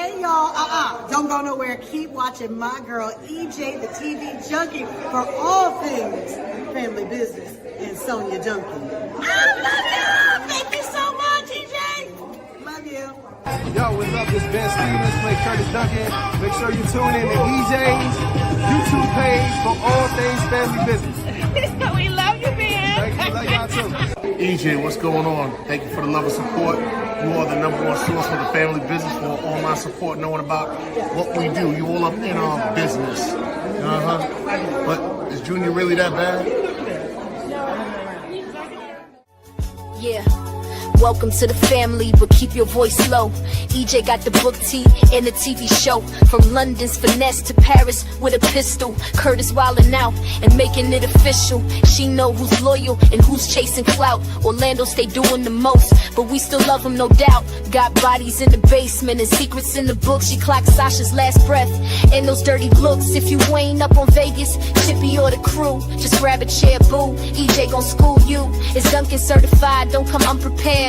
Hey y'all, don't go nowhere. Keep watching my girl EJ, the TV junkie, for all things family business and Sonia Junkie. I love you. Thank you so much, EJ. Love you. Yo, what's up? This Ben Stevens, play Curtis Duncan. Make sure you tune in to EJ's YouTube page for all things family business. We love you, Ben. Thank you. Love y'all too. EJ, what's going on? Thank you for the love and support. You are the number one source for the family business, for all my support, knowing about what we do. You all up in our business. But is Junior really that bad? Yeah. Welcome to the family, but keep your voice low. EJ got the book tea and the TV show. From London's finesse to Paris with a pistol. Curtis wildin' out and making it official. She know who's loyal and who's chasing clout. Orlando stay doing the most, but we still love him, no doubt. Got bodies in the basement and secrets in the book. She clocked Sasha's last breath and those dirty looks. If you ain't up on Vegas, Chippy or the crew, just grab a chair, boo. EJ gon' school you. It's Duncan certified, don't come unprepared.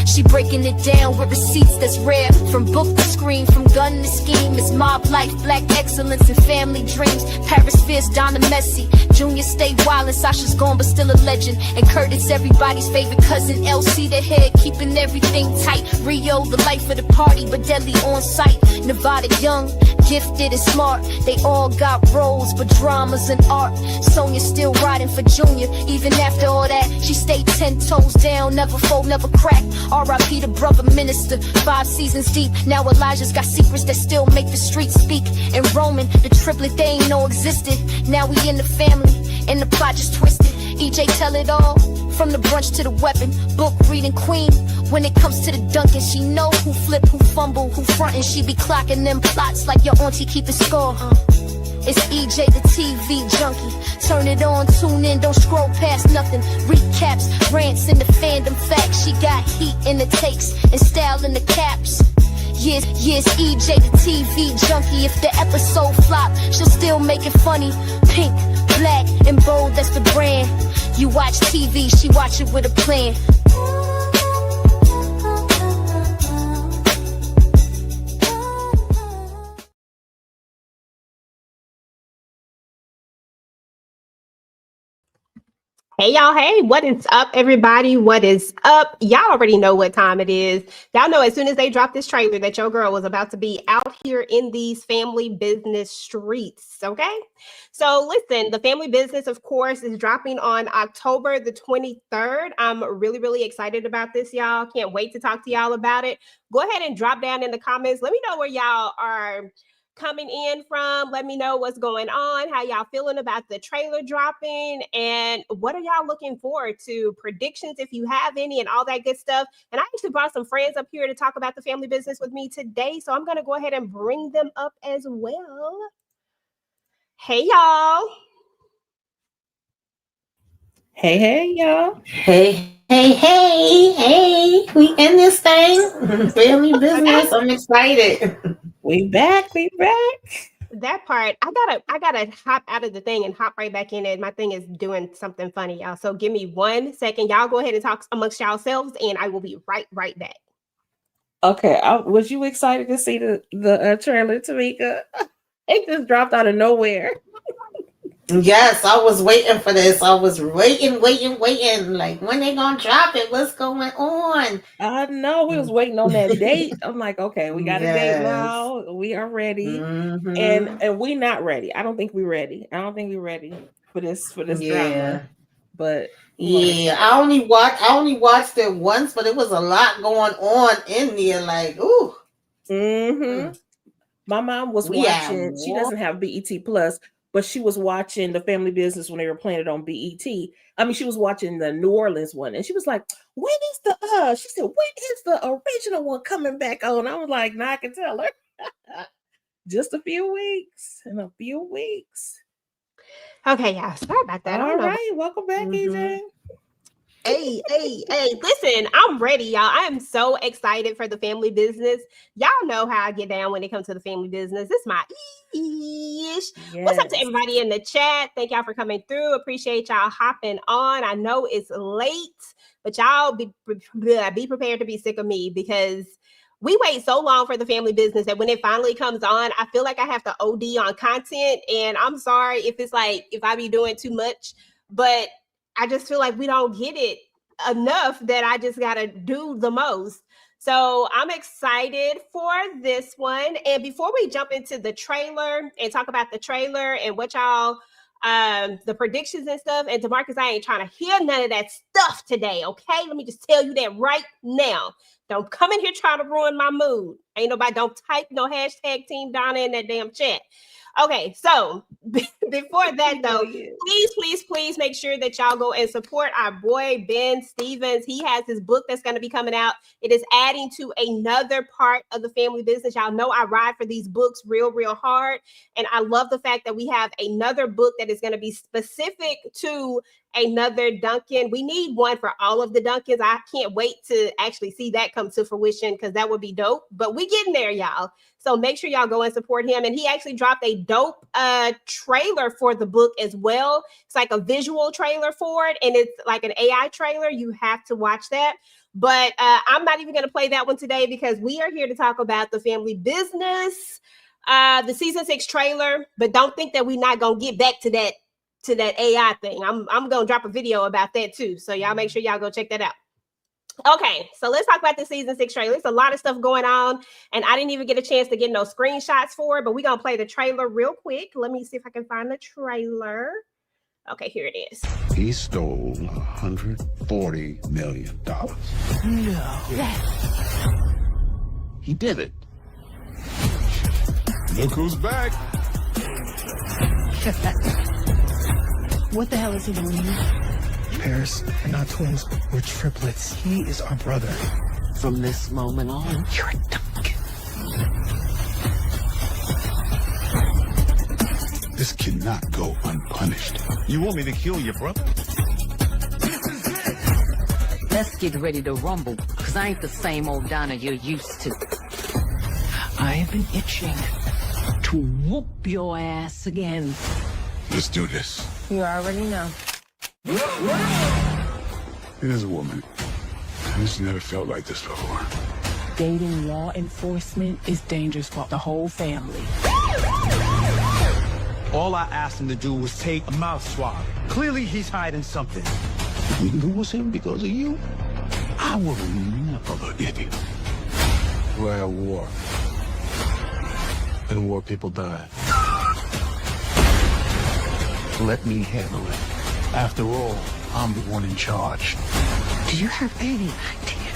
She breaking it down with receipts that's rare. From book to screen, from gun to scheme. It's mob life, black excellence and family dreams. Paris Fierce, Donna Messi. Junior stay wild and Sasha's gone but still a legend. And Curtis everybody's favorite cousin. LC the head, keeping everything tight. Rio the life of the party but deadly on sight. Nevada young, gifted and smart. They all got roles but dramas and art. Sonia still riding for Junior. Even after all that, she stayed 10 toes down. Never fold, never crack. R.I.P. the brother minister. 5 seasons deep. Now Elijah's got secrets that still make the streets speak. And Roman, the triplet they ain't know existed. Now we in the family and the plot just twisted. EJ tell it all. From the brunch to the weapon. Book reading queen. When it comes to the Duncan, she know who flip, who fumble, who frontin'. She be clocking them plots like your auntie keeping score. It's EJ the TV junkie. Turn it on, tune in, don't scroll past nothing. Recaps, rants, and the fandom facts. She got heat in the takes and style in the caps. Yes, EJ the TV junkie. If the episode flop, she'll still make it funny. Pink, black, and bold, that's the brand. You watch TV, she watch it with a plan. Hey y'all, hey, what is up everybody? What is up? Y'all already know what time it is. Y'all know as soon as they drop this trailer that your girl was about to be out here in these family business streets, okay? So listen, the family business, of course, is dropping on October the 23rd. I'm really excited about this, y'all. Can't wait to talk to y'all about it. Go ahead and drop down in the comments. Let me know where y'all are coming in from. Let me know what's going on, how y'all feeling about the trailer dropping, and what are y'all looking forward to, predictions if you have any, and all that good stuff. And I actually brought some friends up here to talk about the family business with me today, so I'm going to go ahead and bring them up as well. Hey y'all. Hey y'all. Hey, we in this thing. Family business. I'm excited. We back. That part, I gotta hop out of the thing and hop right back in it. My thing is doing something funny, y'all. So give me 1 second. Y'all go ahead and talk amongst yourselves, and I will be right back. Okay, was you excited to see the trailer, Tamika? It just dropped out of nowhere. Yes, I was waiting for this. I was waiting. Like, when they gonna drop it? What's going on? I know, we was waiting on that date. I'm like, okay, we got a date now. We are ready, and we not ready. I don't think we're ready. For this drama. But yeah, I only watched it once, but it was a lot going on in there. Like, ooh. My mom was watching. She doesn't have BET Plus. But she was watching the family business when they were playing it on BET. I mean, she was watching the New Orleans one, and she was like, when is she said, when is the original one coming back on? I was like, nah, I can tell her. Just a few weeks. Okay, yeah, sorry about that. All right, welcome back, EJ. Hey, listen, I'm ready, y'all. I am so excited for the family business. Y'all know how I get down when it comes to the family business. It's my ish. Yes. What's up to everybody in the chat? Thank y'all for coming through. Appreciate y'all hopping on. I know it's late, but y'all be prepared to be sick of me, because we wait so long for the family business that when it finally comes on, I feel like I have to OD on content. And I'm sorry if it's like, if I be doing too much, but I just feel like we don't get it enough that I just got to do the most. So I'm excited for this one. And before we jump into the trailer and talk about the trailer and what y'all, the predictions and stuff, and DeMarcus, I ain't trying to hear none of that stuff today, okay? Let me just tell you that right now. Don't come in here trying to ruin my mood. Ain't nobody, don't type no hashtag Team Donna in that damn chat. Okay, so before that though, please make sure that y'all go and support our boy Ben Stevens. He has his book that's going to be coming out. It is adding to another part of the family business. Y'all know I ride for these books real hard, and I love the fact that we have another book that is going to be specific to another Duncan. We need one for all of the Duncans. I can't wait to actually see that come to fruition because that would be dope. But we getting there, y'all. So make sure y'all go and support him. And he actually dropped a dope trailer for the book as well. It's like a visual trailer for it, and it's like an AI trailer. You have to watch that. But I'm not even going to play that one today because we are here to talk about the family business, the season 6 trailer. But don't think that we're not going to get back to that AI thing. I'm going to drop a video about that too. So y'all make sure y'all go check that out. Okay, so let's talk about the season 6 trailer. There's a lot of stuff going on, and I didn't even get a chance to get no screenshots for it, but we're going to play the trailer real quick. Let me see if I can find the trailer. Okay, here it is. He stole $140 million. No. Yes. He did it. Look who's back. What the hell is he doing here? Paris, we're not twins, we're triplets. He is our brother. From this moment on, you're a Duncan. This cannot go unpunished. You want me to kill your brother? Let's get ready to rumble, because I ain't the same old Donna you're used to. I have been itching. To whoop your ass again. Let's do this. You already know. It is a woman. I just never felt like this before. Dating law enforcement is dangerous for the whole family. All I asked him to do was take a mouth swab. Clearly he's hiding something. We lose him because of you? I will never forgive you. We're at war. In war, people die. Let me handle it. After all, I'm the one in charge. Do you have any idea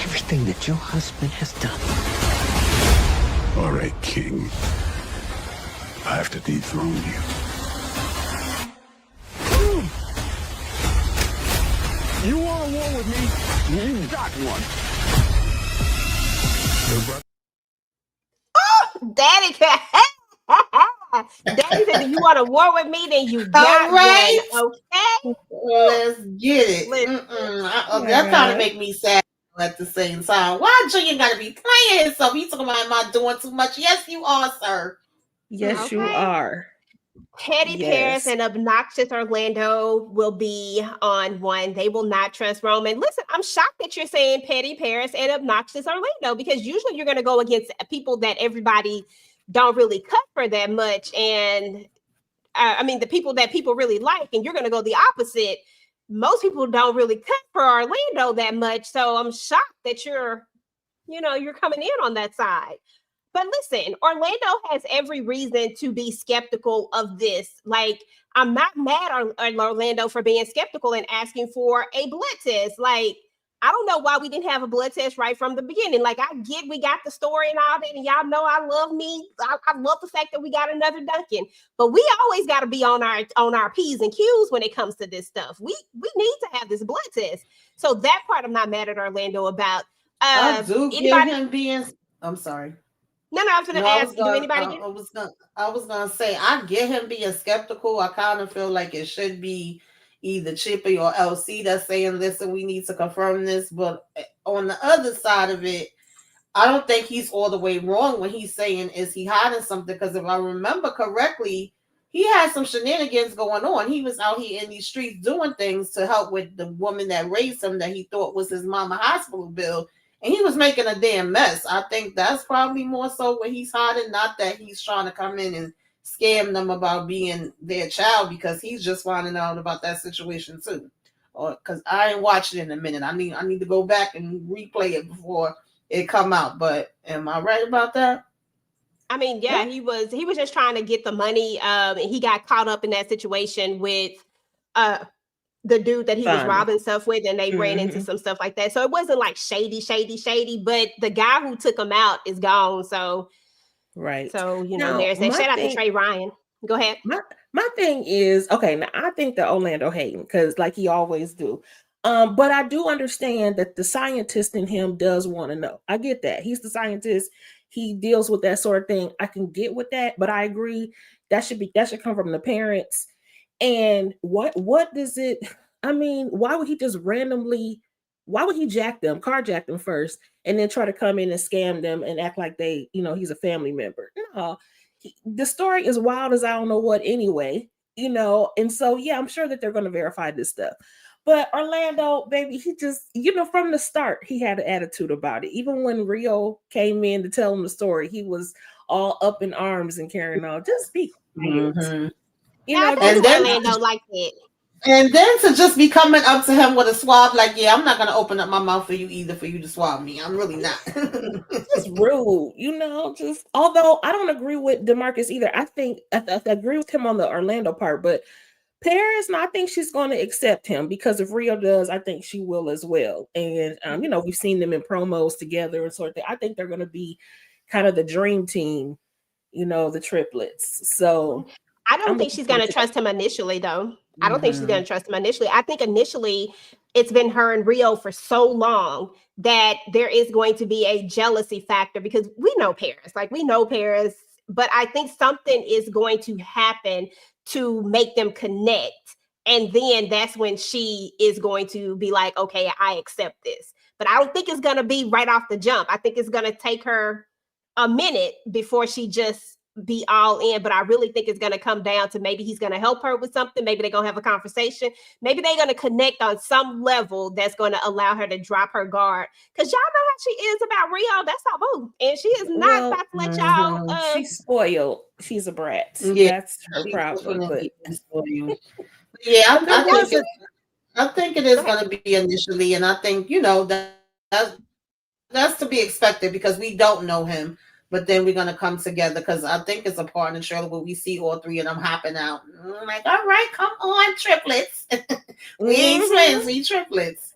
everything that your husband has done? All right, King. I have to dethrone you. You want a war with me? You got one. Oh, Daddy can. Daddy said, if you want a war with me, then you got one. Okay. Let's get it. That kind of make me sad at the same time. Why Junior gotta be playing himself? He's talking about, am I doing too much? Yes, you are, sir. Yes, you are. Petty Paris and obnoxious Orlando will be on one. They will not trust Roman. Listen, I'm shocked that you're saying Petty Paris and obnoxious Orlando, because usually you're going to go against people that everybody don't really cut for that much. And I mean, the people that people really like, and you're going to go the opposite. Most people don't really cut for Orlando that much. So I'm shocked that you're coming in on that side. But listen, Orlando has every reason to be skeptical of this. Like, I'm not mad at Orlando for being skeptical and asking for a blood test. Like, I don't know why we didn't have a blood test right from the beginning. Like, I get we got the story and all that, and y'all know I love me. I love the fact that we got another Duncan. But we always got to be on our P's and Q's when it comes to this stuff. We need to have this blood test. So that part I'm not mad at Orlando about. I do get him being. I'm sorry. No, I was going to ask, do anybody get... I was going to say, I get him being skeptical. I kind of feel like it should be either Chippy or LC that's saying, listen, we need to confirm this. But on the other side of it, I don't think he's all the way wrong when he's saying, is he hiding something? Because if I remember correctly, he had some shenanigans going on. He was out here in these streets doing things to help with the woman that raised him that he thought was his mama hospital bill. And he was making a damn mess. I think that's probably more so what he's hiding, not that he's trying to come in and scam them about being their child, because he's just finding out about that situation too. Or because I ain't watched it in a minute. I need to go back and replay it before it come out. But am I right about that? I mean, yeah, he was just trying to get the money. And he got caught up in that situation with the dude that he was robbing stuff with, and they ran into some stuff like that. So it wasn't like shady, but the guy who took him out is gone. So right. So now, there's that. Shout out to Trey Ryan. Go ahead. My thing is, okay, now I think that Orlando hating, because like he always do. But I do understand that the scientist in him does want to know. I get that. He's the scientist. He deals with that sort of thing. I can get with that, but I agree that should come from the parents. And what does it? I mean, why would he just randomly? Why would he carjack them first, and then try to come in and scam them and act like they, he's a family member? No, the story is wild as I don't know what anyway, And so yeah, I'm sure that they're going to verify this stuff. But Orlando, baby, he just, from the start, he had an attitude about it. Even when Rio came in to tell him the story, he was all up in arms and carrying on. Just be quiet. And then Orlando like it. And then to just be coming up to him with a swab, like, yeah, I'm not going to open up my mouth for you either, for you to swab me. I'm really not. Just rude, just, although I don't agree with DeMarcus either. I think I agree with him on the Orlando part, but Paris, I think she's going to accept him, because if Rio does, I think she will as well. And, we've seen them in promos together and sort of thing. I think they're going to be kind of the dream team, the triplets. So I don't think she's going to trust him initially, though. I don't think she's going to trust him initially. I think initially it's been her and Rio for so long that there is going to be a jealousy factor, because we know Paris, but I think something is going to happen to make them connect. And then that's when she is going to be like, okay, I accept this. But I don't think it's going to be right off the jump. I think it's going to take her a minute before she just be all in. But I really think it's going to come down to maybe he's going to help her with something. Maybe they're going to have a conversation. Maybe they're going to connect on some level that's going to allow her to drop her guard. Because y'all know how she is about Rio. That's her boo. And she is not about to let y'all. She's spoiled. She's a brat. Yeah, that's her problem. But yeah, I think it is going to be initially, and I think that's to be expected, because we don't know him. But then we're going to come together, because I think it's a part in the trailer where we see all three of them hopping out. I'm like, all right, come on, triplets. We ain't twins, we triplets.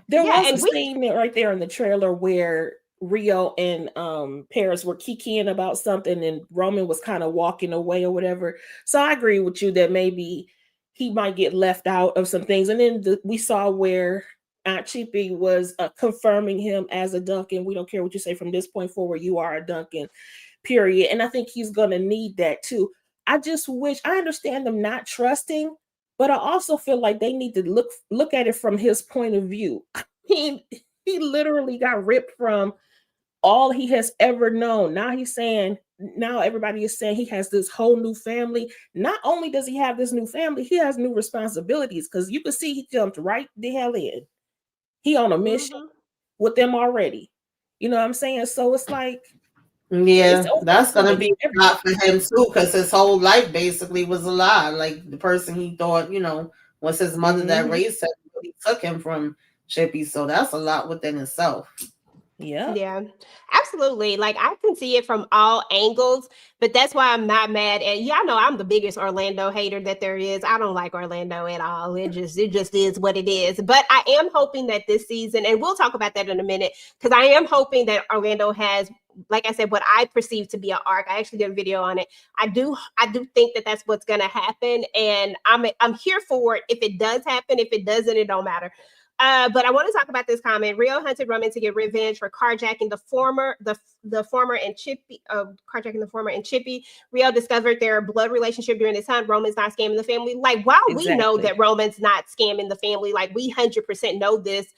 There was a scene right there in the trailer where Rio and Paris were kikiing about something, and Roman was kind of walking away or whatever. So I agree with you that maybe he might get left out of some things. And then we saw where Aunt Chippy was confirming him as a Duncan. We don't care what you say from this point forward, you are a Duncan, period. And I think he's going to need that too. I just wish, I understand them not trusting, but I also feel like they need to look at it from his point of view. I mean, he literally got ripped from all he has ever known. Now everybody is saying he has this whole new family. Not only does he have this new family, he has new responsibilities, because you can see he jumped right the hell in. He on a mission with them already. You know what I'm saying? So it's like, yeah, that's gonna be a lot for him too, because his whole life basically was a lie. Like, the person he thought, was his mother that raised him, really took him from Chippy. So that's a lot within itself. Yeah, absolutely. Like, I can see it from all angles, but that's why I'm not mad at y'all. Know I'm the biggest Orlando hater that there is. I don't like Orlando at all. It just is what it is. But I am hoping that this season, and we'll talk about that in a minute, because I am hoping that Orlando has, like I said, what I perceive to be an arc. I actually did a video on it. I do think that that's what's going to happen, and I'm here for it if it does happen. If it doesn't, it don't matter. But I want to talk about this comment. Rio hunted Roman to get revenge for carjacking the former and Chippy. Rio discovered their blood relationship during this hunt. Roman's not scamming the family. Like, while we know that Roman's not scamming the family, like, we 100% know this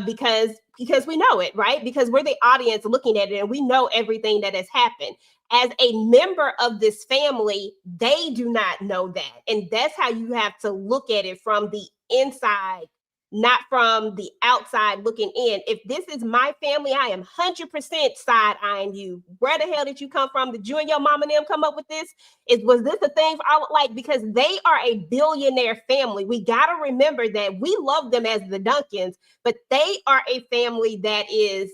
because we know it, right? Because we're the audience looking at it, and we know everything that has happened. As a member of this family, they do not know that. And that's how you have to look at it from the inside not from the outside looking in. If this is my family, I am 100% side eyeing you. Where the hell did you come from? Did you and your mom and them come up with this? Was this a thing I would like? Because they are a billionaire family. We got to remember that we love them as the Duncans, but they are a family that is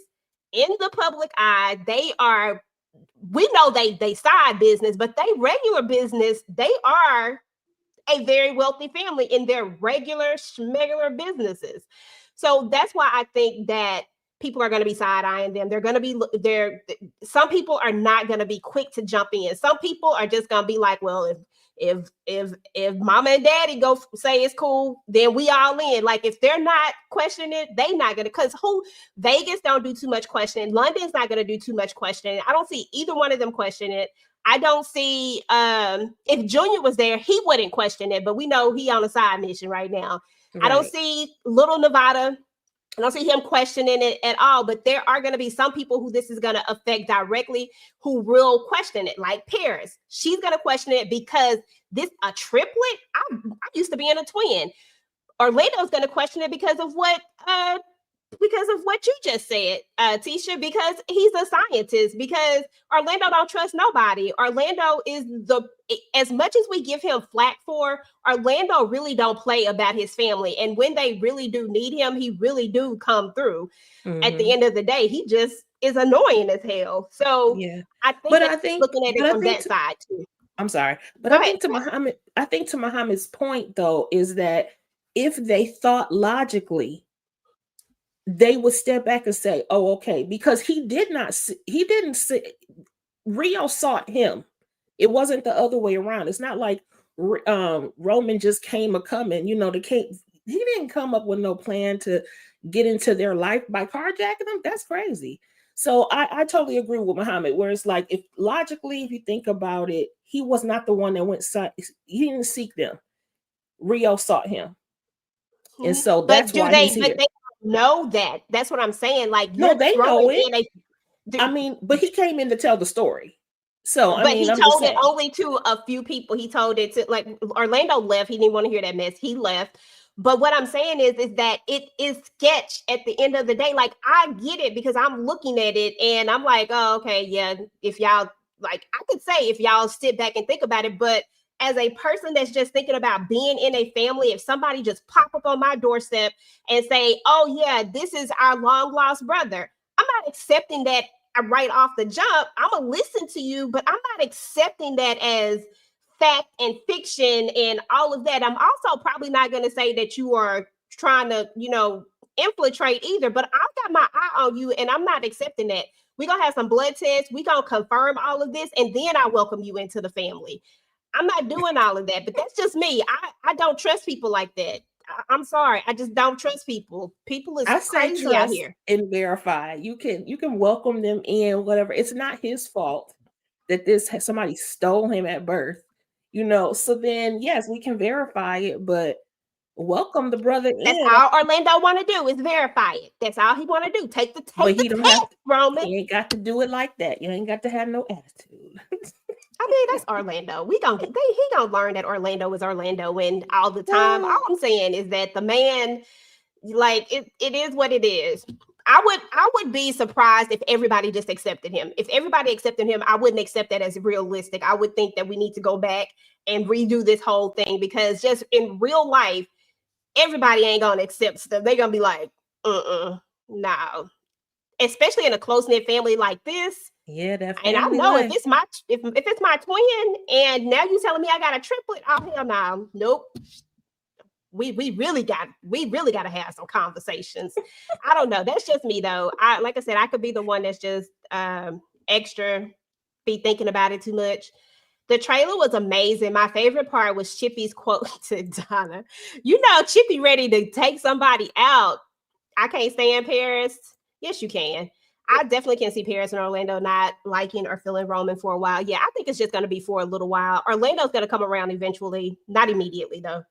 in the public eye. They are, we know they side business, but they regular business, they are a very wealthy family in their regular schmegular businesses. So that's why I think that people are going to be side-eyeing them. They're going to be some people are not going to be quick to jump in. Some people are just going to be like, well, if mama and daddy go say it's cool, then we all in. Like, if they're not questioning it, they not gonna, because Vegas don't do too much questioning. London's not gonna do too much questioning. I don't see either one of them question it. I don't see if Junior was there, he wouldn't question it, but we know he on a side mission right now. Right. I don't see little Nevada. I don't see him questioning it at all, but there are going to be some people who this is going to affect directly who will question it, like Paris. She's going to question it because this a triplet. I'm used to being a twin. Orlando's going to question it because of what you just said, Tisha, because he's a scientist, because Orlando don't trust nobody. Orlando is as much as we give him flack for, Orlando really don't play about his family. And when they really do need him, he really do come through. Mm-hmm. At the end of the day, he just is annoying as hell. So yeah, I think looking at it from that side too. I'm sorry, but I think to Muhammad's point though, is that if they thought logically, they would step back and say, oh, okay, because he didn't see, Rio sought him. It wasn't the other way around. It's not like Roman just came he didn't come up with no plan to get into their life by carjacking them. That's crazy. So I totally agree with Muhammad, where it's like, if you think about it, he was not the one that he didn't seek them. Rio sought him. And so that's why he's here. Know that's what I'm saying. Like, no, they know it. But he came in to tell the story. So he told it only to a few people. He told it to, like, Orlando left. He didn't want to hear that mess. He left. But what I'm saying is that it is sketch at the end of the day. Like, I get it because I'm looking at it and I'm like, oh, okay, yeah. If y'all, like, I could say if y'all sit back and think about it, but as a person that's just thinking about being in a family, if somebody just pop up on my doorstep and say, oh yeah, this is our long lost brother, I'm not accepting that right off the jump. I'm gonna listen to you, but I'm not accepting that as fact and fiction and all of that. I'm also probably not going to say that you are trying to, infiltrate either, but I've got my eye on you and I'm not accepting that. We're going to have some blood tests. We're going to confirm all of this. And then I welcome you into the family. I'm not doing all of that, but that's just me. I don't trust people like that. I'm sorry. I just don't trust people. People is crazy out here. And verify. You can welcome them in, whatever. It's not his fault that somebody stole him at birth, So then, yes, we can verify it, but welcome the brother in. That's all Orlando want to do is verify it. That's all he want to do. Take the test, Roman. He ain't got to do it like that. You ain't got to have no attitude. I mean, that's Orlando. He gonna learn that Orlando is Orlando and all the time. All I'm saying is that the man, like, it is what it is. I would be surprised if everybody just accepted him. If everybody accepted him, I wouldn't accept that as realistic. I would think that we need to go back and redo this whole thing, because just in real life, everybody ain't gonna accept stuff. They're gonna be like, no. Especially in a close-knit family like this. Yeah, definitely. And I know if it's my twin and now you telling me I got a triplet, oh hell no. Nope. We really got to have some conversations. I don't know. That's just me though. Like I said, I could be the one that's just extra, be thinking about it too much. The trailer was amazing. My favorite part was Chippy's quote to Donna. Chippy ready to take somebody out. I can't stand Paris. Yes, you can. I definitely can see Paris and Orlando not liking or feeling Roman for a while. Yeah, I think it's just going to be for a little while. Orlando's going to come around eventually. Not immediately though.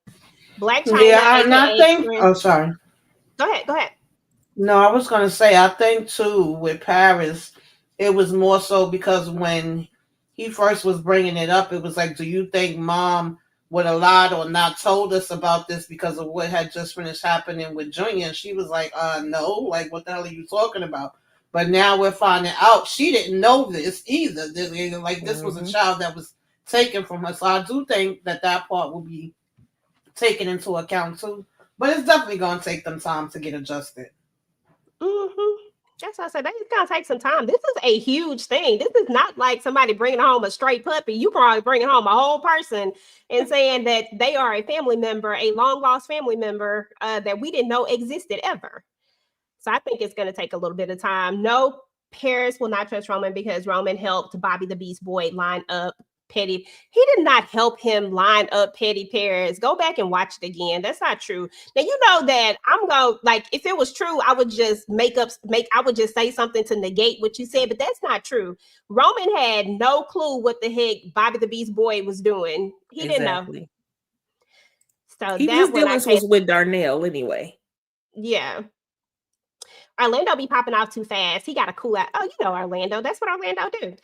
Black China. Yeah, and I think. Oh, sorry. Go ahead. No, I was going to say, I think too with Paris, it was more so because when he first was bringing it up, it was like, do you think mom would have lied or not told us about this because of what had just finished happening with Junior. And she was like, no, like, what the hell are you talking about? But now we're finding out she didn't know this either. Like, this was a child that was taken from her. So I do think that part will be taken into account too. But it's definitely going to take them time to get adjusted. That's what I said. It's going to take some time. This is a huge thing. This is not like somebody bringing home a stray puppy. You probably bringing home a whole person and saying that they are a family member, a long lost family member that we didn't know existed ever. So I think it's going to take a little bit of time. No, Paris will not trust Roman because Roman helped Bobby the Beast Boy line up Petty. He did not help him line up Petty Paris. Go back and watch it again. That's not true. Now, you know that I'm going to, like, if it was true, I would just I would just say something to negate what you said, but that's not true. Roman had no clue what the heck Bobby the Beast Boy was doing. He didn't know. So his dealings was with Darnell anyway. Yeah. Orlando be popping off too fast. He got to cool out. Oh, you know Orlando. That's what Orlando do.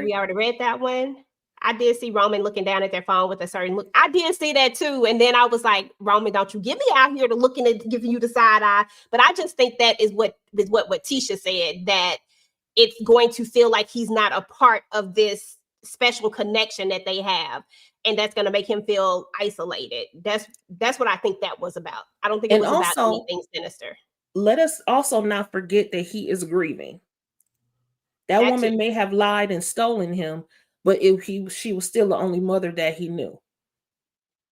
We already read that one. I did see Roman looking down at their phone with a certain look. I did see that too. And then I was like, Roman, don't you get me out here to looking at giving you the side eye. But I just think that is what Tisha said, that it's going to feel like he's not a part of this special connection that they have. And that's going to make him feel isolated. That's what I think that was about. I don't think it was about anything sinister. Let us also not forget that he is grieving. That woman may have lied and stolen him, but she was still the only mother that he knew.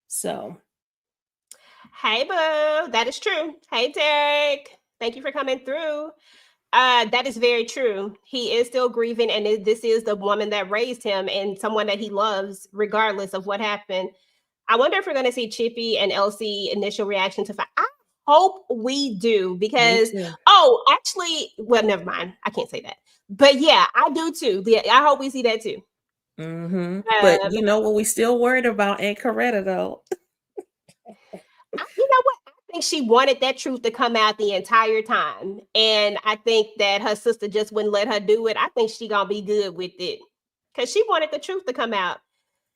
So, hey, boo, that is true. Hey, Derek, thank you for coming through. That is very true. He is still grieving, and this is the woman that raised him and someone that he loves, regardless of what happened. I wonder if we're going to see Chippy and Elsie initial reaction to. I hope we do, because actually, well, never mind. I can't say that. But yeah, I do too. I hope we see that too. But you know what? We still worried about Aunt Coretta though. You know what? I think she wanted that truth to come out the entire time, and I think that her sister just wouldn't let her do it. I think she gonna be good with it because she wanted the truth to come out.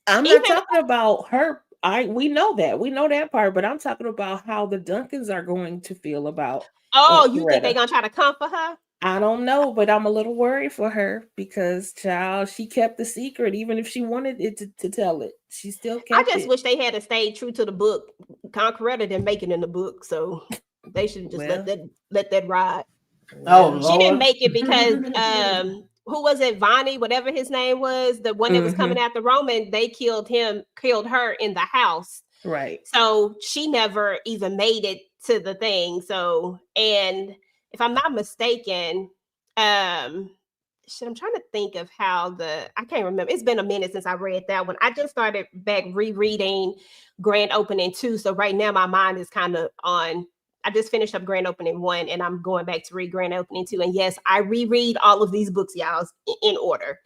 I'm not talking about her. We know that part, but I'm talking about how the Duncans are going to feel about. Oh, you think they're gonna try to comfort her? I don't know, but I'm a little worried for her because, child, she kept the secret, even if she wanted it to tell it. She still kept it. I just wish they had stayed true to the book. Concoretta didn't make it in the book, so they should just let that ride. Oh, Lord. She didn't make it because who was it? Vonnie, whatever his name was, the one that was coming after Roman. They killed her in the house. Right. So she never even made it to the thing. So, and if I'm not mistaken, I'm trying to think of how I can't remember. It's been a minute since I read that one. I just started back rereading Grand Opening 2. So right now my mind is kind of on, I just finished up Grand Opening 1 and I'm going back to read Grand Opening 2. And yes, I reread all of these books, y'all, in order.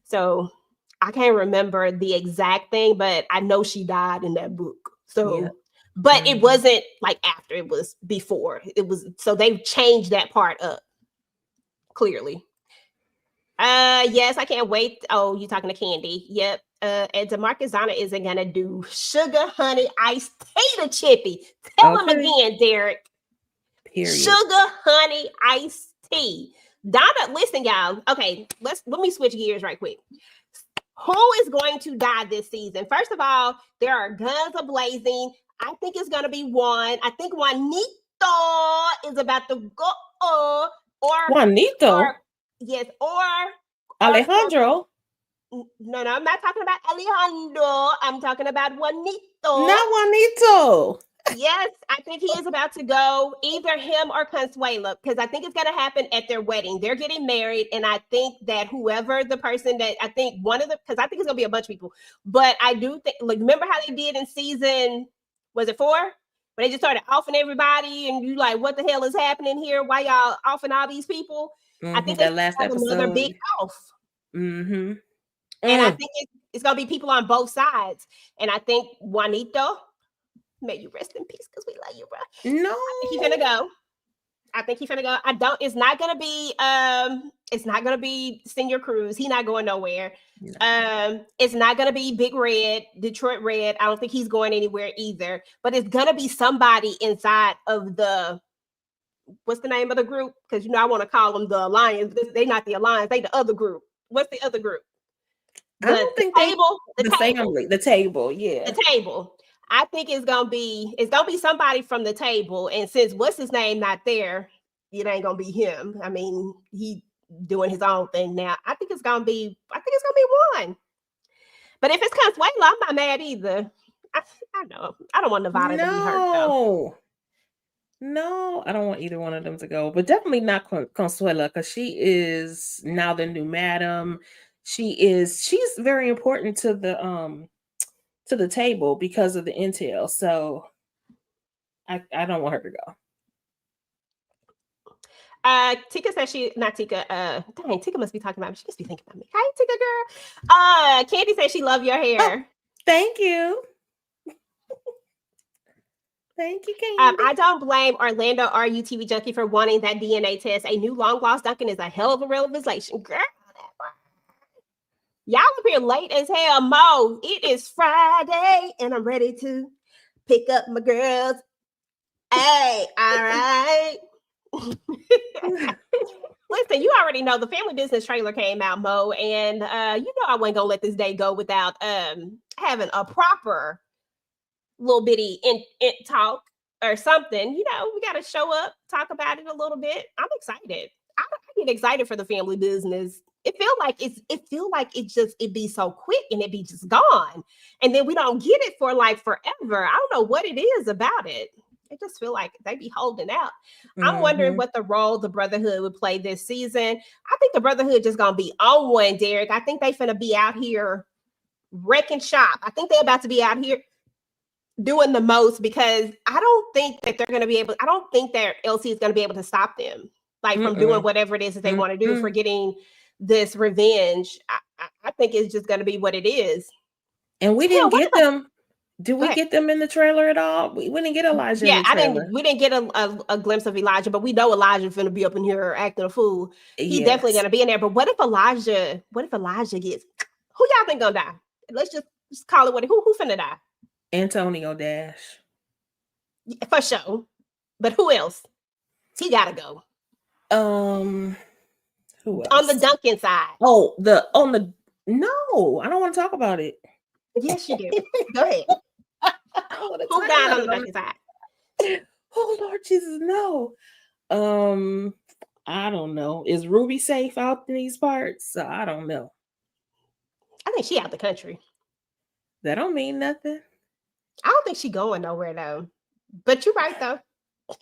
So I can't remember the exact thing, but I know she died in that book. So but it wasn't like after, it was before. It was, so they've changed that part up clearly. Yes, I can't wait. Oh, you talking to Candy? Yep. And DeMarcus Zana isn't gonna do sugar honey iced tea to Chippy. Tell him again, Derek. Period. Sugar honey iced tea. Donna, listen, y'all. Okay, let me switch gears right quick. Who is going to die this season? First of all, there are guns ablazing. I think it's going to be one. I think Juanito is about to go. Juanito? Yes, Alejandro. No, I'm not talking about Alejandro. I'm talking about Juanito. Not Juanito. Yes, I think he is about to go, either him or Consuelo, because I think it's going to happen at their wedding. They're getting married, and I think that whoever the person that, I think one of the, because I think it's going to be a bunch of people, but I do think, like, remember how they did in season, was it 4? Where they just started offing everybody, and you like, what the hell is happening here? Why y'all offing all these people? I think that last episode, another big off. And I think it's going to be people on both sides. And I think Juanito, may you rest in peace because we love you, bro. No. He's going to go. I think he's gonna go. It's not gonna be Senior Cruz. He's not going nowhere. No. It's not gonna be Big Red, Detroit Red. I don't think he's going anywhere either. But it's gonna be somebody inside of what's the name of the group? Because I want to call them the Alliance. They not the Alliance. They the other group. What's the other group? I don't think table. The family. The table. Yeah. The table. I think it's gonna be somebody from the table, and since what's his name not there, it ain't gonna be him. I mean, he doing his own thing now. I think it's gonna be one. But if it's Consuelo, I'm not mad either. I know I don't want Nevada to be hurt though. No, I don't want either one of them to go, but definitely not Consuela because she is now the new madam. She's very important to the table because of the intel. So I don't want her to go. Tika says Tika must be talking about me. She must be thinking about me. Hi, Tika girl. Candy says she love your hair. Oh, thank you. Thank you, Candy. I don't blame Orlando RU TV Junkie for wanting that DNA test. A new long lost Duncan is a hell of a revelation. Girl, y'all up here late as hell. Mo, it is Friday and I'm ready to pick up my girls. Hey, all right. Listen, you already know the Family Business trailer came out, Mo, and I wasn't gonna let this day go without having a proper little bitty in talk or something. We got to show up, talk about it a little bit. I'm excited. I get excited for the Family Business. It feel like it be so quick and it be just gone, and then we don't get it for like forever. I don't know what it is about it. I just feel like they be holding out. I'm wondering what the role the Brotherhood would play this season. I think the Brotherhood just gonna be on one, Derek. I think they finna be out here wrecking shop. I think they're about to be out here doing the most because I don't think that LC is gonna be able to stop them from doing whatever it is that they want to do for getting this revenge. I think it's just gonna be what it is. And we didn't get them. Did we get them in the trailer at all? We didn't get Elijah. Yeah, in the trailer. we didn't get a glimpse of Elijah, but we know Elijah's gonna be up in here acting a fool. He's definitely gonna be in there. But what if Elijah gets who y'all think gonna die? Let's just call it who finna die? Antonio Dash. Yeah, for sure. But who else? He gotta go. Who else? On the Duncan side. No, I don't want to talk about it. Yes, you do. Go ahead. Who died on the Duncan side? Oh Lord Jesus, no. I don't know. Is Ruby safe out in these parts? I don't know. I think she out the country. That don't mean nothing. I don't think she going nowhere though. But you're right though.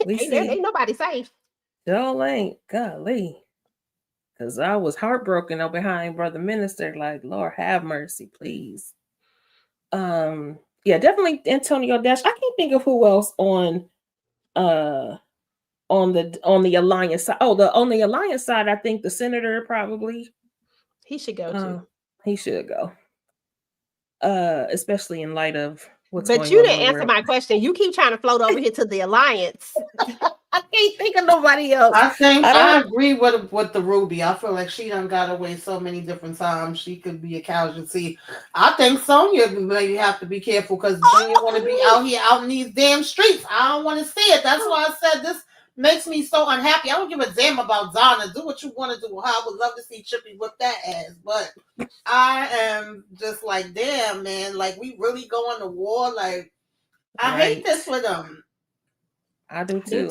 Ain't nobody safe. Y'all ain't, golly. Because I was heartbroken behind Brother Minister. Like, Lord have mercy, please. Yeah, definitely Antonio Dash. I can't think of who else on the Alliance side. On the Alliance side, I think the senator probably. He should go too. He should go. Especially in light of what's but going you on didn't answer my question. You keep trying to float over here to the Alliance. I can't think of nobody else. I agree with the Ruby. I feel like she done got away so many different times. She could be a casualty. I think Sonya maybe have to be careful because Junior want to be out here out in these damn streets. I don't want to see it. That's why I said this makes me so unhappy. I don't give a damn about Donna. Do what you want to do. I would love to see Chippy whip that ass, but I am just like, damn, man. Like, we really going to war. Like, I hate this for them. I do too.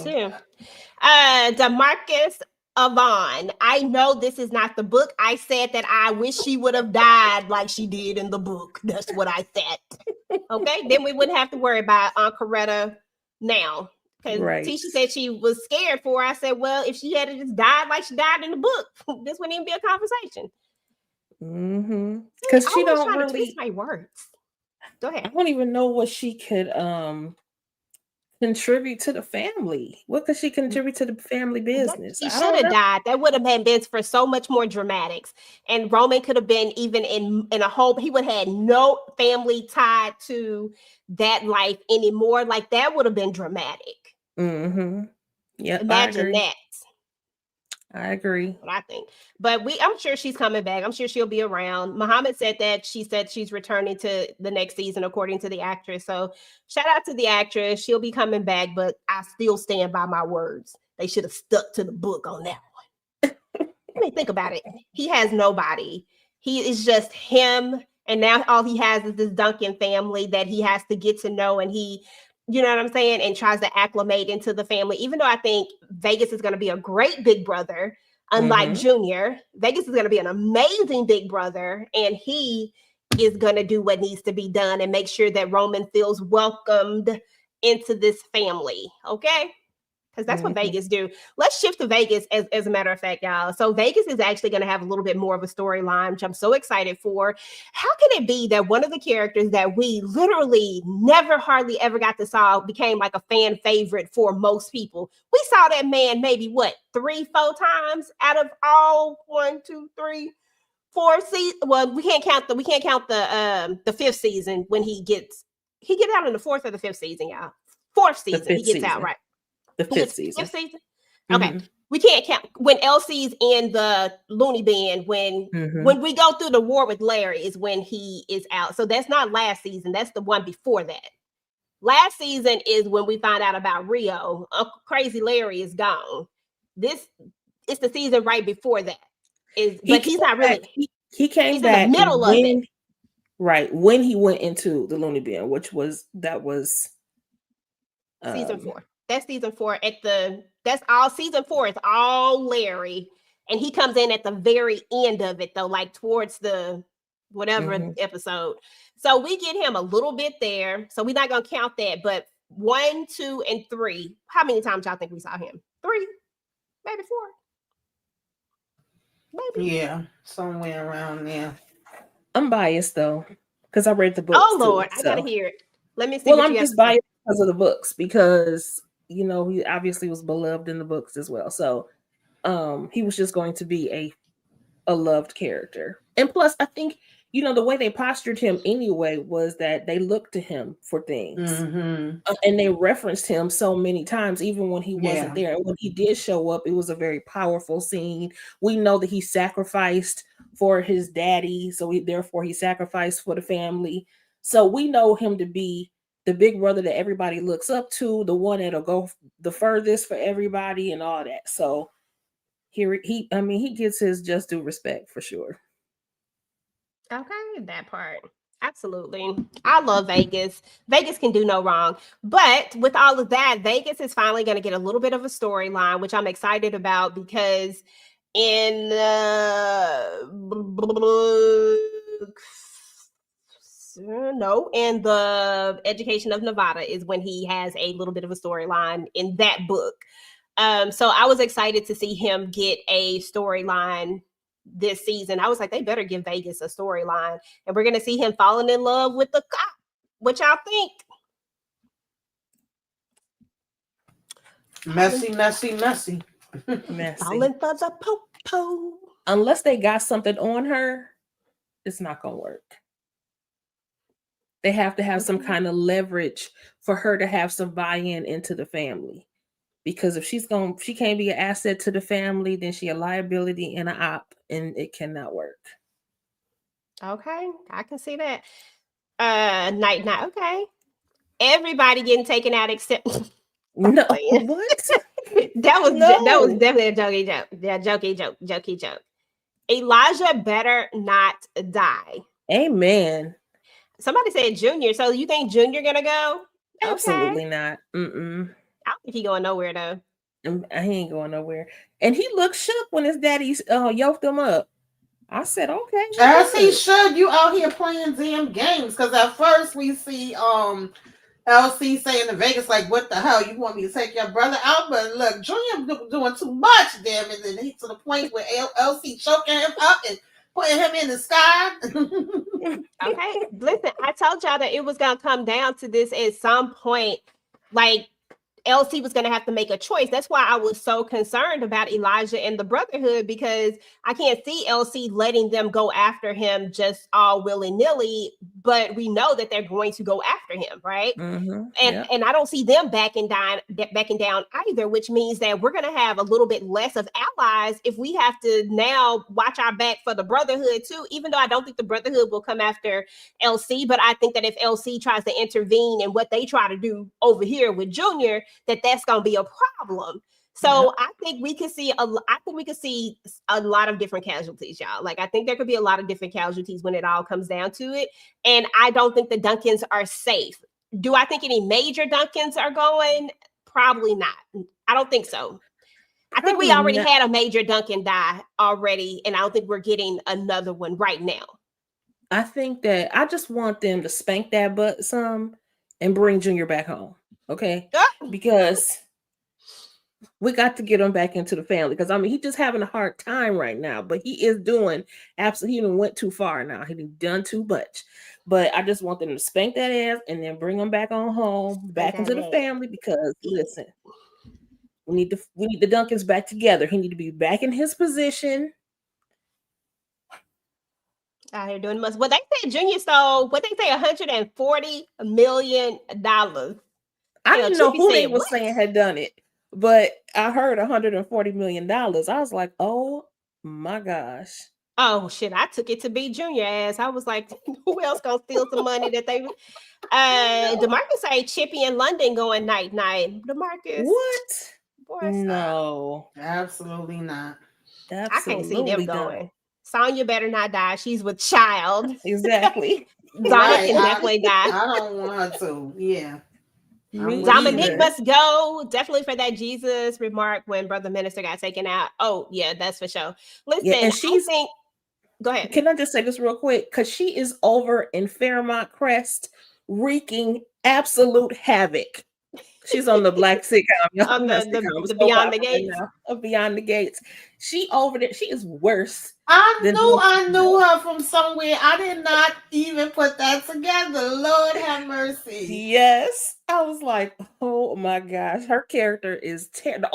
DeMarcus Avon. I know this is not the book. I said that I wish she would have died like she did in the book. That's what I said. Okay, then we wouldn't have to worry about Aunt Coretta now. Because Tisha said she was scared for her. I said, well, if she had just died like she died in the book, this wouldn't even be a conversation. Because she don't really twist my words. Go ahead. I don't even know what she could contribute to the family. What could she contribute to the family business? She should have died. That would have been for so much more dramatics. And Roman could have been even in a whole, he would have had no family tied to that life anymore. Like, that would have been dramatic. Yep, Imagine that. I agree. What I think. But I'm sure she's coming back. I'm sure she'll be around. Muhammad said that she said she's returning to the next season, according to the actress. So shout out to the actress. She'll be coming back, but I still stand by my words. They should have stuck to the book on that one. I mean, think about it. He has nobody. He is just him. And now all he has is this Duncan family that he has to get to know. And he, you know what I'm saying? And tries to acclimate into the family. Even though I think Vegas is going to be a great big brother, unlike Junior, Vegas is going to be an amazing big brother. And he is going to do what needs to be done and make sure that Roman feels welcomed into this family. Okay? Because that's what Vegas do. Let's shift to Vegas as a matter of fact, y'all. So Vegas is actually going to have a little bit more of a storyline, which I'm so excited for. How can it be that one of the characters that we literally never hardly ever got to saw became like a fan favorite for most people? We saw that man maybe 3-4 times out of all 1, 2, 3, 4 seasons. Well, we can't count the fifth season when he gets out in the fourth or the fifth season, y'all. Fourth season he gets out, right? The fifth season. Okay. We can't count when Elsie's in the loony bin. When we go through the war with Larry is when he is out. So that's not last season. That's the one before that. Last season is when we find out about Rio. Uncle Crazy Larry is gone. This is the season right before that. But he's not really. He came back in the middle of it. Right when he went into the loony bin, that was season 4. That's season 4 that's all season 4 is all Larry. And he comes in at the very end of it though, like towards the whatever episode. So we get him a little bit there. So we're not going to count that, but 1, 2, and 3. How many times y'all think we saw him? 3, maybe 4. Maybe. Yeah, somewhere around there. I'm biased though, because I read the books. Oh Lord, too, I gotta hear it. Let me see. Well, I'm just biased because of the books, because he obviously was beloved in the books as well. So he was just going to be a loved character. And plus, I think, the way they postured him anyway was that they looked to him for things. And they referenced him so many times, even when he wasn't there. And when he did show up, it was a very powerful scene. We know that he sacrificed for his daddy. So therefore he sacrificed for the family. So we know him to be the big brother that everybody looks up to, the one that'll go the furthest for everybody and all that. So he gets his just due respect for sure. Okay, that part. Absolutely. I love Vegas. Vegas can do no wrong. But with all of that, Vegas is finally going to get a little bit of a storyline, which I'm excited about because in the Education of Nevada is when he has a little bit of a storyline in that book. So I was excited to see him get a storyline this season. I was like, they better give Vegas a storyline. And we're going to see him falling in love with the cop. What y'all think? Messy. Falling for the po-po. Unless they got something on her, it's not going to work. They have to have some kind of leverage for her to have some buy-in into the family. Because if she can't be an asset to the family, then she a liability and an op, and it cannot work. Okay, I can see that. Night. Okay. Everybody getting taken out except no. What? that was definitely a jokey joke. Yeah, jokey joke. Elijah better not die. Amen. Somebody said Junior. So you think Junior gonna go? Okay. Absolutely not. I don't think he going nowhere though. He ain't going nowhere. And he looked shook when his daddy yoked him up. I said, okay. As he should. You out here playing damn games. Because at first we see LC saying to Vegas, like, what the hell? You want me to take your brother out? But look, Junior doing too much damage. And he's to the point where LC choking him up and putting him in the sky. Okay. Listen, I told y'all that it was going to come down to this at some point. Like, LC was going to have to make a choice. That's why I was so concerned about Elijah and the Brotherhood, because I can't see LC letting them go after him just all willy-nilly. but we know that they're going to go after him, right? Mm-hmm. And I don't see them backing down either, which means that we're going to have a little bit less of allies if we have to now watch our back for the Brotherhood too, even though I don't think the Brotherhood will come after LC, but I think that if LC tries to intervene in what they try to do over here with Junior, that's going to be a problem. So I think we could see a lot of different casualties, y'all. Like, I think there could be a lot of different casualties when it all comes down to it. And I don't think the Duncans are safe. Do I think any major Duncans are going? Probably not. I don't think so. I think we already had a major Duncan die already, and I don't think we're getting another one right now. I think that I just want them to spank that butt some and bring Junior back home. Okay? Because we got to get him back into the family, because I mean, he's just having a hard time right now, but he is doing absolutely, he even went too far now. He done too much. But I just want them to spank that ass and then bring him back on home, back into the family, because listen, we need the Duncans back together. He need to be back in his position. Out here doing most. Well, they said Junior stole, what they say, $140 million. I didn't know who they were saying had done it, but I heard $140 million. I was like, oh my gosh. Oh shit, I took it to be Junior ass. I was like, who else gonna steal some money that they DeMarcus say Chippy in London going night. DeMarcus. What? Boy, no. Absolutely not. Absolutely I can't see them going. Sonya better not die. She's with child. Exactly. Donna can definitely die. I don't want her to. Yeah. Dominique must go, definitely, for that Jesus remark when Brother Minister got taken out. Oh, yeah, that's for sure. Listen, and go ahead. Can I just say this real quick? Because she is over in Fairmont Crest wreaking absolute havoc. She's on the black sitcom. On the Beyond the Gates. Beyond the Gates. She over there. She is worse. I knew her from somewhere. I did not even put that together. Lord have mercy. Yes. I was like, oh my gosh. Her character is the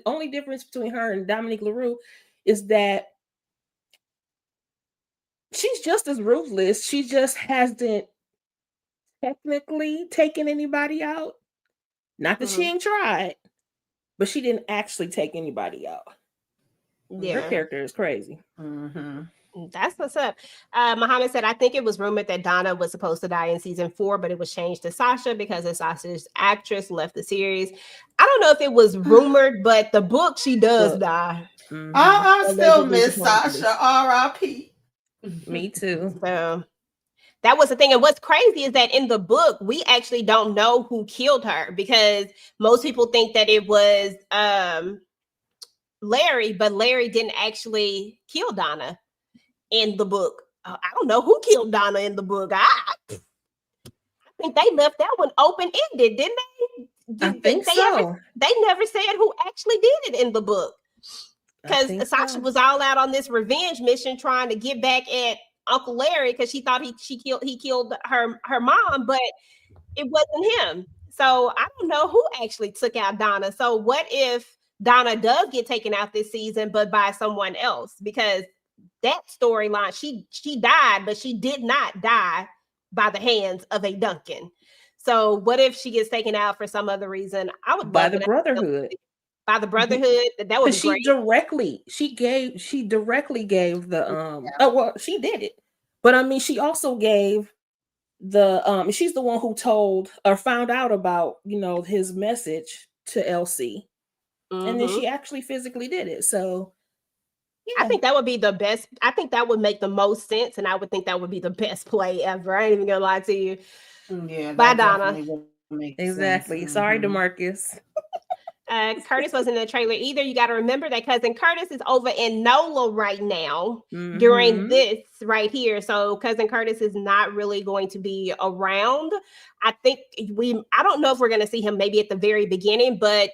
only difference between her and Dominique LaRue is that she's just as ruthless. She just hasn't technically taken anybody out. Not that she ain't tried, but she didn't actually take anybody out. Yeah. Her character is crazy. That's what's up. Muhammad said, I think it was rumored that Donna was supposed to die in season 4, but it was changed to Sasha because the Sasha's actress left the series. I don't know if it was rumored, but the book, she does die. I still miss Sasha. R.I.P. Me too. So that was the thing. And what's crazy is that in the book, we actually don't know who killed her, because most people think that it was Larry, but Larry didn't actually kill Donna in the book. I don't know who killed Donna in the book. I think they left that one open-ended, didn't they? I think so. They never said who actually did it in the book, because Sasha was all out on this revenge mission trying to get back at Uncle Larry because she thought he killed her mom, but it wasn't him. So I don't know who actually took out Donna. So what if Donna does get taken out this season, but by someone else? Because that storyline, she died, but she did not die by the hands of a Duncan. So what if she gets taken out for some other reason? I would by the Brotherhood. By the Brotherhood, that would be great. She directly gave the she did it, but I mean, she also gave the she's the one who told or found out about his message to LC, and then she actually physically did it. So yeah. I think that would be the best. I think that would make the most sense, and I would think that would be the best play ever. I ain't even gonna lie to you. Yeah, bye, Donna. Exactly. Sorry, DeMarcus. Curtis wasn't in the trailer either. You got to remember that cousin Curtis is over in NOLA right now during this right here. So cousin Curtis is not really going to be around. I think I don't know if we're going to see him maybe at the very beginning, but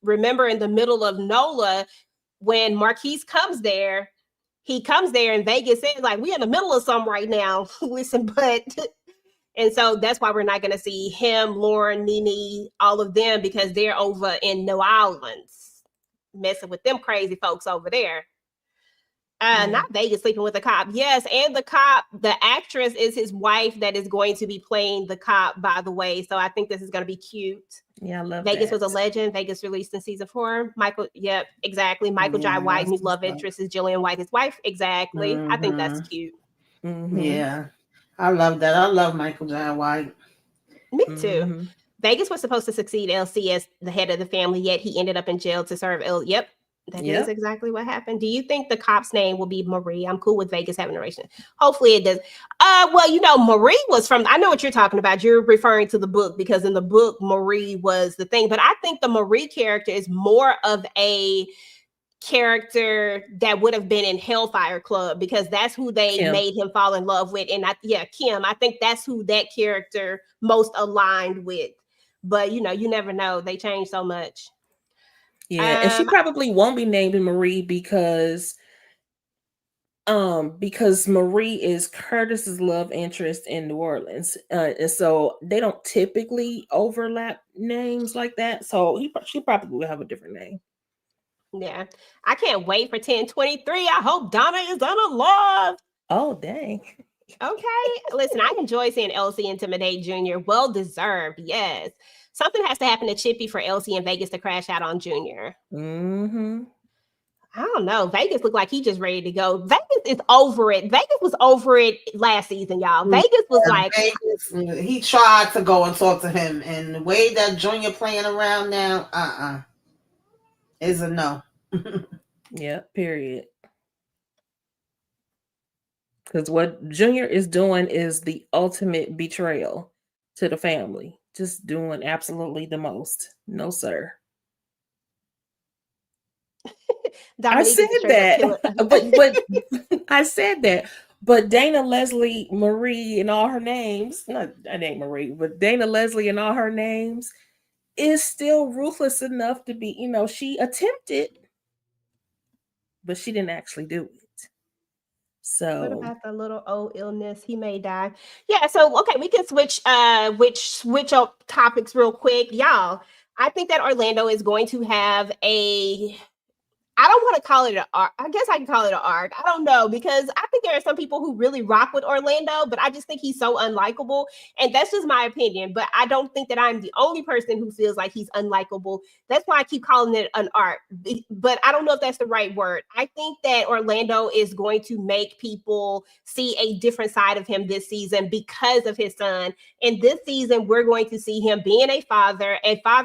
remember in the middle of NOLA, when Marquise comes there, he comes there in Vegas and like, we in the middle of something right now. Listen, but... And so that's why we're not going to see him, Lauren, Nene, all of them, because they're over in New Orleans, messing with them crazy folks over there. Not Vegas sleeping with a cop. Yes, and the cop, the actress is his wife that is going to be playing the cop, by the way. So I think this is going to be cute. Yeah, I love Vegas that. was a legend. Vegas released in season 4. Michael, yep, exactly. Michael Jai White, new love interest is Jillian White, his wife. Exactly. I think that's cute. Yeah, I love that. I love Michael Jai White. Me too. Vegas was supposed to succeed LC as the head of the family, yet he ended up in jail to serve Yep. That is exactly what happened. Do you think the cop's name will be Marie? I'm cool with Vegas having a narration. Hopefully it does. Well, you know, Marie was from, I know what you're talking about. You're referring to the book because in the book, Marie was the thing. But I think the Marie character is more of a character that would have been in Hellfire Club because that's who they made him fall in love with. And Kim, I think that's who that character most aligned with. But, you know, you never know. They change so much. Yeah, and she probably won't be named Marie because Marie is Curtis's love interest in New Orleans, and so they don't typically overlap names like that. So she probably will have a different name. Yeah, I can't wait for 1023. I hope Donna is unalived. Oh dang. Okay, listen, I enjoy seeing Elsie intimidate Junior. Well deserved, yes. Something has to happen to Chippy for Elsie and Vegas to crash out on Junior. I don't know. Vegas looked like he just ready to go. Vegas is over it. Vegas was over it last season, y'all. Vegas was like Vegas, he tried to go and talk to him, and the way that Junior playing around now, is a no. Yeah, period. Because what Junior is doing is the ultimate betrayal to the family. Just doing absolutely the most. No, sir. I said that, but I said that. But Dana Leslie Marie and all her names, not that ain't Marie, but Dana Leslie and all her names is still ruthless enough to be, you know, she attempted, but she didn't actually do it. So what about the little old illness? He may die. Yeah, so okay, we can switch up topics real quick. Y'all, I think that Orlando is going to have I don't want to call it an arc. I guess I can call it an arc. I don't know because I think there are some people who really rock with Orlando, but I just think he's so unlikable. And that's just my opinion. But I don't think that I'm the only person who feels like he's unlikable. That's why I keep calling it an arc. But I don't know if that's the right word. I think that Orlando is going to make people see a different side of him this season because of his son. And this season, we're going to see him being a father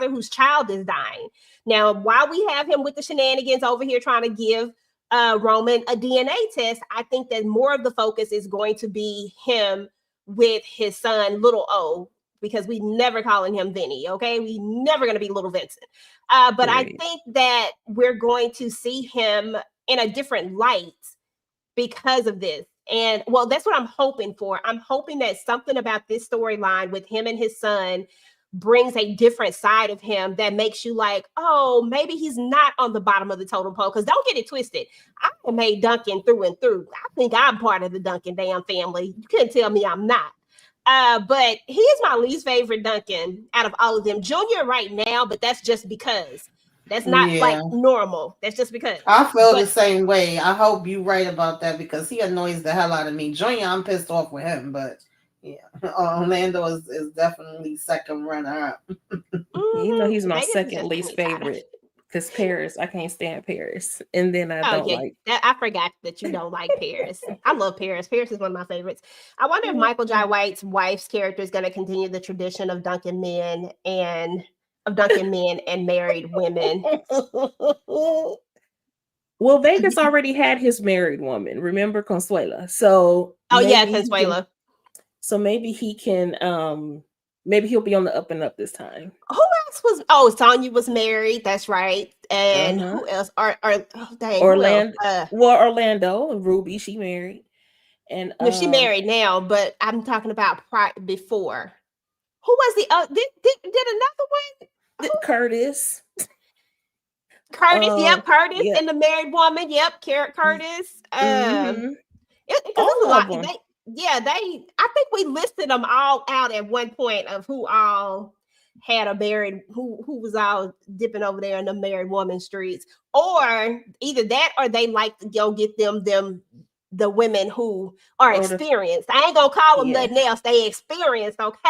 whose child is dying. Now, while we have him with the shenanigans over here trying to give Roman a DNA test, I think that more of the focus is going to be him with his son, little O, because we never calling him Vinny, okay? We never going to be little Vincent. But I think that we're going to see him in a different light because of this. And, well, that's what I'm hoping for. I'm hoping that something about this storyline with him and his son brings a different side of him that makes you like, oh, maybe he's not on the bottom of the totem pole. Because don't get it twisted. I made Duncan through and through. I think I'm part of the Duncan damn family. You couldn't tell me I'm not. But he is my least favorite Duncan out of all of them. Junior right now, but that's just because. That's not like normal. That's just because. I feel the same way. I hope you're right about that because he annoys the hell out of me. Junior, I'm pissed off with him, but yeah, Orlando is definitely second runner up. You know, he's my second least favorite because Paris, I can't stand Paris. And then I forgot that you don't like Paris. I love Paris. Paris is one of my favorites. I wonder if Michael Jai White's wife's character is going to continue the tradition of Duncan men and married women. Well, Vegas already had his married woman. Remember Consuela? So Consuela. So maybe he can, maybe he'll be on the up and up this time. Who else was? Oh, Sonya was married. That's right. And who else? Orlando. Orlando and Ruby, she married. And she married now, but I'm talking about before. Who was the? Did another one? Curtis. Curtis, Curtis and the married woman. Yep, Curtis. It was a lot. I think we listed them all out at one point of who all had a married who was all dipping over there in the married woman streets, or either that or they like to go get them the women who are experienced. I ain't gonna call them nothing else. They experienced, okay?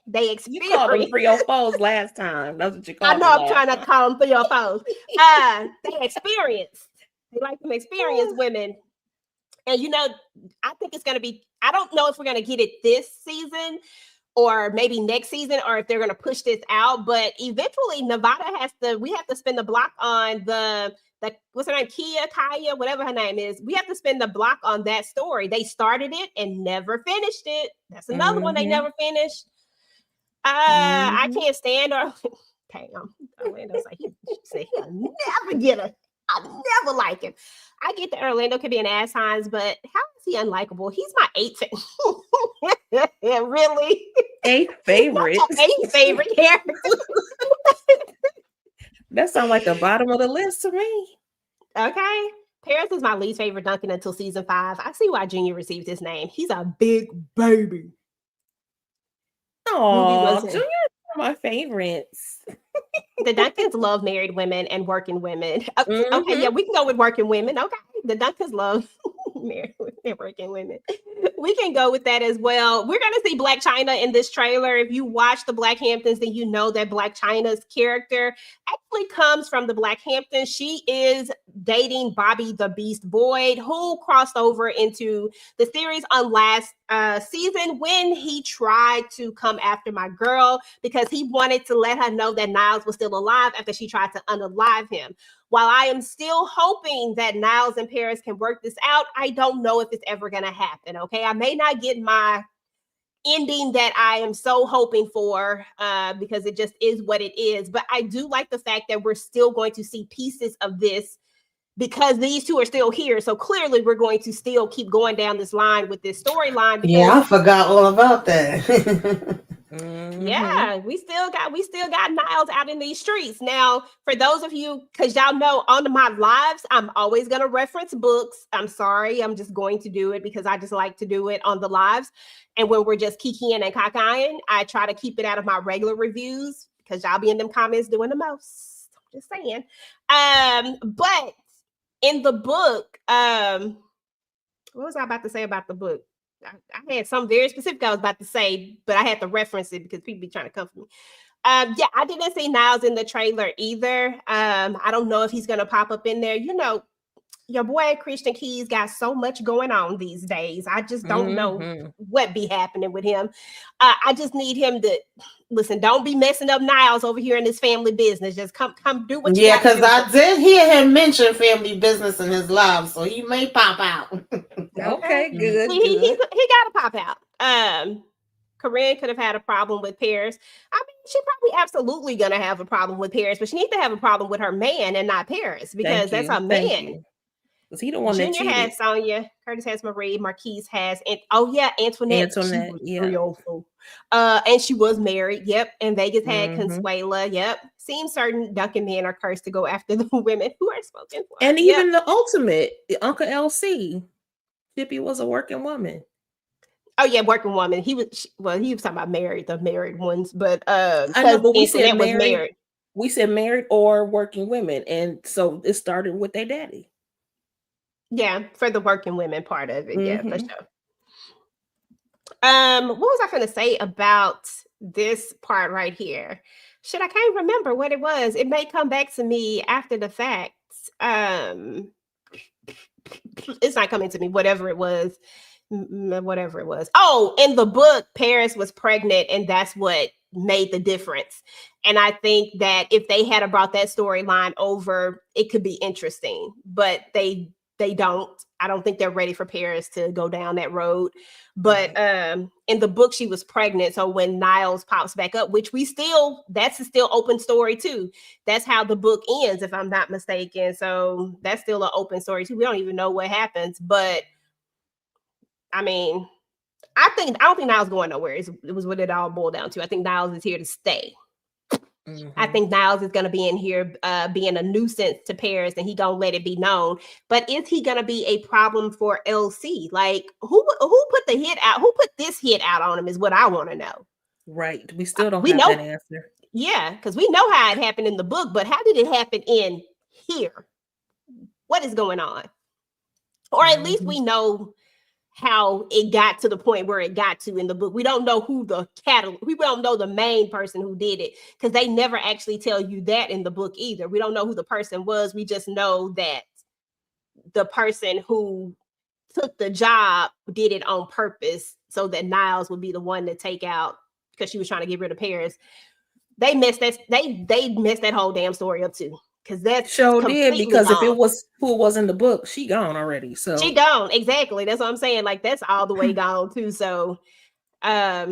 They experienced. You called them 304s last time. That's what you called I know. them. I'm trying not to call them 304s. They experienced. They like them experienced women. And I think it's gonna be. I don't know if we're gonna get it this season or maybe next season, or if they're gonna push this out. But eventually, Nevada we have to spin the block on the what's her name, Kaya, whatever her name is. We have to spin the block on that story. They started it and never finished it. That's another one they never finished. I can't stand her. Damn, Orlando's like he said he'll never get her. I never like him. I get that Orlando could be an ass signs, but how is he unlikable? He's my 8th really? 8th favorite. 8th favorite character. That sounds like the bottom of the list to me. Okay. Paris is my least favorite Duncan until season 5. I see why Junior received his name. He's a big baby. Oh, Junior is one of my favorites. The Duncans love married women and working women. Okay, yeah, we can go with working women. Okay, the Duncans love married and working women. We can go with that as well. We're going to see Black China in this trailer. If you watch the Black Hamptons, then you know that Black China's character actually comes from the Black Hamptons. She is dating Bobby the Beast Boyd, who crossed over into the series on last season when he tried to come after my girl because he wanted to let her know that Niles was still alive after she tried to unalive him. While I am still hoping that Niles and Paris can work this out, I don't know if it's ever going to happen, okay? I may not get my ending that I am so hoping for because it just is what it is. But I do like the fact that we're still going to see pieces of this because these two are still here. So clearly we're going to still keep going down this line with this storyline. Yeah, I forgot all about that. Yeah, we still got Niles out in these streets. Now, for those of you, because y'all know on my lives, I'm always going to reference books. I'm sorry. I'm just going to do it because I just like to do it on the lives. And when we're just kikiing and cockeying, I try to keep it out of my regular reviews because y'all be in them comments doing the most. I'm just saying. But in the book, what was I about to say about the book? I had something very specific I was about to say, but I had to reference it because people be trying to come for me. Yeah, I didn't see Niles in the trailer either. I don't know if he's going to pop up in there. You know, your boy Christian Keys got so much going on these days. I just don't know what be happening with him. I just need him to listen. Don't be messing up Niles over here in this family business. Just come do what you Yeah, because do. I did hear him mention family business in his live, so he may pop out. Okay, good. He got to pop out. Corinne could have had a problem with Paris. I mean, she probably absolutely going to have a problem with Paris, but she needs to have a problem with her man and not Paris because that's her man. Was he the one that Junior has Sonia, Curtis has Marie, Marquise has, and Antoinette. She was real full. And she was married. Yep. And Vegas had Consuela. Yep. Seems certain Duncan men are cursed to go after the women who are spoken for. And even the ultimate, Uncle LC, Chippy was a working woman. Oh yeah, working woman. He was talking about the married ones, but I know, but we said was married. We said married or working women, and so it started with their daddy. Yeah, for the working women part of it, yeah, for sure. What was I going to say about this part right here? Shit, I can't remember what it was. It may come back to me after the fact. It's not coming to me. Whatever it was. Oh, in the book, Paris was pregnant, and that's what made the difference. And I think that if they had brought that storyline over, it could be interesting. But they don't. I don't think they're ready for Paris to go down that road. But in the book, she was pregnant. So when Niles pops back up, which that's a still open story too. That's how the book ends, if I'm not mistaken. So that's still an open story too. We don't even know what happens. But I mean, I don't think Niles going nowhere. It was what it all boiled down to. I think Niles is here to stay. I think Niles is going to be in here being a nuisance to Paris, and he gonna let it be known. But is he going to be a problem for LC? Like who put the hit out? Who put this hit out on him is what I want to know. Right. We still don't We have know, that answer. yeah, because we know how it happened in the book, but how did it happen in here? What is going on? Or at least we know how it got to the point where it got to in the book. We don't know who we don't know the main person who did it, because they never actually tell you that in the book either. We don't know who the person was. We just know that the person who took the job did it on purpose so that Niles would be the one to take out, because she was trying to get rid of Paris. They messed that whole damn story up too. Because that's Sure did, because gone. if it was who it was in the book, she gone already. So she gone. Exactly. That's what I'm saying. Like, that's all the way gone too. So I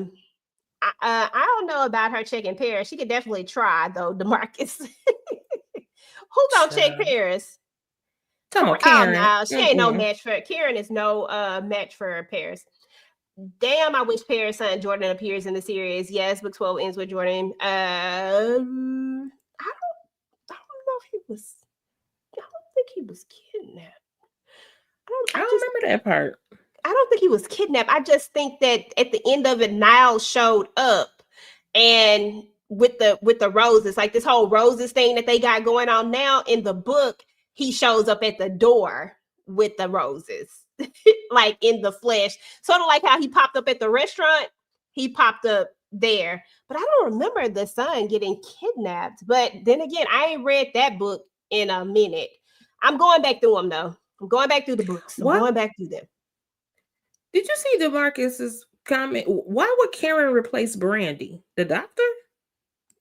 don't know about her checking Paris. She could definitely try though, DeMarcus. Who gonna check Paris? Come on, Karen. Oh, no, she ain't no match for Karen. Is no match for Paris. Damn, I wish Paris' son Jordan appears in the series. Yes, book 12 ends with Jordan. I don't know if he was. I don't think he was kidnapped. I don't remember that part. I don't think he was kidnapped. I just think that at the end of it, Niles showed up, and with the roses, like this whole roses thing that they got going on now in the book, he shows up at the door with the roses, like in the flesh, sort of like how he popped up at the restaurant. He popped up there, but I don't remember the son getting kidnapped. But then again, I ain't read that book in a minute. I'm going back through them though. I'm going back through the books. I'm going back through them. Did you see DeMarcus's comment? Why would Karen replace Brandy? The doctor?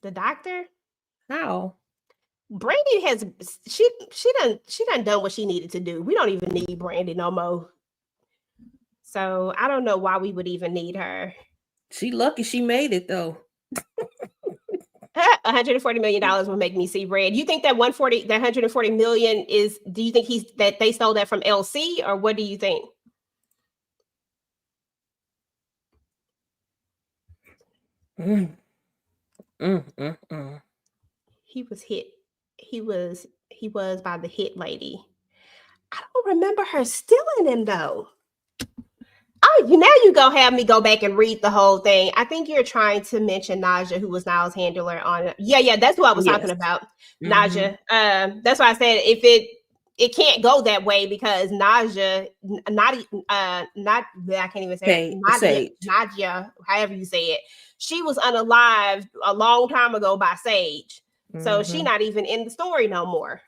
The doctor? How? Brandy has she done what she needed to do. We don't even need Brandy no more. So I don't know why we would even need her. She lucky she made it though. $140 million will make me see red. You think that 140 million is? Do you think that they stole that from LC, or what do you think? He was hit. He was by the hit lady. I don't remember her stealing him though. Oh, now you gonna have me go back and read the whole thing. I think you're trying to mention Naja, who was Niles' handler on. Yeah, that's who I was talking about. Naja. That's why I said if it can't go that way, because Naja, I can't even say it. Nadia, however you say it, she was unalived a long time ago by Sage. So she's not even in the story no more.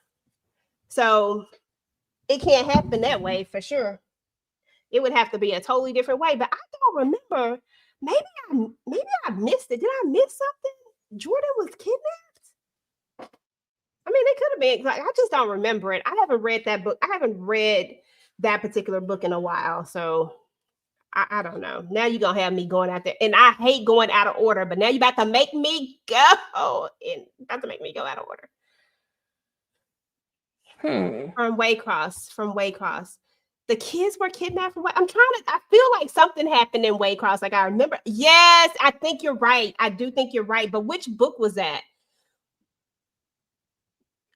So it can't happen that way for sure. It would have to be a totally different way. But I don't remember. Maybe I missed it. Did I miss something? Jordan was kidnapped? I mean, it could have been. Like, I just don't remember it. I haven't read that book. I haven't read that particular book in a while. So I don't know. Now you're going to have me going out there. And I hate going out of order. But now you're about to make me go. And about to make me go out of order. From Waycross. The kids were kidnapped from I feel like something happened in Waycross. Like, I remember. Yes, I think you're right. I do think you're right. But which book was that?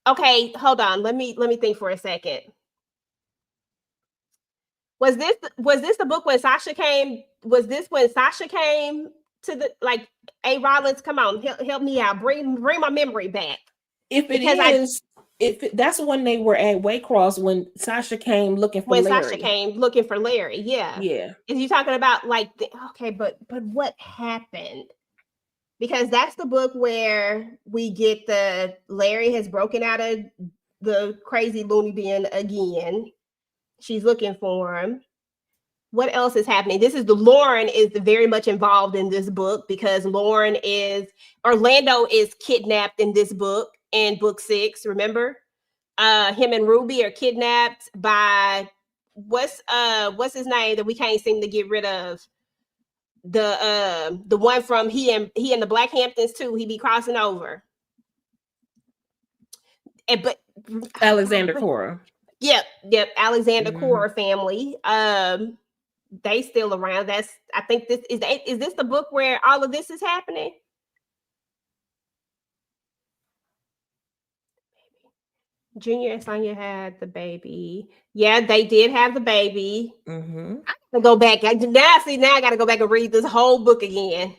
Okay, hold on. Let me think for a second. Was this the book when Sasha came? Was this when Sasha came to the, like, A. Rollins? Come on, help me out. Bring my memory back. If that's when they were at Waycross, when Sasha came looking for Larry. Sasha came looking for Larry, yeah. Is you talking about like but what happened? Because that's the book where we get the Larry has broken out of the crazy loony bin again. She's looking for him. What else is happening? Lauren is very much involved in this book, because Orlando is kidnapped in this book, in book 6. Remember, him and Ruby are kidnapped by what's his name that we can't seem to get rid of. The one from he and the Blackhamptons too. He be crossing over. But Alexander Cora. Yep. Alexander Cora family. They still around. I think this is this the book where all of this is happening? Junior and Sonia had the baby. Yeah, they did have the baby. I gotta go back. Now I gotta go back and read this whole book again.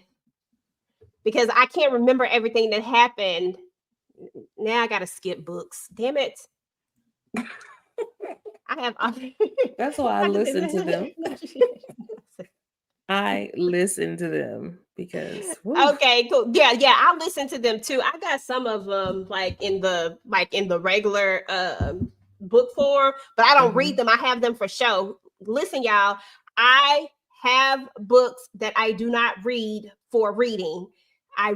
because I can't remember everything that happened. Now I gotta skip books. Damn it. I have That's why I listen to them. I listen to them because okay, cool. Yeah, I listen to them too. I got some of them like in the regular book form, but I don't read them. I have them for show. Listen, y'all, I have books that I do not read for reading. I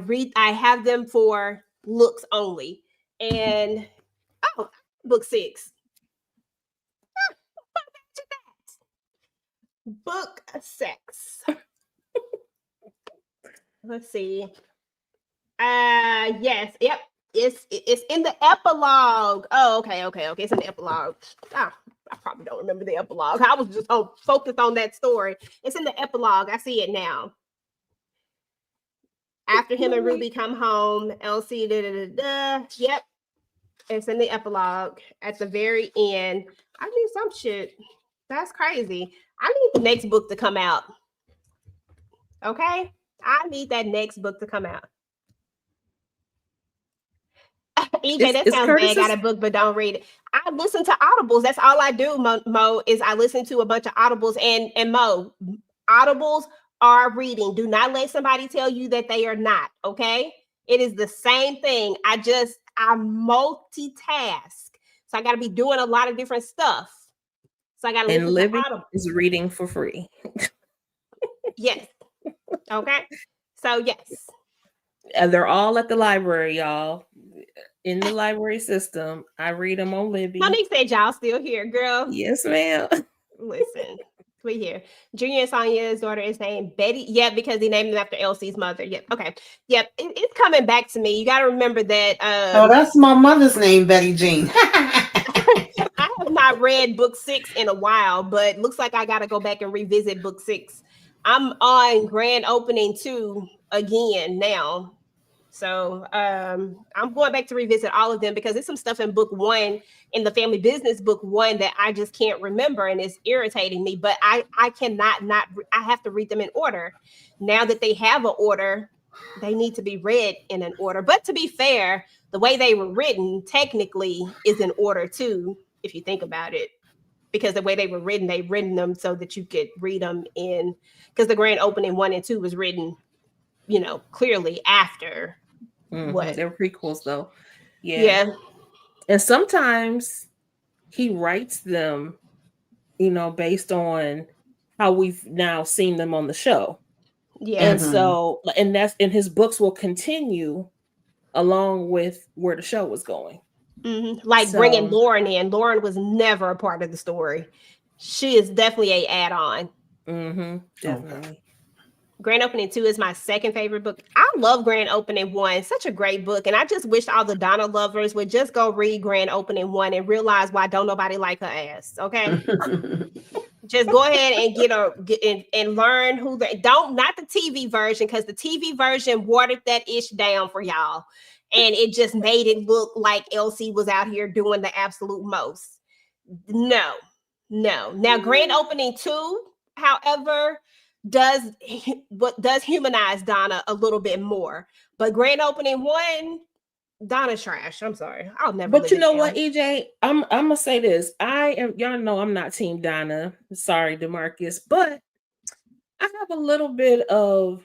have them for looks only. And book 6. Book 6. Let's see. Yes, yep. It's in the epilogue. Oh, okay. It's in the epilogue. I probably don't remember the epilogue. I was just focused on that story. It's in the epilogue. I see it now. After him and Ruby come home, Elsie, Yep. It's in the epilogue at the very end. I need some shit. That's crazy. I need the next book to come out. Okay? I need that next book to come out. EJ, that sounds bad. I got a book, but don't read it. I listen to audibles. That's all I do, Mo, is I listen to a bunch of audibles. And Mo, audibles are reading. Do not let somebody tell you that they are not, okay? It is the same thing. I multitask. So I got to be doing a lot of different stuff. So I got to listen living to audibles. Is reading for free. Yes. Okay. So yes. And they're all at the library, y'all. In the library system. I read them on Libby. Monique said y'all still here, girl. Yes, ma'am. Listen, we here. Junior and Sonia's daughter is named Betty. Yeah, because he named it after Elsie's mother. Yep. Okay. Yep. It's coming back to me. You got to remember that. Oh, that's my mother's name, Betty Jean. I have not read book 6 in a while, but looks like I got to go back and revisit book 6. I'm on grand opening 2 again now. So I'm going back to revisit all of them because there's some stuff in book 1, in the family business book 1, that I just can't remember and it's irritating me. But I cannot I have to read them in order. Now that they have an order, they need to be read in an order. But to be fair, the way they were written technically is in order too, if you think about it. Because the way they were written, they've written them so that you could read them in, because the grand opening 1 and 2 was written, clearly after. What? They're prequels though. Yeah. And sometimes he writes them, based on how we've now seen them on the show. Yeah. And so, and his books will continue along with where the show was going. Like bringing Lauren in. Lauren was never a part of the story. She is definitely a add-on. Definitely. Grand Opening 2 is my second favorite book. I love Grand Opening 1. Such a great book. And I just wish all the Donna lovers would just go read Grand Opening 1 and realize why don't nobody like her ass. Okay. Just go ahead and get and learn not the TV version, because the TV version watered that ish down for y'all. And it just made it look like Elsie was out here doing the absolute most. No. Now, Grand Opening 2, however, does humanize Donna a little bit more. But Grand Opening 1, Donna's trash. I'm sorry. I'll never. But you know what, EJ? I'm gonna say this. Y'all know I'm not Team Donna. Sorry, DeMarcus, but I have a little bit of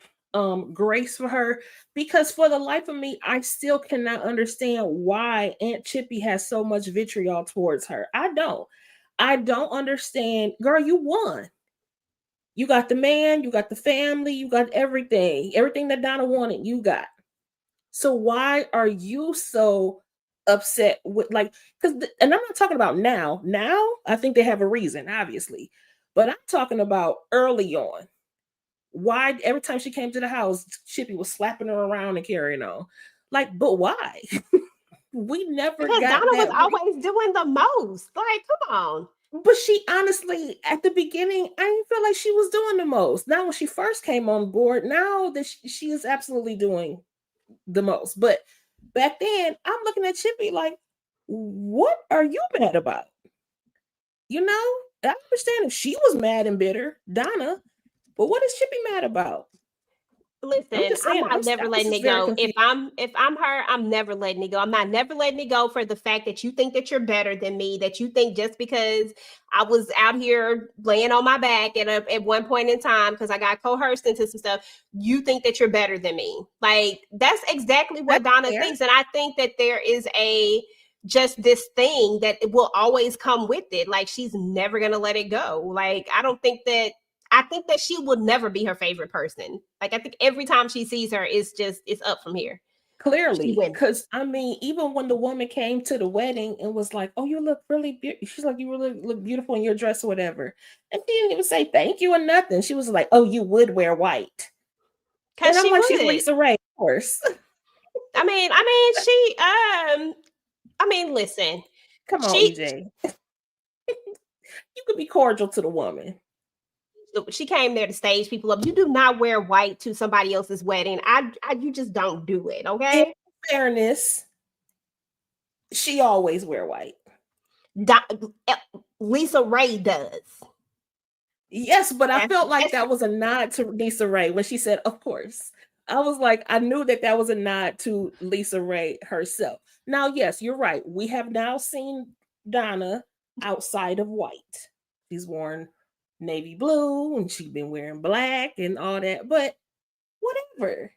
grace for her, because for the life of me, I still cannot understand why Aunt Chippy has so much vitriol towards her. I don't understand. Girl, you won. You got the man, you got the family, you got everything that Donna wanted, you got. So why are you so upset with, and I'm not talking about now. Now, I think they have a reason, obviously. But I'm talking about early on. Why every time she came to the house, Chippy was slapping her around and carrying on. But why? We never because got Donna was that. Always doing the most. Come on. But she honestly, at the beginning, I didn't feel like she was doing the most. Now, when she first came on board, now that she is absolutely doing the most. But back then, I'm looking at Chippy like, what are you mad about? I understand if she was mad and bitter, Donna, but what is Chippy mad about? Listen, just I'm saying, not never I'm letting just it very go. confused. If I'm her, I'm never letting it go. I'm not never letting it go for the fact that you think that you're better than me, that you think just because I was out here laying on my back at one point in time because I got coerced into some stuff, you think that you're better than me. Like that's exactly what That's Donna fair. thinks. And I think that there is just this thing that it will always come with it. Like she's never gonna let it go. Like I think that she will never be her favorite person. Like I think every time she sees her, it's up from here. Clearly, because I mean, even when the woman came to the wedding and was like, "Oh, you look really beautiful," she's like, "You really look beautiful in your dress or whatever," and she didn't even say thank you or nothing. She was like, "Oh, you would wear white," and I'm like, "She's Lisa Ray, of course." Listen, come on, EJ. You could be cordial to the woman. She came there to stage people up. You do not wear white to somebody else's wedding. You just don't do it. Okay. In fairness, she always wear white. Lisa Ray does. Yes, but I felt like that was a nod to Lisa Ray when she said, "Of course." I was like, I knew that was a nod to Lisa Ray herself. Now, yes, you're right. We have now seen Donna outside of white. She's worn navy blue and she's been wearing black and all that, but whatever.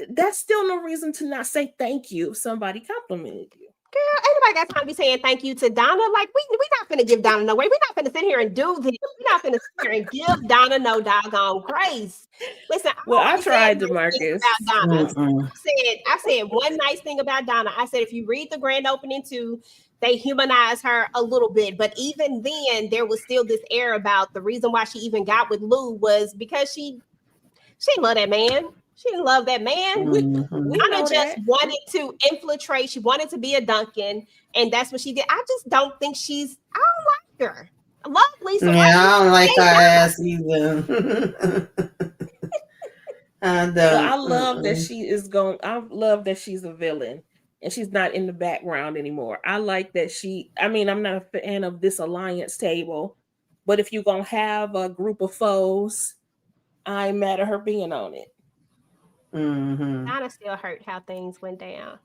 That's still no reason to not say thank you if somebody complimented you. Girl, ain't nobody got time to be saying thank you to Donna. Like, we not finna give Donna no way. We're not finna sit here and do this. We're not finna sit here and give Donna no doggone grace. Listen, I tried to, Marcus. About Donna. I said one nice thing about Donna. I said, if you read the grand opening too, they humanize her a little bit. But even then, there was still this air about the reason why she even got with Lou was because she didn't love that man. She didn't love that man. Donna just wanted to infiltrate. She wanted to be a Duncan, and that's what she did. I just don't think I don't like her. I love Lisa. Yeah, I don't like her ass either. I love that she is going. I love that she's a villain and she's not in the background anymore. I like that I'm not a fan of this alliance table, but if you're going to have a group of foes, I'm mad at her being on it. Donna still hurt how things went down.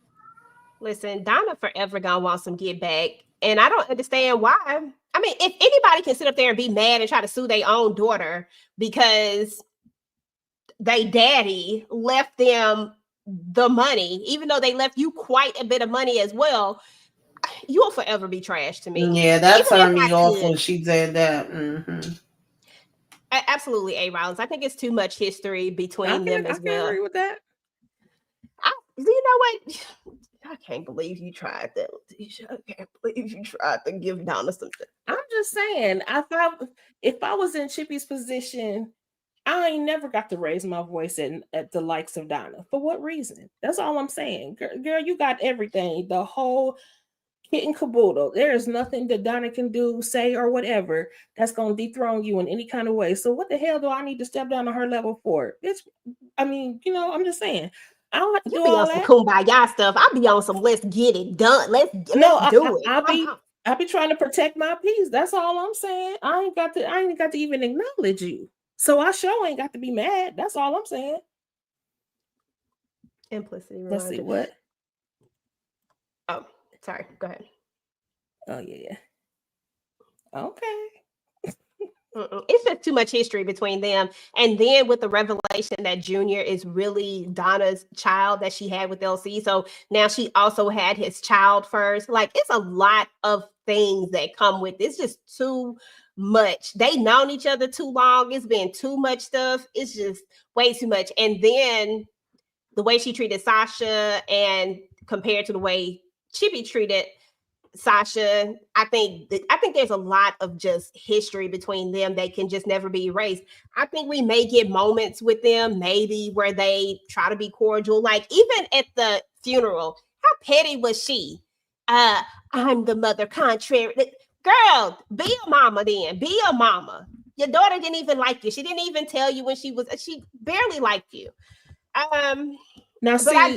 Listen, Donna forever gonna want some get back, and I don't understand why. I mean, if anybody can sit up there and be mad and try to sue their own daughter because they daddy left them the money, even though they left you quite a bit of money as well, you'll forever be trash to me. Yeah, that turned me off when she did that. Absolutely, A. Rollins. I think it's too much history between them as well. I agree with that. You know what? I can't believe you tried that, Letitia. I can't believe you tried to give Donna something. I'm just saying, if I was in Chippy's position, I ain't never got to raise my voice at the likes of Donna. For what reason? That's all I'm saying. Girl, you got everything. The whole kit and caboodle. There is nothing that Donna can do, say, or whatever that's going to dethrone you in any kind of way. So what the hell do I need to step down to her level for? I'm just saying. I don't have to do all that. Some kumbaya stuff. I'll be on some let's get it done. Let's do it. I'll be trying to protect my peace. That's all I'm saying. I ain't got to even acknowledge you. So I sure ain't got to be mad. That's all I'm saying. Implicitly. Let's see what. Oh, sorry. Go ahead. Oh yeah. Okay. It's just too much history between them. And then with the revelation that Junior is really Donna's child that she had with LC. So now she also had his child first. Like, it's a lot of things that come with it. It's just too much. They known each other too long. It's been too much stuff. It's just way too much. And then the way she treated Sasha and compared to the way Chippy treated Sasha, I think there's a lot of just history between them that can just never be erased. I think we may get moments with them, maybe where they try to be cordial. Like even at the funeral, how petty was she? I'm the mother contrary. Girl, be a mama then. Be a mama. Your daughter didn't even like you. She didn't even tell you when she barely liked you. Now see, I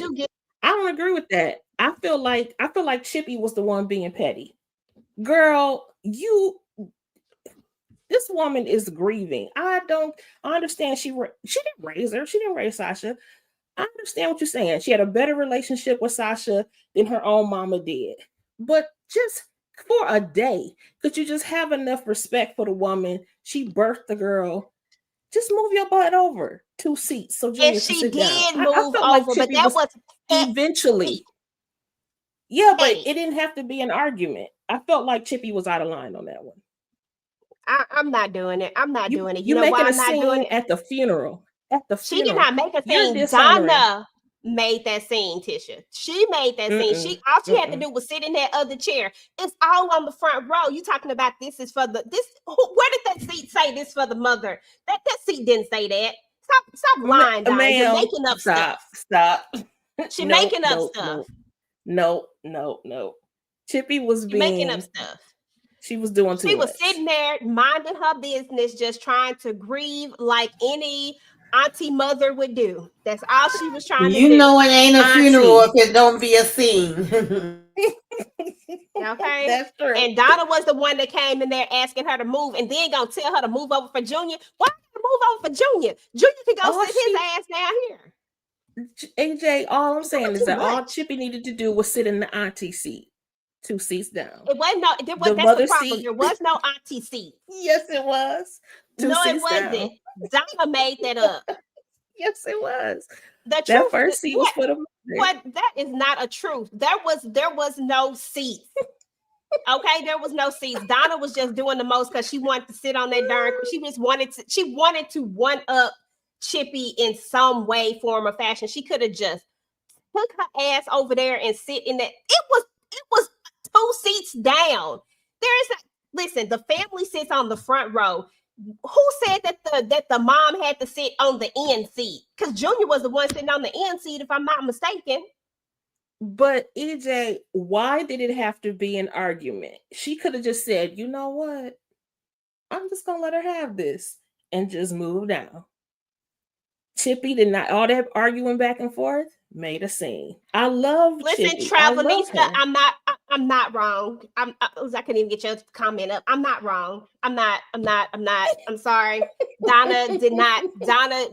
don't agree with that. I feel like Chippy was the one being petty. Girl, you This woman is grieving. I understand she didn't raise her. She didn't raise Sasha. I understand what you're saying. She had a better relationship with Sasha than her own mama did. But just for a day, could you just have enough respect for the woman? She birthed the girl. Just move your butt over 2 seats so Junior And can she sit down. did I move felt like over, but Chippy that was was eventually. Yeah, but Hey. it didn't have to be an argument. I felt like Chippy was out of line on that one. I'm not doing it. I'm not doing it. You You know why making a I'm not doing scene it? at the funeral. At the She did funeral. not make a You're scene. dishonoring. Donna made that scene, Tisha. She made that scene. All she had to do was sit in that other chair. It's all on the front row. You talking about this is for the where did that seat say this for the mother? That seat didn't say that. Stop lying, Donna. You're making up stuff. Stop. She making up stuff. No. Chippy was making up stuff. She was doing too much. She was sitting there minding her business, just trying to grieve like any auntie mother would do. That's all she was trying to do. You know it ain't a funeral if it don't be a scene. Okay, that's true. And Donna was the one that came in there asking her to move, and then gonna tell her to move over for Junior. Why move over for Junior? Junior can go sit his ass down here. AJ, all I'm saying is that all Chippy needed to do was sit in the auntie seat. 2 seats down. It wasn't that's the problem. There was no auntie seat. Yes, it was. 2 no, seats it wasn't. Down. Donna made that up. Yes, it was. The that first seat was for the what that is not a truth. There was no seats. Okay, there was no seats. Donna was just doing the most because she wanted to sit on that darn. She wanted to one up Chippy in some way, form, or fashion. She could have just took her ass over there and sit in that. It was 2 seats down. Listen, the family sits on the front row. Who said that the mom had to sit on the end seat? Because Junior was the one sitting on the end seat, if I'm not mistaken. But EJ, why did it have to be an argument? She could have just said, you know what? I'm just gonna let her have this and just move down. Chippy did not all that arguing back and forth. Made a scene. I love Chippy. Travelista, I'm not wrong. I couldn't even get your comment up. I'm not wrong. I'm sorry. Donna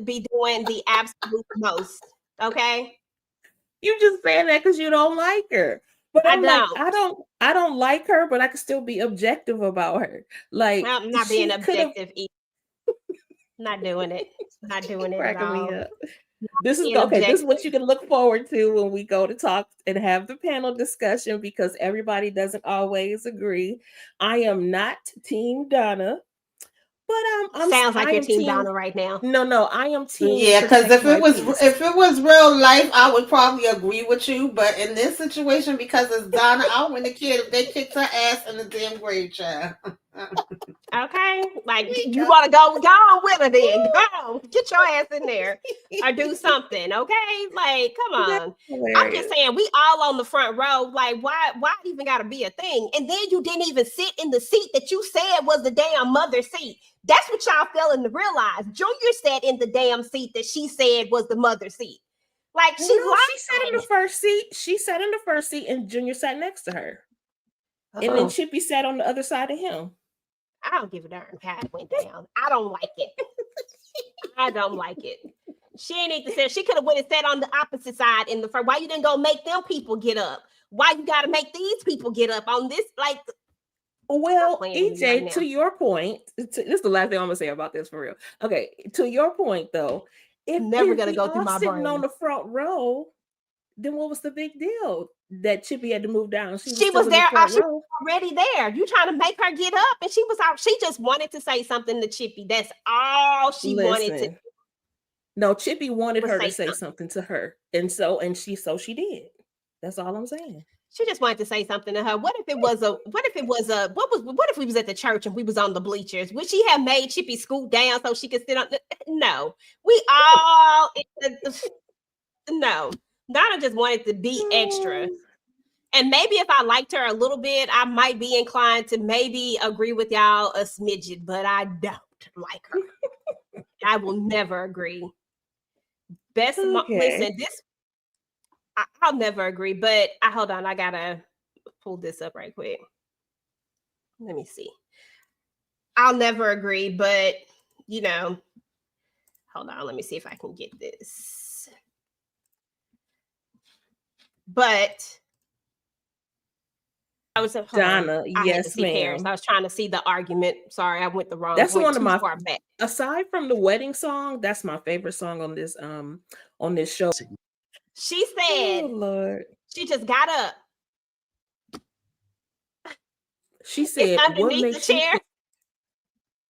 be doing the absolute most. Okay. You just saying that because you don't like her. But I don't like her, but I can still be objective about her. Like I'm not being objective either. Not doing it. Not doing it at all. Me up. This is okay. This is what you can look forward to when we go to talk and have the panel discussion, because everybody doesn't always agree. I am not Team Donna, but sounds like you're Team Donna right now. No, I am Team. Yeah, because if it was real life, I would probably agree with you. But in this situation, because it's Donna, I wouldn't care if they kicked her ass in the damn grave, child. Okay, like you want to go on with her then. Go on, get your ass in there or do something. Okay, like come on. I'm just saying we all on the front row. Like why even got to be a thing? And then you didn't even sit in the seat that you said was the damn mother seat. That's what y'all failing to realize. Junior sat in the damn seat that she said was the mother seat. Like she sat in the first seat. She sat in the first seat, and Junior sat next to her. And then Chippy sat on the other side of him. I don't give a darn how it went down. I don't like it. I don't like it. She ain't need to say. She could have went and sat on the opposite side in the first. Why you didn't go make them people get up? Why you got to make these people get up on this? Like, well, EJ, right to your point, this is the last thing I'm gonna say about this for real. Okay, to your point though, if never gonna go through my brain on the front row, then what was the big deal that Chippy had to move down? She was there. She was already there. You trying to make her get up, and she was out. She just wanted to say something to Chippy. That's all she wanted to. No, Chippy wanted her to say something to her, and she did. That's all I'm saying. She just wanted to say something to her. What if we was at the church and we was on the bleachers? Would she have made Chippy scoot down so she could sit on? No, we all no. Donna just wanted to be extra. And maybe if I liked her a little bit, I might be inclined to maybe agree with y'all a smidget, but I don't like her. I will never agree. Listen, I'll never agree, but hold on. I gotta pull this up right quick. Let me see. I'll never agree, but you know, hold on, let me see if I can get this. But I was Donna, I had to yes, see Paris. ma'am. I was trying to see the argument. Sorry, I went the wrong. That's went one of too my far back. aside from the wedding song, that's my favorite song on this show. She said, "Oh Lord," she just got up. she said, It's underneath the chair.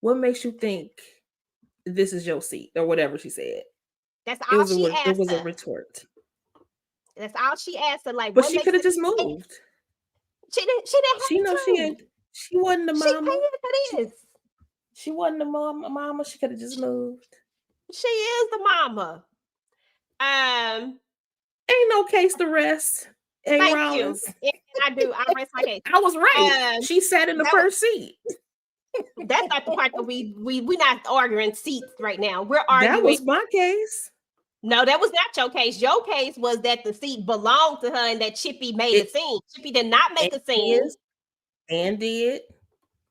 What makes you think this is your seat or whatever she said? That's all she asked. It was a retort. That's all she asked her. Like, but she could have just moved. She didn't. She know to. She wasn't the mama. She paid for this. She wasn't the mama. She could have just moved. She is the mama. Ain't no case to rest. Thank Rollins. you. And I rest my case. I was right. She sat in the first seat. That's not the part that we not arguing seats right now. We're arguing. That was my case. No, that was not your case. Your case was that the seat belonged to her and that Chippy made a scene. Chippy did not make a scene. And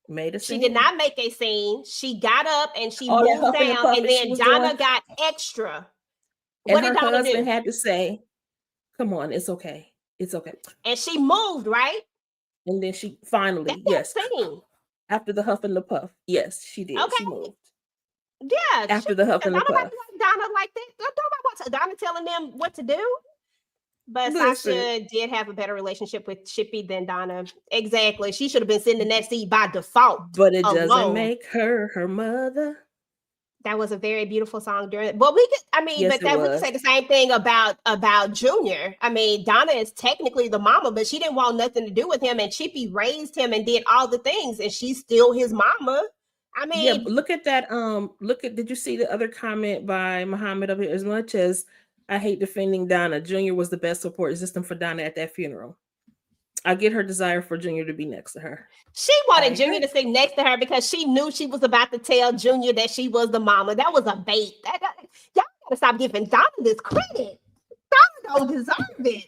made a scene. She did not make a scene. She got up and she moved down, and then Donna got extra. What did Donna do? Had to say, "Come on, it's okay. It's okay." And she moved, right? And then she finally, scene. After the huff and the puff, yes, she did. Okay. She moved. Yeah. After the huff and the puff. Donna like that. Donna telling them what to do. But Sasha did have a better relationship with Chippy than Donna. Exactly. She should have been sitting in that seat by default. But it doesn't make her mother. That was a very beautiful song during it. But we could, but that we could say the same thing about Junior. I mean, Donna is technically the mama, but she didn't want nothing to do with him. And Chippy raised him and did all the things, and she's still his mama. I mean, yeah, look at that. Did you see the other comment by Muhammad up here? As much as I hate defending Donna, Junior was the best support system for Donna at that funeral. I get her desire for Junior to be next to her. She wanted Junior to sit next to her because she knew she was about to tell Junior that she was the mama. That was a bait. Y'all gotta stop giving Donna this credit. Donna don't deserve it.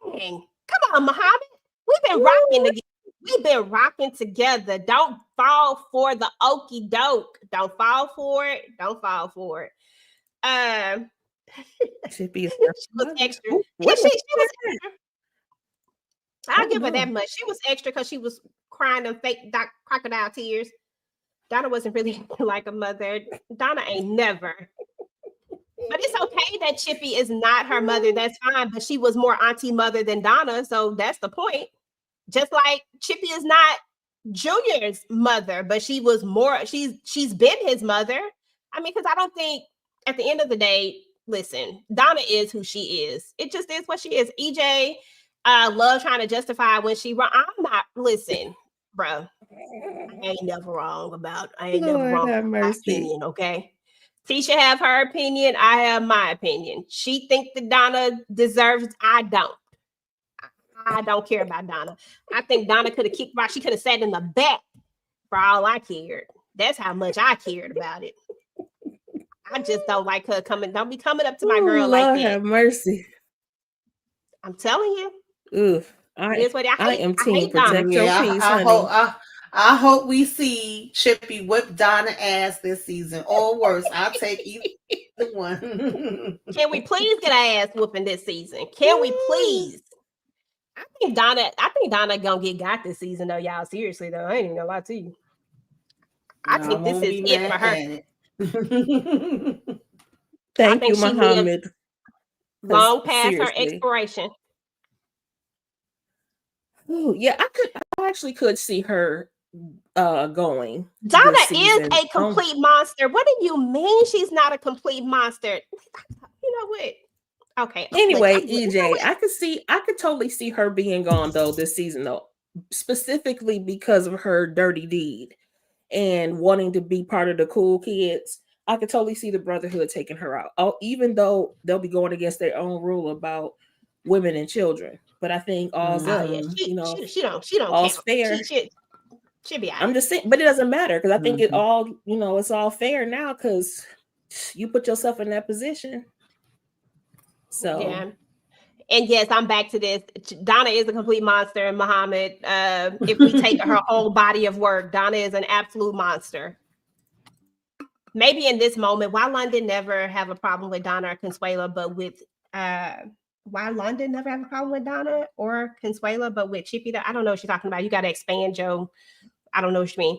Dang. Come on, Muhammad. We've been rocking together. We've been rocking together. Don't fall for the okie doke. Don't fall for it. Don't fall for it. Chippy she was extra. She was extra. I'll give her that much. She was extra because she was crying them fake crocodile tears. Donna wasn't really like a mother. Donna ain't never. But it's okay that Chippy is not her mother. That's fine. But she was more auntie mother than Donna. So that's the point. Just like Chippy is not Junior's mother, but she was more, she's been his mother. I mean, because I don't think at the end of the day, listen, Donna is who she is. It just is what she is. EJ love trying to justify when she wrong. I'm not, listen, bro. I ain't never wrong about my opinion, okay? Tisha have her opinion. I have my opinion. She think that Donna deserves, I don't. I don't care about Donna. I think Donna could have kicked right. She could have sat in the back for all I cared. That's how much I cared about it. I just don't like her coming. Don't be coming up to my girl Lord like that. Have mercy. I'm telling you. Oof. I am team protect your peace, honey. I hope we see Chippy whip Donna ass this season, or worse. I'll take either one. Can we please get our ass whooping this season? Can we please? I think Donna gonna get got this season though, y'all. Seriously though, I ain't even gonna lie to you. I think this is it for her. Thank you, Muhammad. Long past her expiration. Oh yeah, I actually could see her going. Donna is a complete monster. What do you mean she's not a complete monster? You know what? Okay. Anyway, EJ, I could totally see her being gone though this season though, specifically because of her dirty deed and wanting to be part of the cool kids. I could totally see the Brotherhood taking her out. Oh, even though they'll be going against their own rule about women and children. But I think all's she don't all's count. fair. She'll be out. I'm just saying, but it doesn't matter because I think it all, it's all fair now because you put yourself in that position. So yeah. And yes, I'm back to this. Donna is a complete monster, Muhammad. If we take her whole body of work, Donna is an absolute monster. Maybe in this moment, why London never have a problem with Donna or Consuela, but with why London never have a problem with Donna or Consuela, but with Chippy? I don't know what you're talking about. You got to expand, Joe. I don't know what you mean.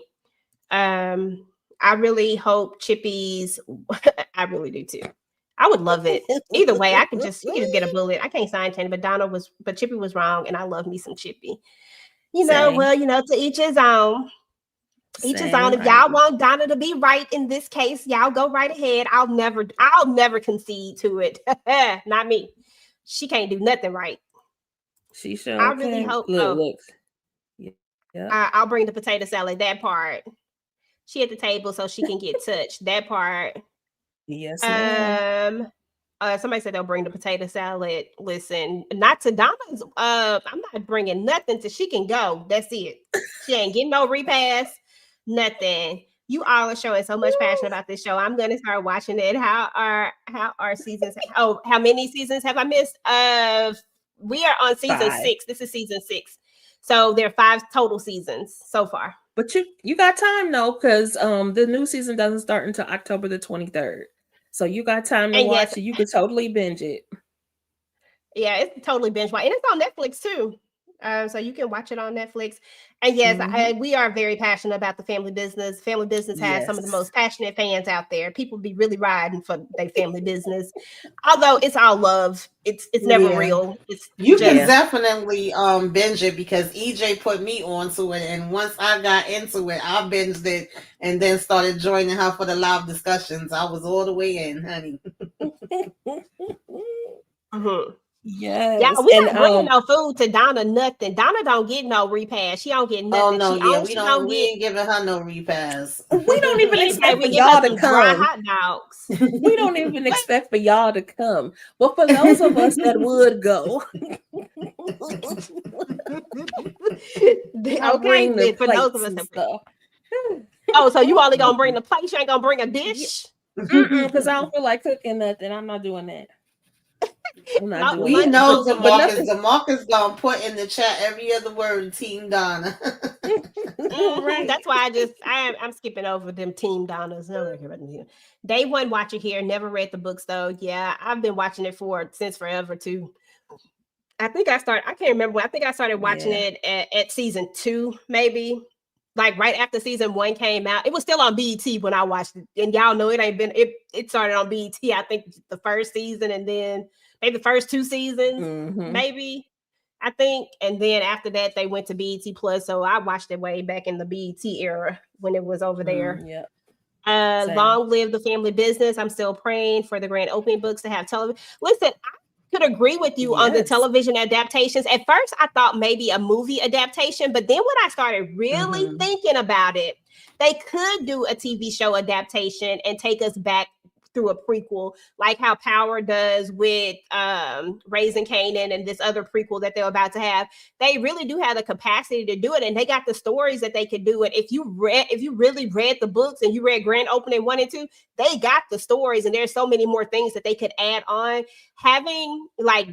I really hope Chippy's. I really do too. I would love it. Either way, you can just get a bullet. I can't sign Channing, but Chippy was wrong, and I love me some Chippy. To each his own. Each his own. If y'all want Donna to be right in this case, y'all go right ahead. I'll never concede to it. Not me. She can't do nothing right. She sure I really hope so. Look. Yeah. I'll bring the potato salad. That part. She at the table so she can get touched. That part. Yes, ma'am. Somebody said they'll bring the potato salad. Listen, not to Donna's. I'm not bringing nothing till she can go. That's it. She ain't getting no repass. Nothing. You all are showing so much passion about this show. I'm gonna start watching it. How are seasons? Oh, how many seasons have I missed? We are on season 6. This is season 6. So there are 5 total seasons so far. But you got time though, because the new season doesn't start until October the 23rd. So you got time to watch it. You could totally binge it. Yeah, it's totally binge watch. And it's on Netflix too. So you can watch it on Netflix. And yes, we are very passionate about the family business. Family business has some of the most passionate fans out there. People be really riding for their family business. Although it's all love. It's never real. You can definitely binge it because EJ put me onto it. And once I got into it, I binged it and then started joining her for the live discussions. I was all the way in, honey. Yes. Yeah, we don't bring no food to Donna. Nothing. Donna don't get no repass. She don't get nothing. Oh no, we ain't giving her no repass. We don't even expect for y'all to come. Hot dogs. We don't even expect for y'all to come. But for those of us that would go, I'll bring the for those of us that stuff. Oh, so you only gonna bring the plate? You ain't gonna bring a dish? Because I don't feel like cooking nothing. I'm not doing that. We know DeMarcus gonna put in the chat every other word Team Donna. Right. That's why I'm skipping over them Team Donnas. No, Day one watcher here. Never read the books though. Yeah, I've been watching it since forever too. I can't remember. I think I started watching it at season 2, maybe. Like right after season 1 came out. It was still on BET when I watched it. And y'all know it started on BET, I think the first season and then maybe the first 2 seasons, maybe, I think. And then after that, they went to BET Plus. So I watched it way back in the BET era when it was over there. Long live the family business. I'm still praying for the grand opening books to have television. Listen, I could agree with you on the television adaptations. At first, I thought maybe a movie adaptation. But then when I started really thinking about it, they could do a TV show adaptation and take us back through a prequel, like how Power does with Raising Kanan and this other prequel that they're about to have. They really do have the capacity to do it, and they got the stories that they could do it. If you really read the books and you read Grand Opening 1 and 2, they got the stories, and there's so many more things that they could add on.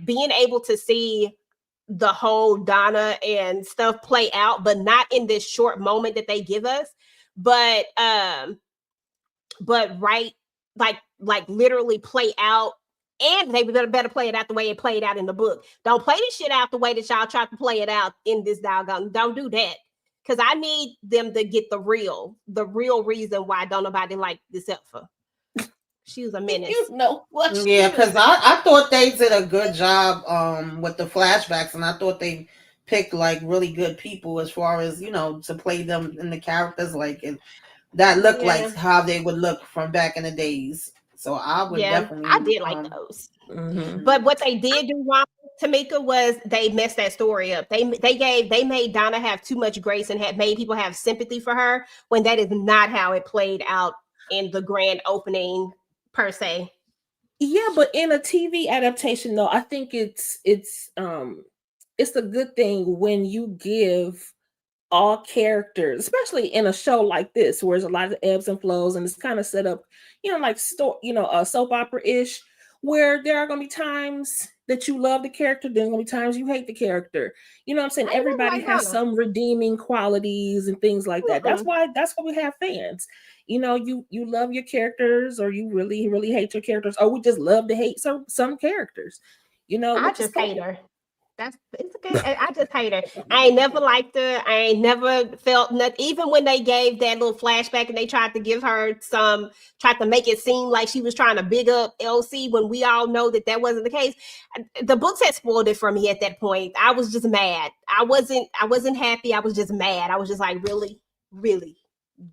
Being able to see the whole Donna and stuff play out, but not in this short moment that they give us, but right. Like literally play out, and they better play it out the way it played out in the book. Don't play this shit out the way that y'all tried to play it out in this doggone. Don't do that, because I need them to get the real reason why don't nobody like this Elfa. She was a menace. Yeah, because I thought they did a good job with the flashbacks, and I thought they picked like really good people as far as to play them in the characters that looked like how they would look from back in the days. So I would definitely. I did like those. But what they did do wrong, Tamika, was they messed that story up. They made Donna have too much grace and had made people have sympathy for her when that is not how it played out in the grand opening per se. Yeah, but in a TV adaptation, though, I think it's a good thing when you give all characters, especially in a show like this, where there's a lot of ebbs and flows, and it's kind of set up, like a soap opera-ish, where there are going to be times that you love the character, there's going to be times you hate the character. You know what I'm saying? Everybody has some redeeming qualities and things like that. That's why we have fans. You know, you love your characters, or you really, really hate your characters, or we just love to hate some characters. You know, I just hate her. It's okay. I just hate her. I ain't never liked her. I ain't never felt nothing. Even when they gave that little flashback and they tried to give her tried to make it seem like she was trying to big up LC when we all know that wasn't the case. The books had spoiled it for me at that point. I was just mad. I wasn't happy. I was just mad. I was just like, really, really,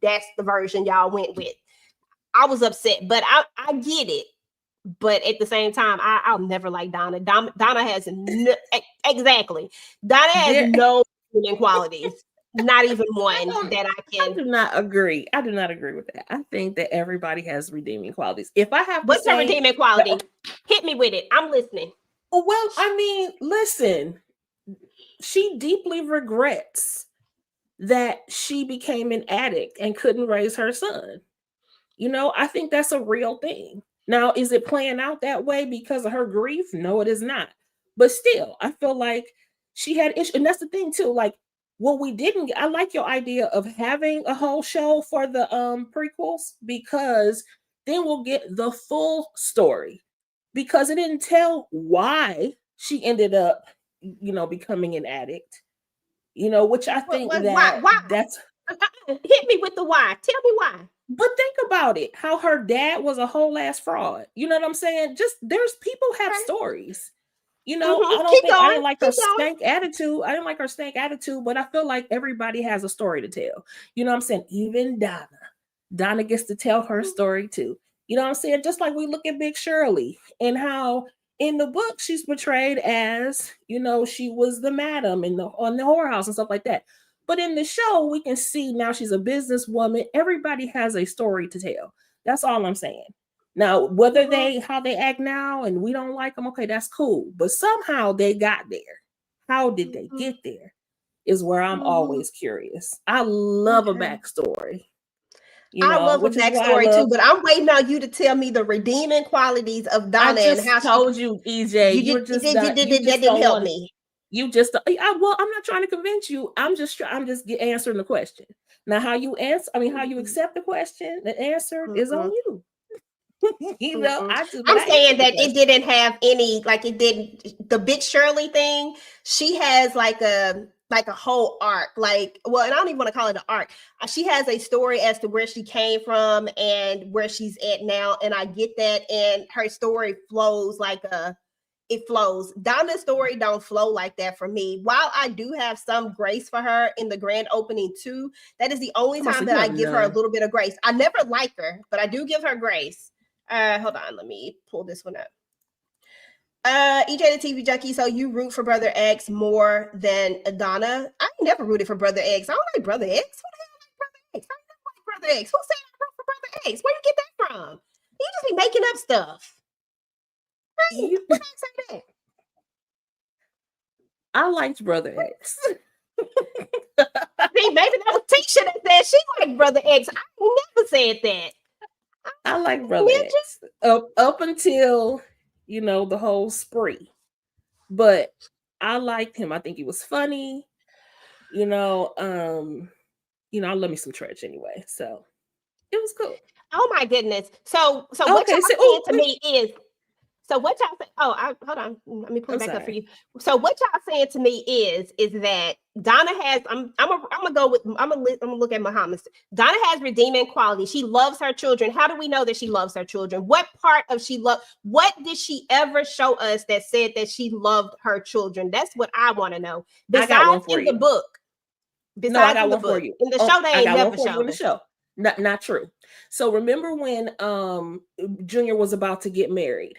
that's the version y'all went with. I was upset, but I get it. But at the same time, I'll never like Donna. Donna has exactly. Donna has no human qualities, not even one that I can. I do not agree. I do not agree with that. I think that everybody has redeeming qualities. If I have, what's her redeeming quality? Hit me with it. I'm listening. Well, I mean, listen. She deeply regrets that she became an addict and couldn't raise her son. You know, I think that's a real thing. Now, is it playing out that way because of her grief? No, it is not. But still, I feel like she had issues. And that's the thing, too. Like, what we didn't get, I like your idea of having a whole show for the prequels, because then we'll get the full story. Because it didn't tell why she ended up, you know, becoming an addict. You know, which I think why? That's... Hit me with the why. Tell me why. But think about it, how her dad was a whole ass fraud. You know what I'm saying? Just there's people have stories. You know, I didn't like her stank attitude. I didn't like her stank attitude, but I feel like everybody has a story to tell. You know what I'm saying? Even Donna gets to tell her story too. You know what I'm saying? Just like we look at Big Shirley and how in the book she's portrayed as, you know, she was the madam on the whorehouse and stuff like that. But in the show, we can see now she's a businesswoman. Everybody has a story to tell. That's all I'm saying. Now, whether how they act now and we don't like them, okay, that's cool. But somehow they got there. How did they get there? Is where I'm always curious. I love a backstory. You know, I love a backstory too, but I'm waiting on you to tell me the redeeming qualities of Donna and how she told you, EJ. That didn't help me. You just, well, I'm not trying to convince you. I'm just answering the question. Now, how you answer, how you accept the question, the answer is on you. You know, I'm saying that it didn't have any, like it didn't, the Big Shirley thing, she has like a whole arc, like, well, and I don't even want to call it an arc. She has a story as to where she came from and where she's at now. And I get that. And her story flows it flows. Donna's story don't flow like that for me. While I do have some grace for her in the grand opening too, that is the only time that I give her a little bit of grace. I never like her, but I do give her grace. Hold on, let me pull this one up. EJ the TV Junkie, so you root for Brother X more than Donna? I never rooted for Brother X. I don't like Brother X. Who the hell like Brother X? I don't like Brother X. Who said I root for Brother X? Where you get that from? You just be making up stuff. Right? What I say that? I liked Brother X. See, maybe that was Tisha that said she liked Brother X. I never said that. I like Brother X up until, you know, the whole spree. But I liked him. I think he was funny. You know, I love me some Treach anyway. So it was cool. Oh my goodness. So what y'all saying to me is, so what y'all say? Hold on. Let me pull it back up for you. So what y'all saying to me is that Donna has. I'm gonna look at Muhammad. Donna has redeeming quality. She loves her children. How do we know that she loves her children? What part of what did she ever show us that said that she loved her children? That's what I want to know. Besides in the book. Besides I got one for you. In the show, they ain't never shown in the show. Not true. So remember when Junior was about to get married?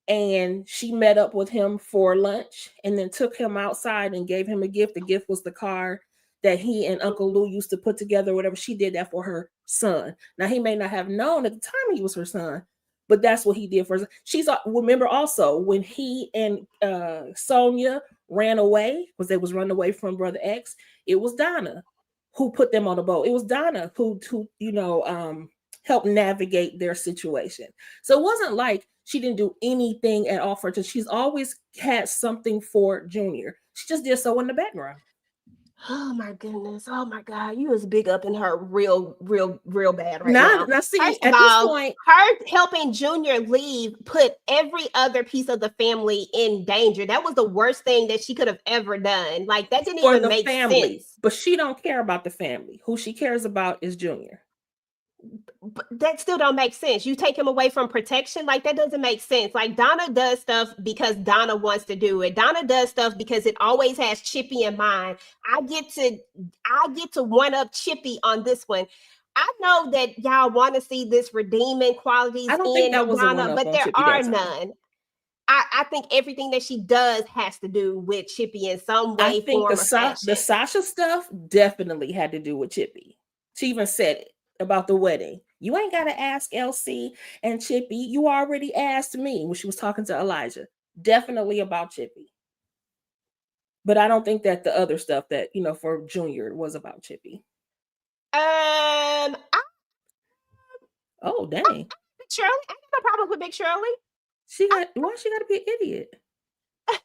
And she met up with him for lunch and then took him outside and gave him a gift. The gift was the car that he and Uncle Lou used to put together, whatever. She did that for her son. Now, he may not have known at the time he was her son, but that's what he did for her. Remember also when he and Sonia ran away, because they was running away from Brother X, it was Donna who put them on the boat. It was Donna who help navigate their situation. So it wasn't like she didn't do anything at all for her. She's always had something for Junior. She just did so in the background. Oh my goodness. Oh my God. You was big up in her real bad right now. Now see, First at of this all, point, her helping Junior leave put every other piece of the family in danger. That was the worst thing that she could have ever done. Like that didn't for even the make family, sense. but she don't care about the family. Who she cares about is Junior. But that still don't make sense. You take him away from protection, like that doesn't make sense. Like Donna does stuff because Donna wants to do it. Donna does stuff because it always has Chippy in mind. I get to one up Chippy on this one. I know that y'all want to see this redeeming qualities I don't think in that was a Donna, one-up but on there Chippy are that time. none. I think everything that she does has to do with Chippy in some way, I think form, or fashion. the Sasha stuff definitely had to do with Chippy. She even said it about the wedding. You ain't got to ask Elsie and Chippy. You already asked me when she was talking to Elijah. Definitely about Chippy. But I don't think that the other stuff that, for Junior was about Chippy. Oh, dang. Big Shirley? I got no problem with Big Shirley. Why she got to be an idiot? I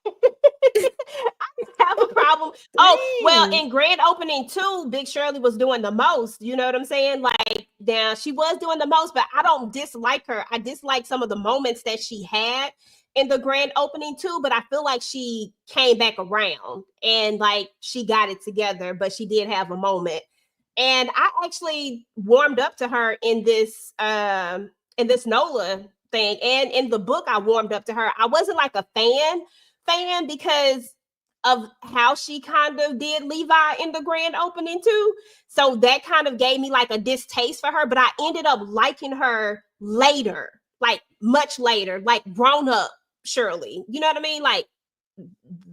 have a problem. Oh, well, in grand opening 2, Big Shirley was doing the most. You know what I'm saying? Like, now she was doing the most, but I don't dislike her. I dislike some of the moments that she had in the grand opening 2, but I feel like she came back around and like she got it together, but she did have a moment. And I actually warmed up to her in this NOLA thing, and in the book I warmed up to her. I wasn't like a fan because of how she kind of did Levi in the grand opening too. So that kind of gave me like a distaste for her, but I ended up liking her later, like much later, like grown up Shirley. You know what I mean? Like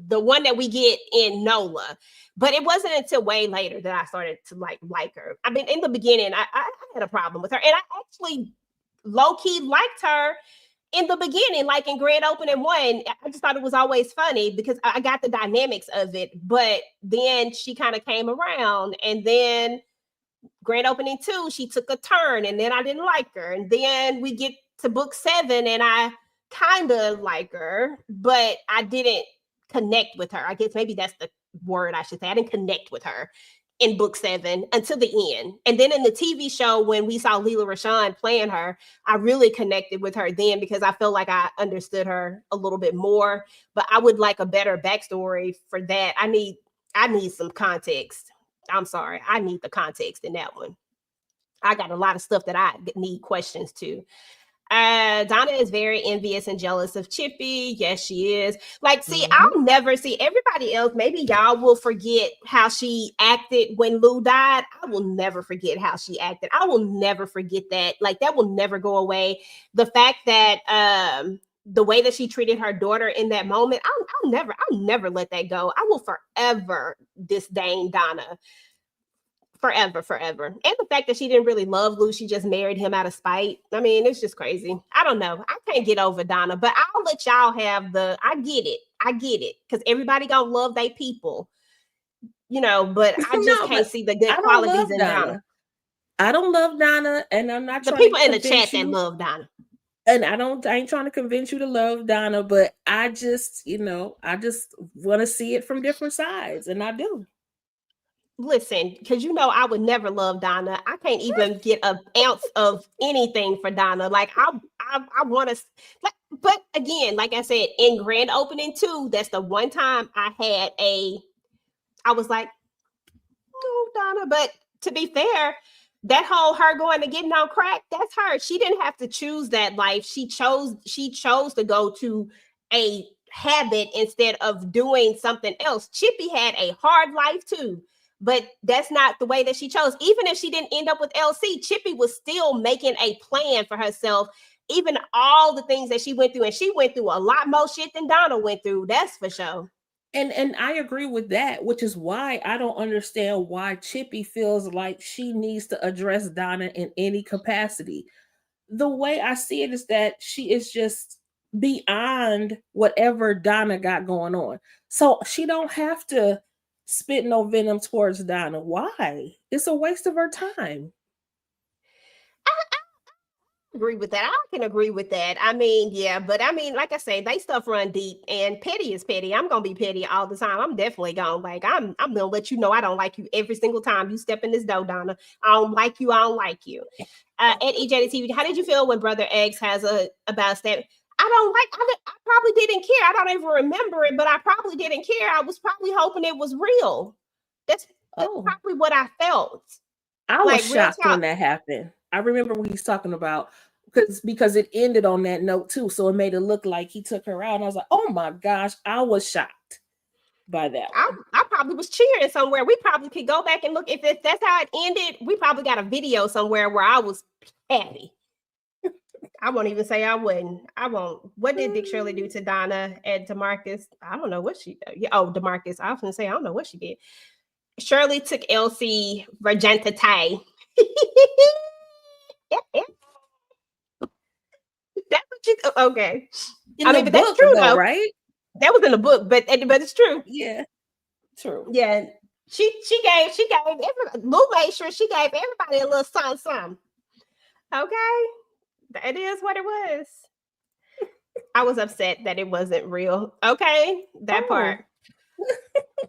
the one that we get in NOLA. But it wasn't until way later that I started to like her. I mean, in the beginning, I had a problem with her, and I actually low-key liked her in the beginning, like in grand opening 1. I just thought it was always funny because I got the dynamics of it. But then she kind of came around, and then grand opening 2, she took a turn, and then I didn't like her. And then we get to book 7, and I kind of like her, but I didn't connect with her. I guess maybe that's the word I should say. I didn't connect with her in book 7 until the end. And then in the TV show, when we saw Leela Rashawn playing her, I really connected with her then because I felt like I understood her a little bit more. But I would like a better backstory for that. I need some context. I'm sorry. I need the context in that one. I got a lot of stuff that I need questions to. Donna is very envious and jealous of Chippy. Yes, she is. Like, see, I'll never see everybody else. Maybe y'all will forget how she acted when Lou died. I will never forget how she acted. I will never forget that. Like, that will never go away. The fact that the way that she treated her daughter in that moment, I'll never let that go. I will forever disdain Donna. Forever. And the fact that she didn't really love Lou, she just married him out of spite. I mean, it's just crazy. I don't know. I can't get over Donna, but I'll let y'all have I get it. Because everybody gonna love their people. But I just can't see the good qualities in Donna. I don't love Donna, and I'm not the trying people to in the chat that love Donna. And I ain't trying to convince you to love Donna, but I just want to see it from different sides, and I do. Listen, because I would never love Donna. I can't even get an ounce of anything for Donna. Like I want to, but again, like I said, in grand opening 2, that's the one time I was like, oh, Donna. But to be fair, that whole her going to getting on crack, that's her. She didn't have to choose that life. She chose to go to a habit instead of doing something else. Chippy had a hard life too. But that's not the way that she chose. Even if she didn't end up with LC, Chippy was still making a plan for herself, even all the things that she went through. And she went through a lot more shit than Donna went through. That's for sure. And I agree with that, which is why I don't understand why Chippy feels like she needs to address Donna in any capacity. The way I see it is that she is just beyond whatever Donna got going on. So she don't have to spit no venom towards Donna. Why? It's a waste of her time. agree with that. I can agree with that. I mean, yeah, but I mean, like I say, they stuff run deep, and petty is petty. I'm gonna be petty all the time. I'm definitely gonna I'm gonna let you know I don't like you every single time you step in this door, Donna. I don't like you. I don't like you. At EJTV, how did you feel when Brother X has about step? I probably didn't care. I don't even remember it, but I probably didn't care. I was probably hoping it was real. That's probably what I felt. I was shocked when that happened. I remember what he's talking about because it ended on that note too. So it made it look like he took her out. And I was like, oh my gosh, I was shocked by that. I probably was cheering somewhere. We probably could go back and look. If that's how it ended, we probably got a video somewhere where I was happy. I won't even say I wouldn't. I won't. What did Dick Shirley do to Donna and DeMarcus? I don't know what she did. Oh, DeMarcus. I was going to say, I don't know what she did. Shirley took Elsie Regenta Tay. That's what you okay. I mean, but that's true though, right? That was in the book, but it's true. Yeah, true. Yeah, she gave Lou made sure she gave everybody a little something. Okay, it is what it was. I was upset that it wasn't real. Okay, that part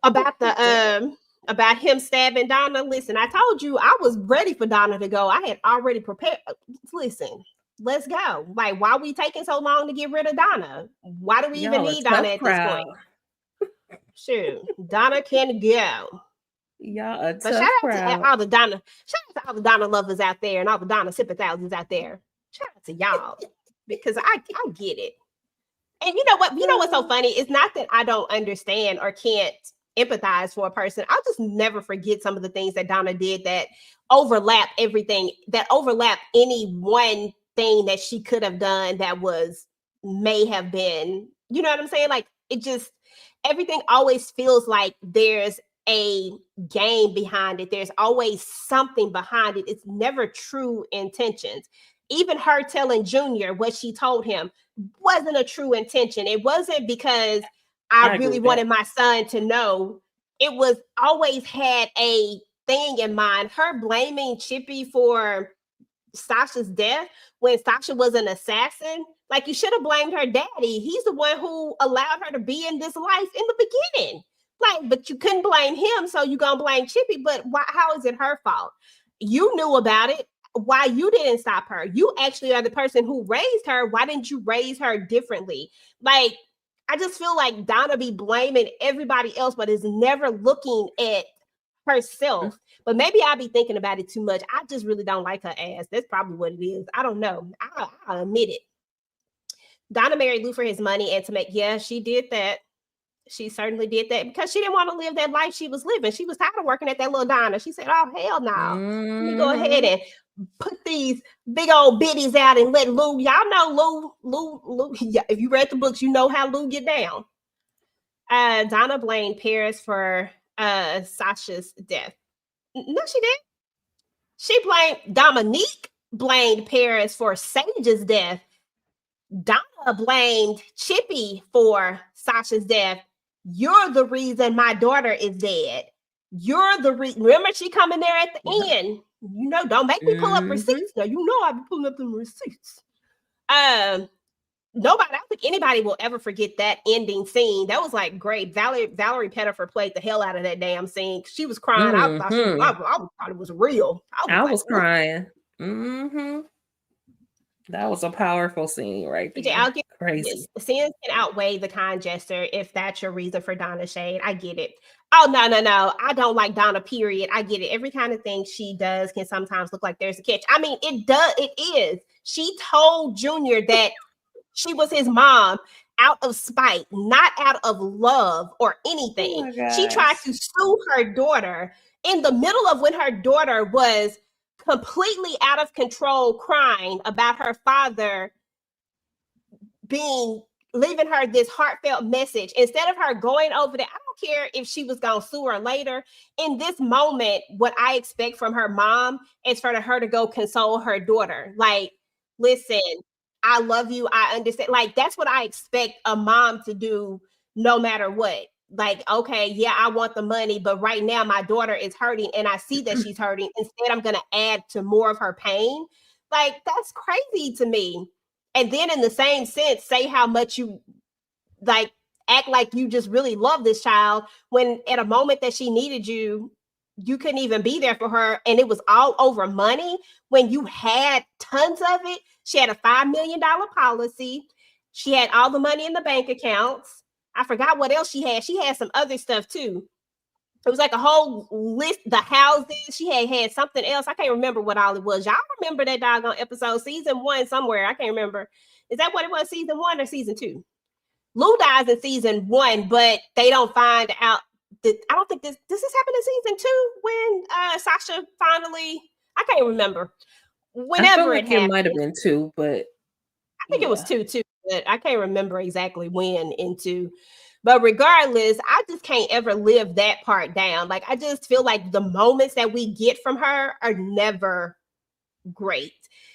about the about him stabbing Donna. Listen, I told you I was ready for Donna to go. I had already prepared. Listen, let's go. Like, why are we taking so long to get rid of Donna? Why do we even need Donna at this point? Shoot, Donna can go. Y'all a but tough shout out to all the Donna. Shout out to all the Donna lovers out there and all the Donna sympathizers out there. Shout out to y'all because I get it. And you know what? You know what's so funny? It's not that I don't understand or can't empathize for a person. I'll just never forget some of the things that Donna did that overlap everything, that overlap any one thing that she could have done that may have been, you know what I'm saying? Like, it just, everything always feels like there's a game behind it. There's always something behind it. It's never true intentions. Even her telling Junior what she told him wasn't a true intention. It wasn't because I really wanted my son to know. It was always had a thing in mind. Her blaming Chippy for Sasha's death when Sasha was an assassin. Like, you should have blamed her daddy. He's the one who allowed her to be in this life in the beginning. Like, but you couldn't blame him, so you're gonna blame Chippy. But why? How is it her fault? You knew about it. Why you didn't stop her? You actually are the person who raised her. Why didn't you raise her differently? Like, I just feel like Donna be blaming everybody else, but is never looking at herself. But maybe I'll be thinking about it too much. I just really don't like her ass. That's probably what it is. I don't know. I'll admit it. Donna married Lou for his money and to make, she did that. She certainly did that because she didn't want to live that life she was living. She was tired of working at that little diner. She said, oh, hell no. Let me go ahead and put these big old biddies out and let Lou, y'all know Lou, yeah, if you read the books, you know how Lou get down. Donna blamed Paris for Sasha's death. No, she didn't. She blamed, Dominique blamed Paris for Sage's death. Donna blamed Chippy for Sasha's death. You're the reason my daughter is dead. You're the reason. Remember, she coming there at the end. You know, don't make me pull up receipts. Now, you know I've been pulling up them receipts. Nobody, I don't think anybody will ever forget that ending scene. That was like great. Valerie Pettifer played the hell out of that damn scene. She was crying. I thought it was real. I was crying. That was a powerful scene right there. I'll get crazy. Sins can outweigh the kind gesture if that's your reason for Donna shade. I get it. Oh, no. I don't like Donna, period. I get it. Every kind of thing she does can sometimes look like there's a catch. I mean, it does. It is. She told Junior that she was his mom out of spite, not out of love or anything. She tried to sue her daughter in the middle of when her daughter was completely out of control, crying about her father leaving her this heartfelt message. Instead of her going over there, I don't care if she was going to sue her later. In this moment, what I expect from her mom is for her to go console her daughter. Like, listen, I love you. I understand. Like, that's what I expect a mom to do no matter what. Like, okay, yeah, I want the money, but right now my daughter is hurting and I see that she's hurting. Instead, I'm going to add to more of her pain. Like, that's crazy to me. And then in the same sense, say how much you like act like you just really love this child when at a moment that she needed you, you couldn't even be there for her. And it was all over money when you had tons of it. She had a $5 million policy. She had all the money in the bank accounts. I forgot what else she had. She had some other stuff too. It was like a whole list, the houses. She had something else. I can't remember what all it was. Y'all remember that doggone episode, season 1 somewhere. I can't remember. Is that what it was, season 1 or season 2? Lou dies in season 1, but they don't find out. I don't think this happened in season 2 when Sasha finally, I can't remember. Whenever it happened. Might have been 2, but I think it was 2 too, but I can't remember exactly when into. But regardless, I just can't ever live that part down. Like, I just feel like the moments that we get from her are never great.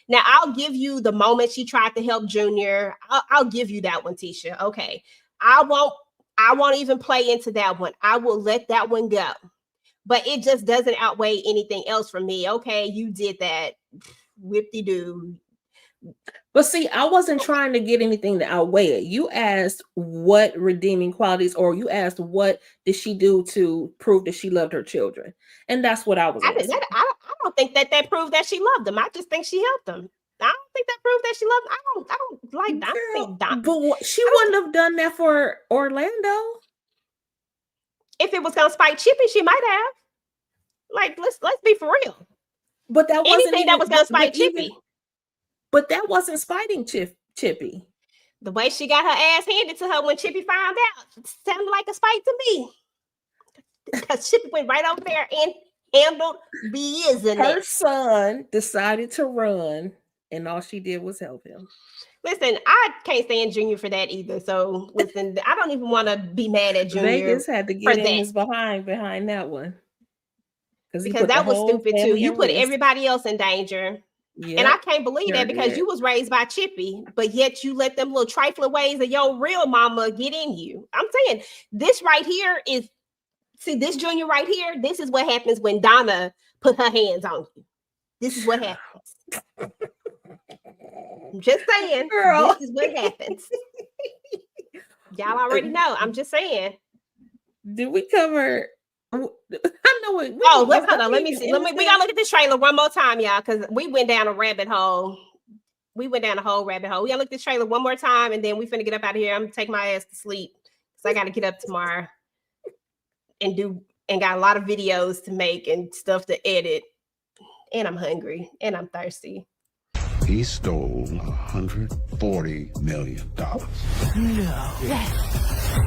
Now, I'll give you the moment she tried to help Junior. I'll give you that one, Tisha. Okay. I won't even play into that one. I will let that one go. But it just doesn't outweigh anything else for me. Okay, you did that. Whip-de-doo. But see, I wasn't trying to get anything to outweigh it. You asked what redeeming qualities, or you asked what did she do to prove that she loved her children, and that's what I was. I don't think that proved that she loved them. I just think she helped them. I don't think that proved that she loved them. I don't like that. But she wouldn't have done that for Orlando. If it was gonna spite Chippy, she might have. Like, let's be for real. But that wasn't anything that was gonna spite Chippy. But that wasn't spiting Chippy. The way she got her ass handed to her when Chippy found out sounded like a spite to me. Because Chippy went right over there and handled business. Her son decided to run, and all she did was help him. Listen, I can't stand Junior for that either. So listen, I don't even want to be mad at Junior. Vegas had to get in his behind that one. Because that was stupid too. You put everybody else in danger. Yep. And I can't believe that because you was raised by Chippy, but yet you let them little trifling ways of your real mama get in you. I'm saying this right here is, see this Junior right here, this is what happens when Donna put her hands on you. This is what happens. I'm just saying, girl. This is what happens. Y'all already know. I'm just saying. Did we cover... I know it. Let's hold on. Let me see. We gotta look at this trailer one more time, y'all, because we went down a rabbit hole. We went down a whole rabbit hole. We gotta look at this trailer one more time, and then we finna get up out of here. I'm gonna take my ass to sleep because I gotta get up tomorrow and got a lot of videos to make and stuff to edit. And I'm hungry and I'm thirsty. He stole $140 million. No. Yes.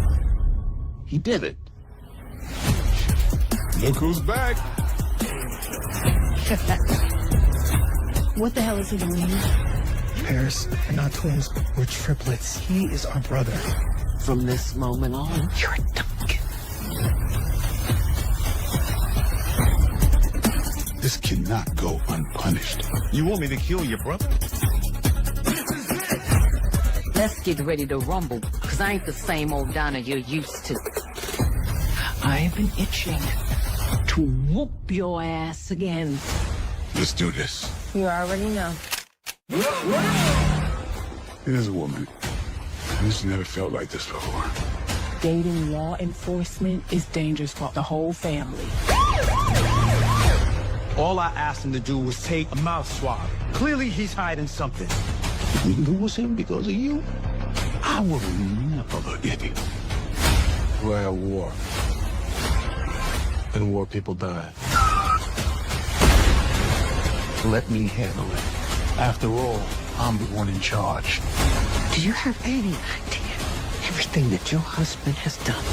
He did it. Look who's back. What the hell is he doing here? Paris, we're not twins, we're triplets. He is our brother. From this moment on, you're a Duncan. This cannot go unpunished. You want me to kill your brother? Let's get ready to rumble, because I ain't the same old Donna you're used to. I've been itching to whoop your ass again. Let's do this. You already know. Here's a woman who's never felt like this before. Dating law enforcement is dangerous for the whole family. All I asked him to do was take a mouth swab. Clearly he's hiding something. We lose him because of you. I will never forgive you. We're at war. In war, people die. Let me handle it. After all, I'm the one in charge. Do you have any idea everything that your husband has done?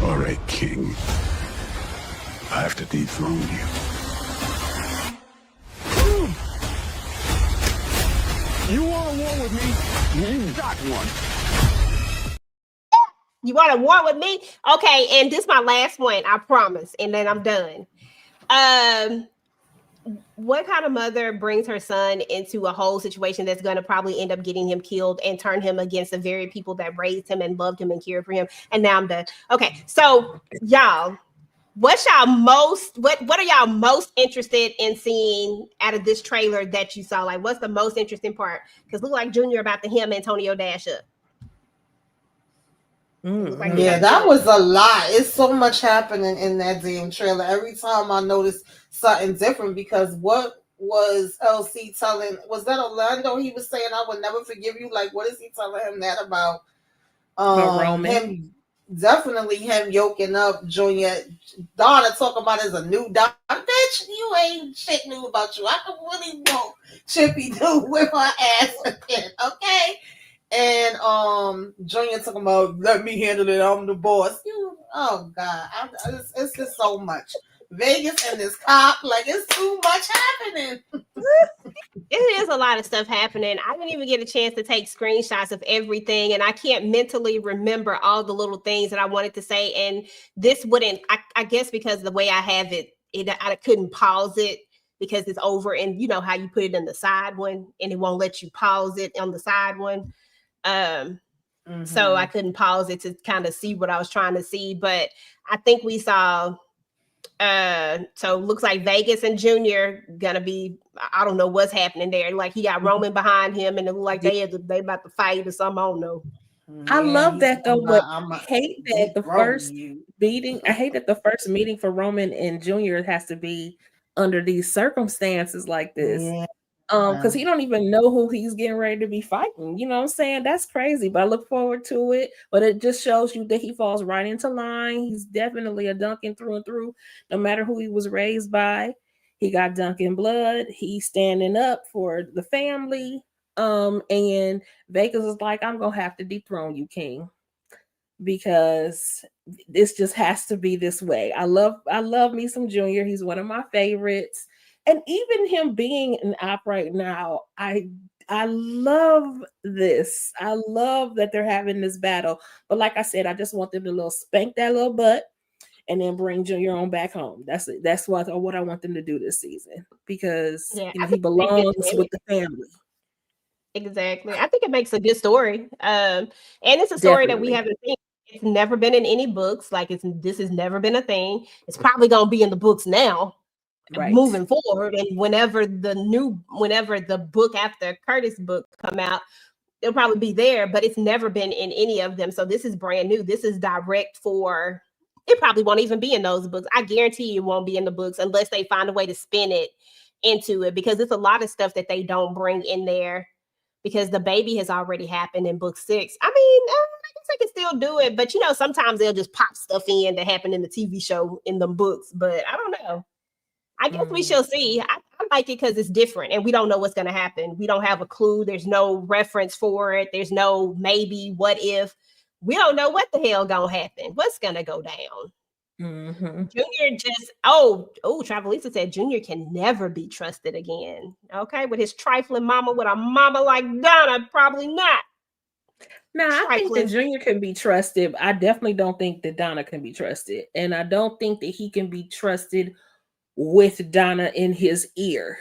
All right, King. I have to dethrone you. You want a war with me? You got one. You want a war with me? Okay, and this is my last one, I promise, and then I'm done. What kind of mother brings her son into a whole situation that's going to probably end up getting him killed and turn him against the very people that raised him and loved him and cared for him? And now I'm done. Okay, so y'all, What's y'all most what are y'all most interested in seeing out of this trailer that you saw? Like, what's the most interesting part? Because look like Junior about to hem Antonio Dash up. Mm-hmm. Yeah, that was a lot. It's so much happening in that damn trailer. Every time I notice something different, because what was LC telling? Was that Orlando? He was saying, "I will never forgive you." Like, what is he telling him that about? Roman. Him, definitely him yoking up Junior. Donna talking about is a new Donna. Bitch, you ain't shit new about you. I can really want Chippy do with her ass again, okay? And Junior talking about, let me handle it. I'm the boss. Oh God, it's just so much. Vegas and this cop, like it's too much happening. It is a lot of stuff happening. I didn't even get a chance to take screenshots of everything, and I can't mentally remember all the little things that I wanted to say. And this wouldn't, I guess, because the way I have it, I couldn't pause it because it's over. And you know how you put it in the side one, and it won't let you pause it on the side one. So I couldn't pause it to kind of see what I was trying to see. But I think we saw. So looks like Vegas and Junior gonna be. I don't know what's happening there. Like he got Roman behind him, and it looked like they about to fight or something. I don't know. I love that though, but I hate that the first meeting. I hate that the first meeting for Roman and Junior has to be under these circumstances like this. Yeah. Because he don't even know who he's getting ready to be fighting. You know what I'm saying? That's crazy, but I look forward to it. But it just shows you that he falls right into line. He's definitely a Duncan through and through, no matter who he was raised by. He got Duncan blood. He's standing up for the family. And Vegas is like, I'm gonna have to dethrone you, King, because this just has to be this way. I love me some Junior. He's one of my favorites. And even him being an op right now, I love this. I love that they're having this battle. But like I said, I just want them to spank that little butt and then bring Junior on back home. That's it. That's what I want them to do this season, because he belongs with the family. Exactly. I think it makes a good story. And it's a story that we haven't seen. It's never been in any books. Like this has never been a thing. It's probably gonna be in the books now. Moving forward, and whenever the book after Curtis' book come out, it'll probably be there, but it's never been in any of them. So this is brand new. This is direct for, it probably won't even be in those books. I guarantee it won't be in the books unless they find a way to spin it into it, because it's a lot of stuff that they don't bring in there because the baby has already happened in book 6. I mean, I guess they can still do it, but sometimes they'll just pop stuff in that happened in the TV show in the books, but I don't know. I guess we shall see. I like it because it's different and we don't know what's going to happen. We don't have a clue. There's no reference for it. There's no maybe, what if. We don't know what the hell going to happen. What's going to go down? Junior just, Travelisa said Junior can never be trusted again. Okay, with his trifling mama, with a mama like Donna, probably not. No, I think that Junior can be trusted. I definitely don't think that Donna can be trusted. And I don't think that he can be trusted with Donna in his ear.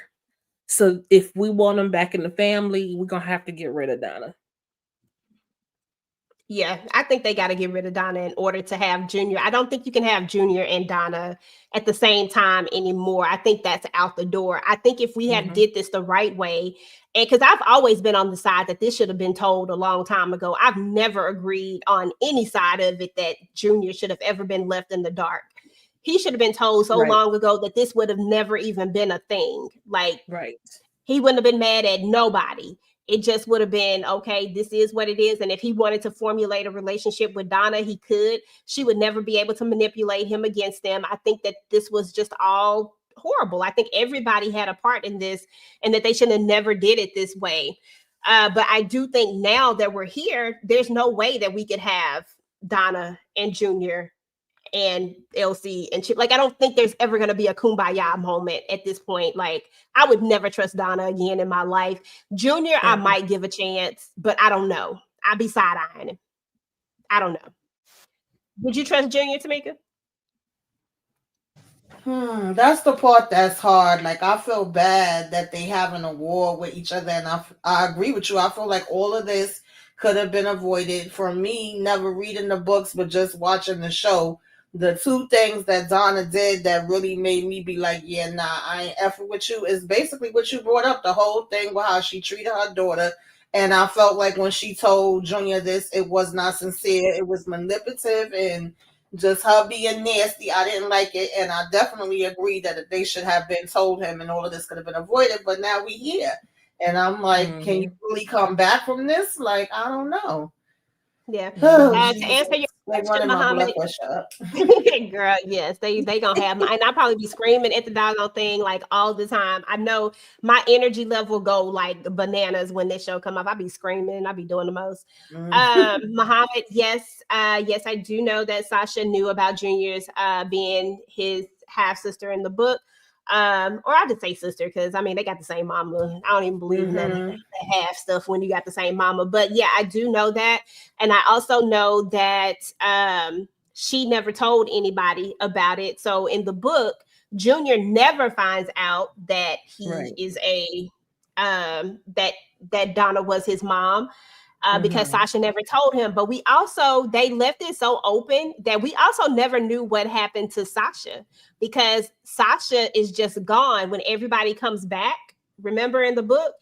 So if we want him back in the family, we're gonna have to get rid of Donna. Yeah, I think they got to get rid of Donna in order to have Junior. I don't think you can have Junior and Donna at the same time anymore. I think that's out the door. I think if we had did this the right way, and because I've always been on the side that this should have been told a long time ago. I've never agreed on any side of it that Junior should have ever been left in the dark. He should have been told so long ago that this would have never even been a thing. Like, he wouldn't have been mad at nobody. It just would have been, okay, this is what it is. And if he wanted to formulate a relationship with Donna, he could. She would never be able to manipulate him against them. I think that this was just all horrible. I think everybody had a part in this and that they should have never did it this way. But I do think now that we're here, there's no way that we could have Donna and Junior and LC and Chip. Like, I don't think there's ever going to be a kumbaya moment at this point. Like, I would never trust Donna again in my life. Junior, I might give a chance, but I don't know. I'd be side-eyeing him. I don't know. Would you trust Junior, Tamika? That's the part that's hard. Like, I feel bad that they having a war with each other, and I agree with you. I feel like all of this could have been avoided. For me, never reading the books, but just watching the show, the two things that Donna did that really made me be like, yeah, nah, I ain't effing with you is basically what you brought up, the whole thing with how she treated her daughter. And I felt like when she told Junior this, it was not sincere. It was manipulative and just her being nasty. I didn't like it. And I definitely agree that they should have been told him and all of this could have been avoided. But now we here. And I'm like, can you really come back from this? Like, I don't know. Yeah. Oh, To answer your like question, running my Muhammad, blood pressure up. girl, yes, they gonna have my, and I'll probably be screaming at the doggone thing like all the time. I know my energy level go like bananas when this show come up. I'll be screaming, I'll be doing the most. Muhammad, yes, yes, I do know that Sasha knew about Junior's being his half sister in the book. Or I just say sister because I mean they got the same mama. I don't even believe in that half stuff when you got the same mama. But yeah, I do know that, and I also know that she never told anybody about it. So in the book, Junior never finds out that he is a that Donna was his mom. Because Sasha never told him. But they left it so open that we also never knew what happened to Sasha because Sasha is just gone when everybody comes back. Remember in the book,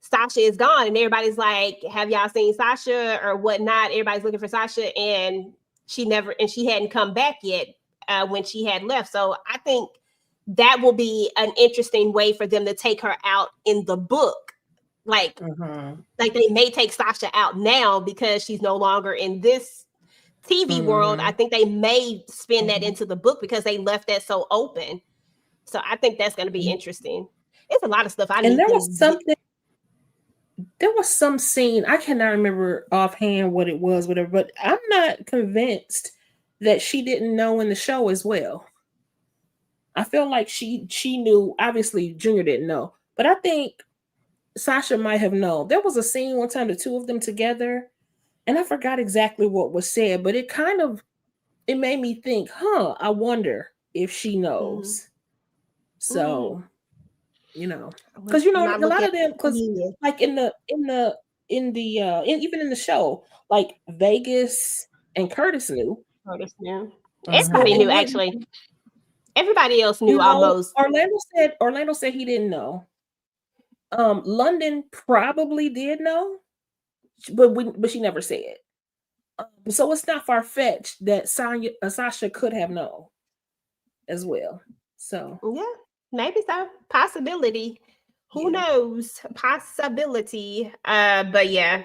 Sasha is gone and everybody's like, have y'all seen Sasha or whatnot? Everybody's looking for Sasha and she hadn't come back yet when she had left. So I think that will be an interesting way for them to take her out in the book. Like they may take Sasha out now because she's no longer in this TV world. I think they may spin that into the book because they left that so open. So I think that's going to be interesting. It's a lot of stuff I need. And there was some scene, I cannot remember offhand what it was, whatever, but I'm not convinced that she didn't know in the show as well. I feel like she knew. Obviously, Junior didn't know, but I think Sasha might have known. There was a scene one time, the two of them together, and I forgot exactly what was said, but it made me think, I wonder if she knows. So, because a lot of them, because like even in the show, like Vegas and Curtis knew. Everybody knew actually. Everybody else knew almost. Orlando said he didn't know. London probably did know, but she never said. So it's not far-fetched that Sasha could have known as well. So yeah, maybe so. Possibility. Who knows? Possibility. But yeah.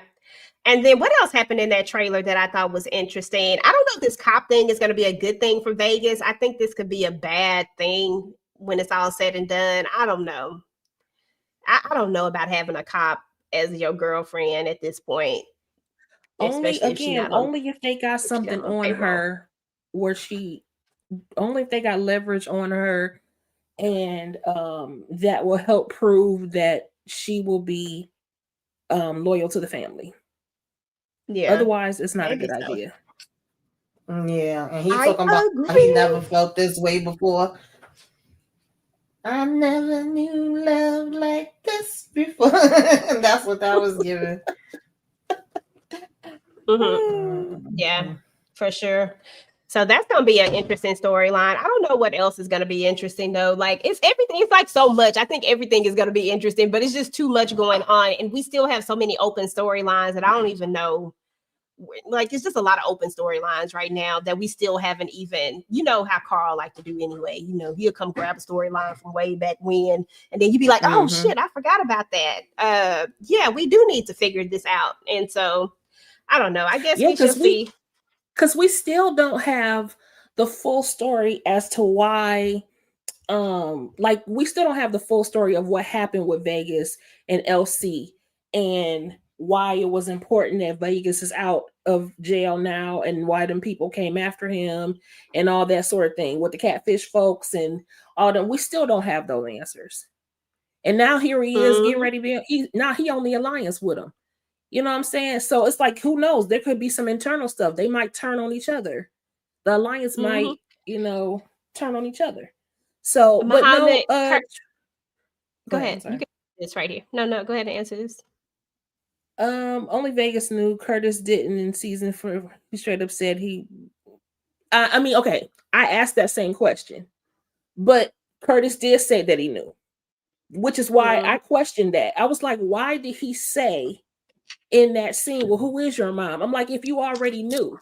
And then what else happened in that trailer that I thought was interesting? I don't know if this cop thing is going to be a good thing for Vegas. I think this could be a bad thing when it's all said and done. I don't know. I don't know about having a cop as your girlfriend at this point. Only if they got something on her only if they got leverage on her and that will help prove that she will be loyal to the family. Yeah. Otherwise, it's not a good idea. Yeah, and he talking about he never felt this way before. I never knew love like this before. And that's what that was giving. Yeah, for sure. So that's gonna be an interesting storyline. I don't know what else is gonna be interesting though. Like it's everything. It's like so much. I think everything is gonna be interesting, but it's just too much going on, and we still have so many open storylines that I don't even know. Like it's just a lot of open storylines right now that we still haven't even. You know how Carl like to do anyway. He'll come grab a storyline from way back when, and then you'd be like, "Oh shit, I forgot about that." Yeah, we do need to figure this out, and so I don't know. I guess we shall see. Because we still don't have the full story as to why, we still don't have the full story of what happened with Vegas and LC and why it was important that Vegas is out of jail now and why them people came after him and all that sort of thing with the catfish folks and all that. We still don't have those answers. And now here he is getting ready to be, now he on the alliance with him. You know what I'm saying? So it's like, who knows? There could be some internal stuff. They might turn on each other. The alliance might, turn on each other. So, Muhammad, but no. Go ahead. You can answer this right here. No, go ahead and answer this. Only Vegas knew. Curtis didn't in season 4. He straight up said I mean, okay, I asked that same question, but Curtis did say that he knew, which is why I questioned that. I was like, why did he say in that scene, well, who is your mom? I'm like, if you already knew.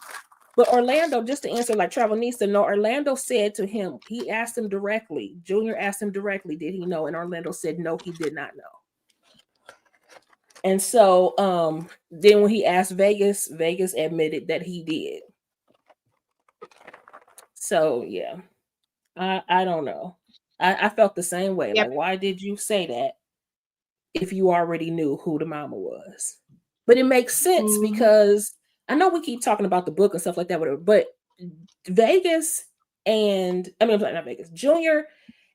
But Orlando, just to answer, like Travel needs to know, Orlando said to him, he asked him directly, Junior asked him directly, did he know? And Orlando said, no, he did not know. And so then when he asked Vegas, Vegas admitted that he did. So yeah, I don't know. I felt the same way. Yep. Like, why did you say that if you already knew who the mama was? But it makes sense because I know we keep talking about the book and stuff like that, whatever, but Vegas and not Vegas, Junior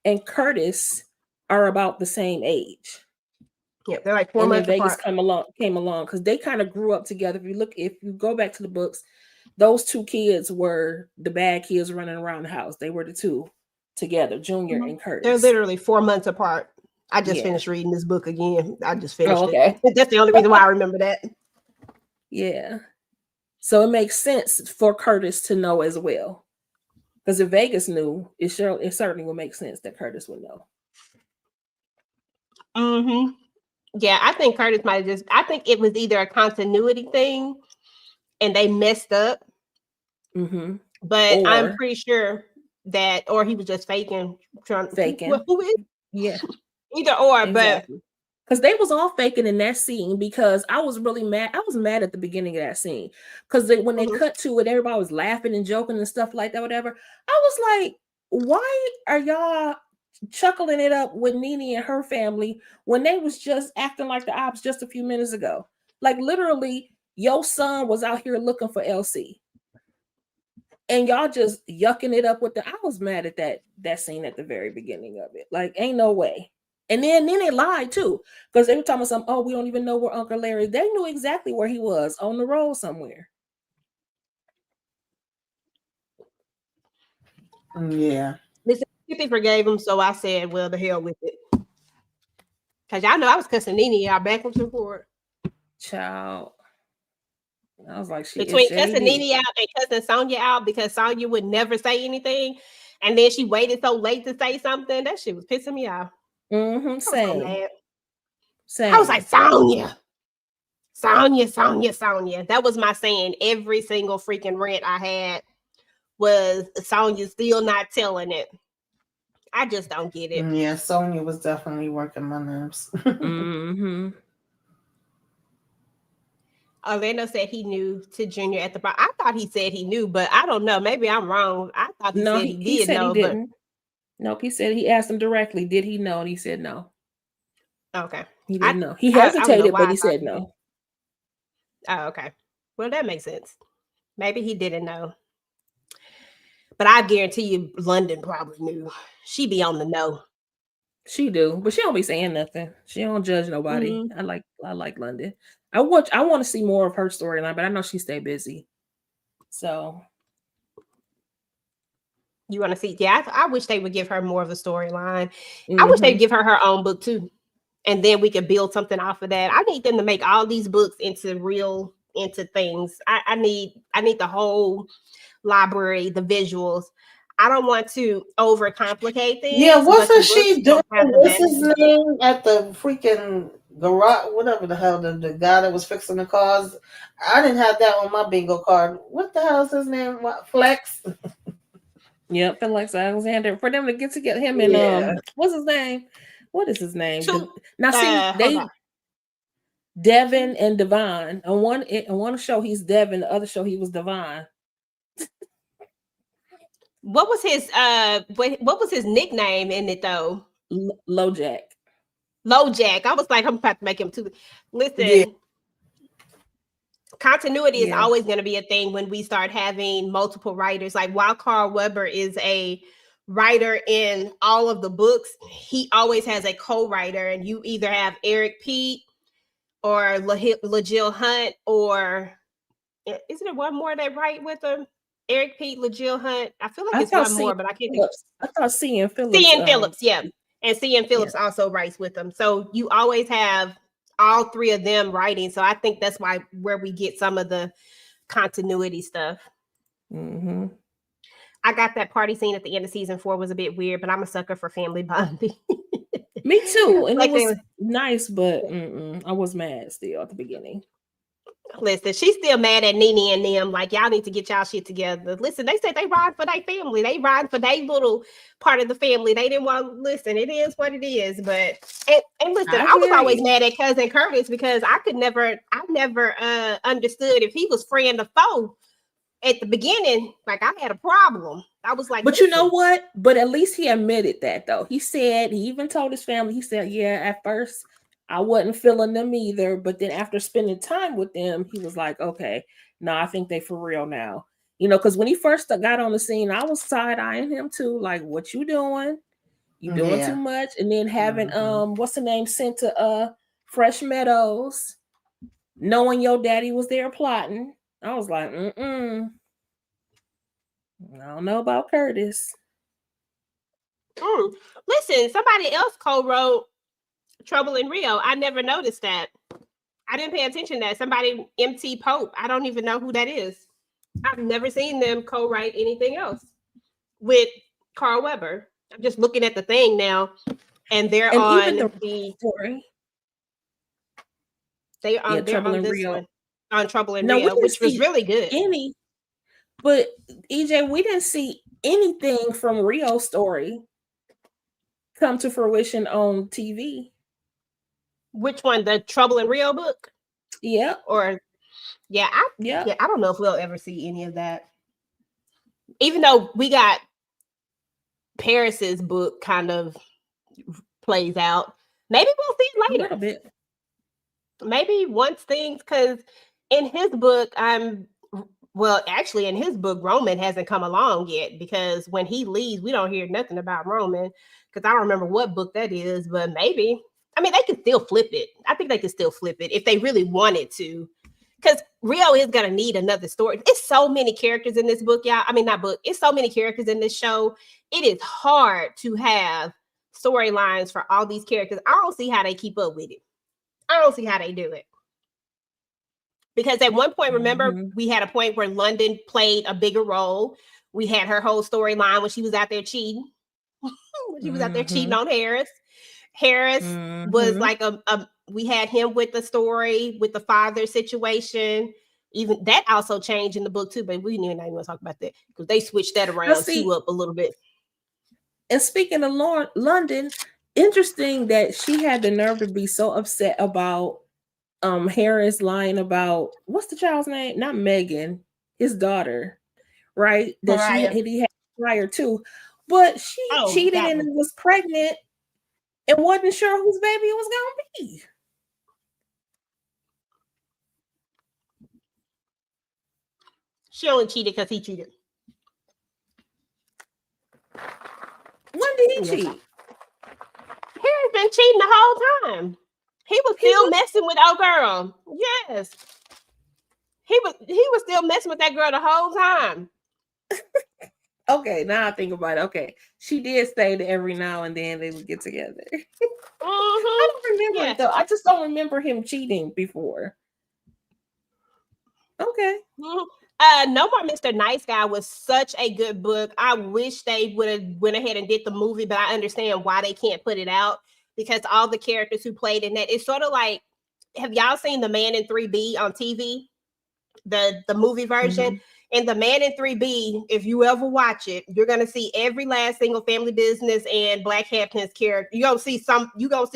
and Curtis are about the same age. Yeah, they're like 4 months Vegas apart. came along because they kind of grew up together. If you go back to the books, those two kids were the bad kids running around the house. They were the two together, Junior and Curtis. They're literally 4 months apart. I just finished reading this book again. I just finished it. That's the only reason why I remember that. Yeah. So it makes sense for Curtis to know as well. Because if Vegas knew, it certainly would make sense that Curtis would know. Mm-hmm. Yeah, I think Curtis might have I think it was either a continuity thing and they messed up. Mm-hmm. But I'm pretty sure that, or he was just faking. Who is? Yeah. Either or, exactly. But because they was all faking in that scene, because I was really mad. I was mad at the beginning of that scene because when they cut to it, everybody was laughing and joking and stuff like that, whatever. I was like, why are y'all chuckling it up with Nene and her family when they was just acting like the ops just a few minutes ago? Like literally, your son was out here looking for LC. And y'all just yucking it up with I was mad at that scene at the very beginning of it. Like, ain't no way. And then they lied too, because they were talking about oh, we don't even know where Uncle Larry. They knew exactly where he was, on the road somewhere. Yeah. Listen, Tippy forgave him, so I said, well, the hell with it. Because y'all know I was cussing Nene out backwards and forward. Child. I was like, between cussing Nene out and cussing Sonya out because Sonya would never say anything, and then she waited so late to say something. That shit was pissing me off. Mm-hmm. Same. So mad. Same. I was like, Sonya. That was my saying. Every single freaking rant I had was Sonya still not telling it. I just don't get it. Yeah, Sonya was definitely working my nerves. Mm-hmm. Orlando said he knew to Junior at the bar. I thought he said he knew, but I don't know. Maybe I'm wrong. I thought he said he did know, he didn't. Nope, he said he asked him directly, did he know? And he said no. Okay. He didn't know. He hesitated, but he said no. Oh, okay. Well, that makes sense. Maybe he didn't know. But I guarantee you London probably knew. She be on the know. She do, but she don't be saying nothing. She don't judge nobody. Mm-hmm. I like London. I want to see more of her storyline, but I know she stay busy. So you want to see? Yeah, I wish they would give her more of a storyline. Mm-hmm. I wish they'd give her own book too, and then we could build something off of that. I need them to make all these books into things. I need the whole library, the visuals. I don't want to overcomplicate things. Yeah, wasn't she doing what's his name at the freaking garage, whatever the hell, the guy that was fixing the cars? I didn't have that on my bingo card. What the hell is his name? Flex? Yep, Flex Alexander. For them to get together, him and what's his name? What is his name? Now see, Devin and Devon. On one show he's Devin, the other show he was Devon. What was his nickname in it though? LoJack. LoJack. I was like, I'm about to make him too. Listen, continuity is always going to be a thing when we start having multiple writers. Like while Carl Weber is a writer in all of the books, he always has a co-writer, and you either have Eric Pete or LaJill Hunt, or isn't there one more they write with him? Eric Pete, LaJill Hunt. I feel like it's one more, but I can't think. I thought C.N. Phillips. C.N. Phillips, yeah. And C.N. Phillips also writes with them. So you always have all three of them writing. So I think that's where we get some of the continuity stuff. Mm-hmm. I got that party scene at the end of season 4 was a bit weird, but I'm a sucker for family bonding. Me too. And Like it was nice, but I was mad still at the beginning. Listen, she's still mad at Nene and them. Like, y'all need to get y'all shit together. Listen, they said they ride for their family. They ride for their little part of the family. They didn't want to listen. It is what it is. But and listen, I was always mad at cousin Curtis because I never understood if he was friend or foe at the beginning. Like, I had a problem. I was like, but listen. You know what? But at least he admitted that, though. He even told his family, he said, yeah, at first I wasn't feeling them either. But then after spending time with them, he was like, okay, no, I think they for real now. You know, because when he first got on the scene, I was side-eyeing him too. Like, what you doing? You doing too much? And then having, what's the name, sent to Fresh Meadows, knowing your daddy was there plotting. I was like, I don't know about Curtis. Listen, somebody else co-wrote Trouble in Rio. I never noticed that. I didn't pay attention to that. Somebody, MT Pope. I don't even know who that is. I've never seen them co-write anything else with Carl Weber. I'm just looking at the thing now, and they're on the story. They're on this Rio. One. On Trouble in Rio, which was really good. But EJ, we didn't see anything from Rio's story come to fruition on TV. Which one? The Trouble in Rio book? Yeah. Or I don't know if we'll ever see any of that. Even though we got Paris's book kind of plays out. Maybe we'll see it later. A little bit. Maybe once things, because in his book, actually in his book, Roman hasn't come along yet, because when he leaves, we don't hear nothing about Roman, because I don't remember what book that is, but maybe. I mean, they could still flip it. I think they could still flip it if they really wanted to, because Rio is going to need another story. It's so many characters in this book, y'all. I mean, not book. It's so many characters in this show. It is hard to have storylines for all these characters. I don't see how they keep up with it. I don't see how they do it. Because at one point, remember, we had a point where London played a bigger role. We had her whole storyline when she was out there cheating. When she was out there cheating on Harris. Harris was like we had him with the story with the father situation. Even that also changed in the book too, but we didn't even want to talk about that because they switched that around too up a little bit. And speaking of London, interesting that she had the nerve to be so upset about Harris lying about, what's the child's name? Not Megan, his daughter, right? That he had prior to, but she cheated and was pregnant and wasn't sure whose baby it was gonna be. She only cheated because he cheated. When did he cheat? Harry's been cheating the whole time. He was still messing with old girl. Yes. He was still messing with that girl the whole time. Okay, now I think about it. Okay. She did say that every now and then they would get together. I don't remember it though. I just don't remember him cheating before. Okay. No More Mr. Nice Guy was such a good book. I wish they would have went ahead and did the movie, but I understand why they can't put it out, because all the characters who played in that, it's sort of like, have y'all seen The Man in 3B on TV? The movie version? And The Man in 3B, if you ever watch it, you're gonna see every last single Family Business and Black Hampton's character. You're gonna see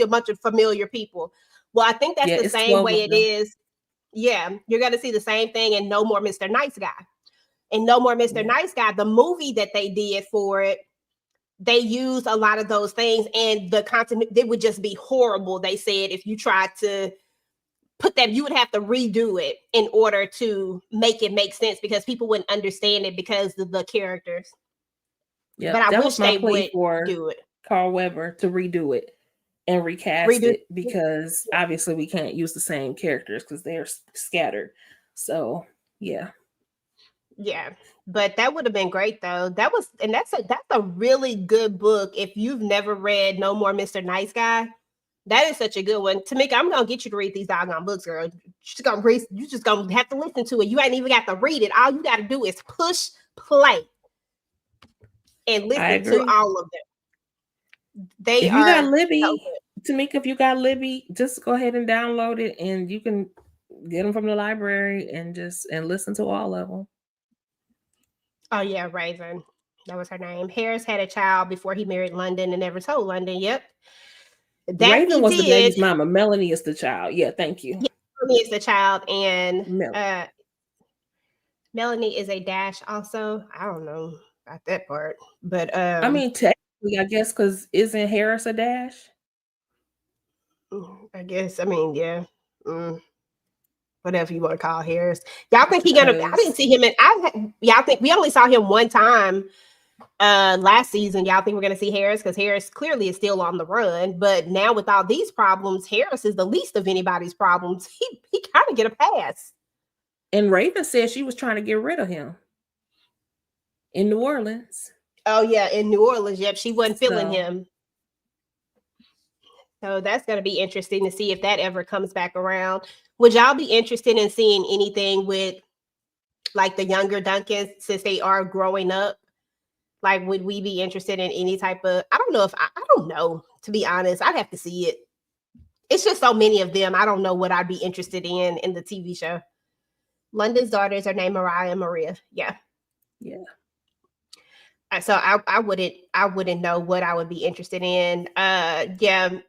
a bunch of familiar people. Well, I think that's the same way it is. Yeah, you're gonna see the same thing in No More Mr. Nice Guy. In No More Mr. Nice Guy, the movie that they did for it, they used a lot of those things, and the content, it would just be horrible. They said if you tried to put that, you would have to redo it in order to make it make sense, because people wouldn't understand it because of the characters. Yeah, but I wish they would do it. Carl Weber to redo it and recast it, because obviously we can't use the same characters because they're scattered. So yeah, but that would have been great though. That's a really good book. If you've never read No More Mr. Nice Guy, that is such a good one. Tamika, I'm gonna get you to read these doggone books, girl. You just gonna have to listen to it. You ain't even got to read it. All you got to do is push play. and I listen to agree. all of them. They If you got are so Libby, good. Tamika, if you got Libby, just go ahead and download it, and you can get them from the library and listen to all of them. Oh yeah, Raven. That was her name. Harris had a child before he married London and never told London. Yep. That Raven he was the did. baby's mama. Melanie is the child. Yeah, thank you. Yeah, Melanie is the child, and Melanie. Melanie is a dash also. I don't know about that part. But I mean, technically, I guess, because isn't Harris a dash? I guess, I mean, yeah. Whatever you want to call Harris. Y'all think I didn't see him I think we only saw him one time last season. Y'all think we're gonna see Harris? Because Harris clearly is still on the run, but now with all these problems, Harris is the least of anybody's problems. He kind of get a pass. And Raven said she was trying to get rid of him in New Orleans. Oh yeah, in New Orleans. Yep, she wasn't feeling him. So that's going to be interesting to see if that ever comes back around. Would y'all be interested in seeing anything with like the younger Duncans since they are growing up? Like, would we be interested in any type of, I don't know if, I don't know, to be honest. I'd have to see it. It's just so many of them. I don't know what I'd be interested in the TV show. London's daughters are named Mariah and Maria. Yeah. Yeah. So I wouldn't know what I would be interested in. Yeah. Isn't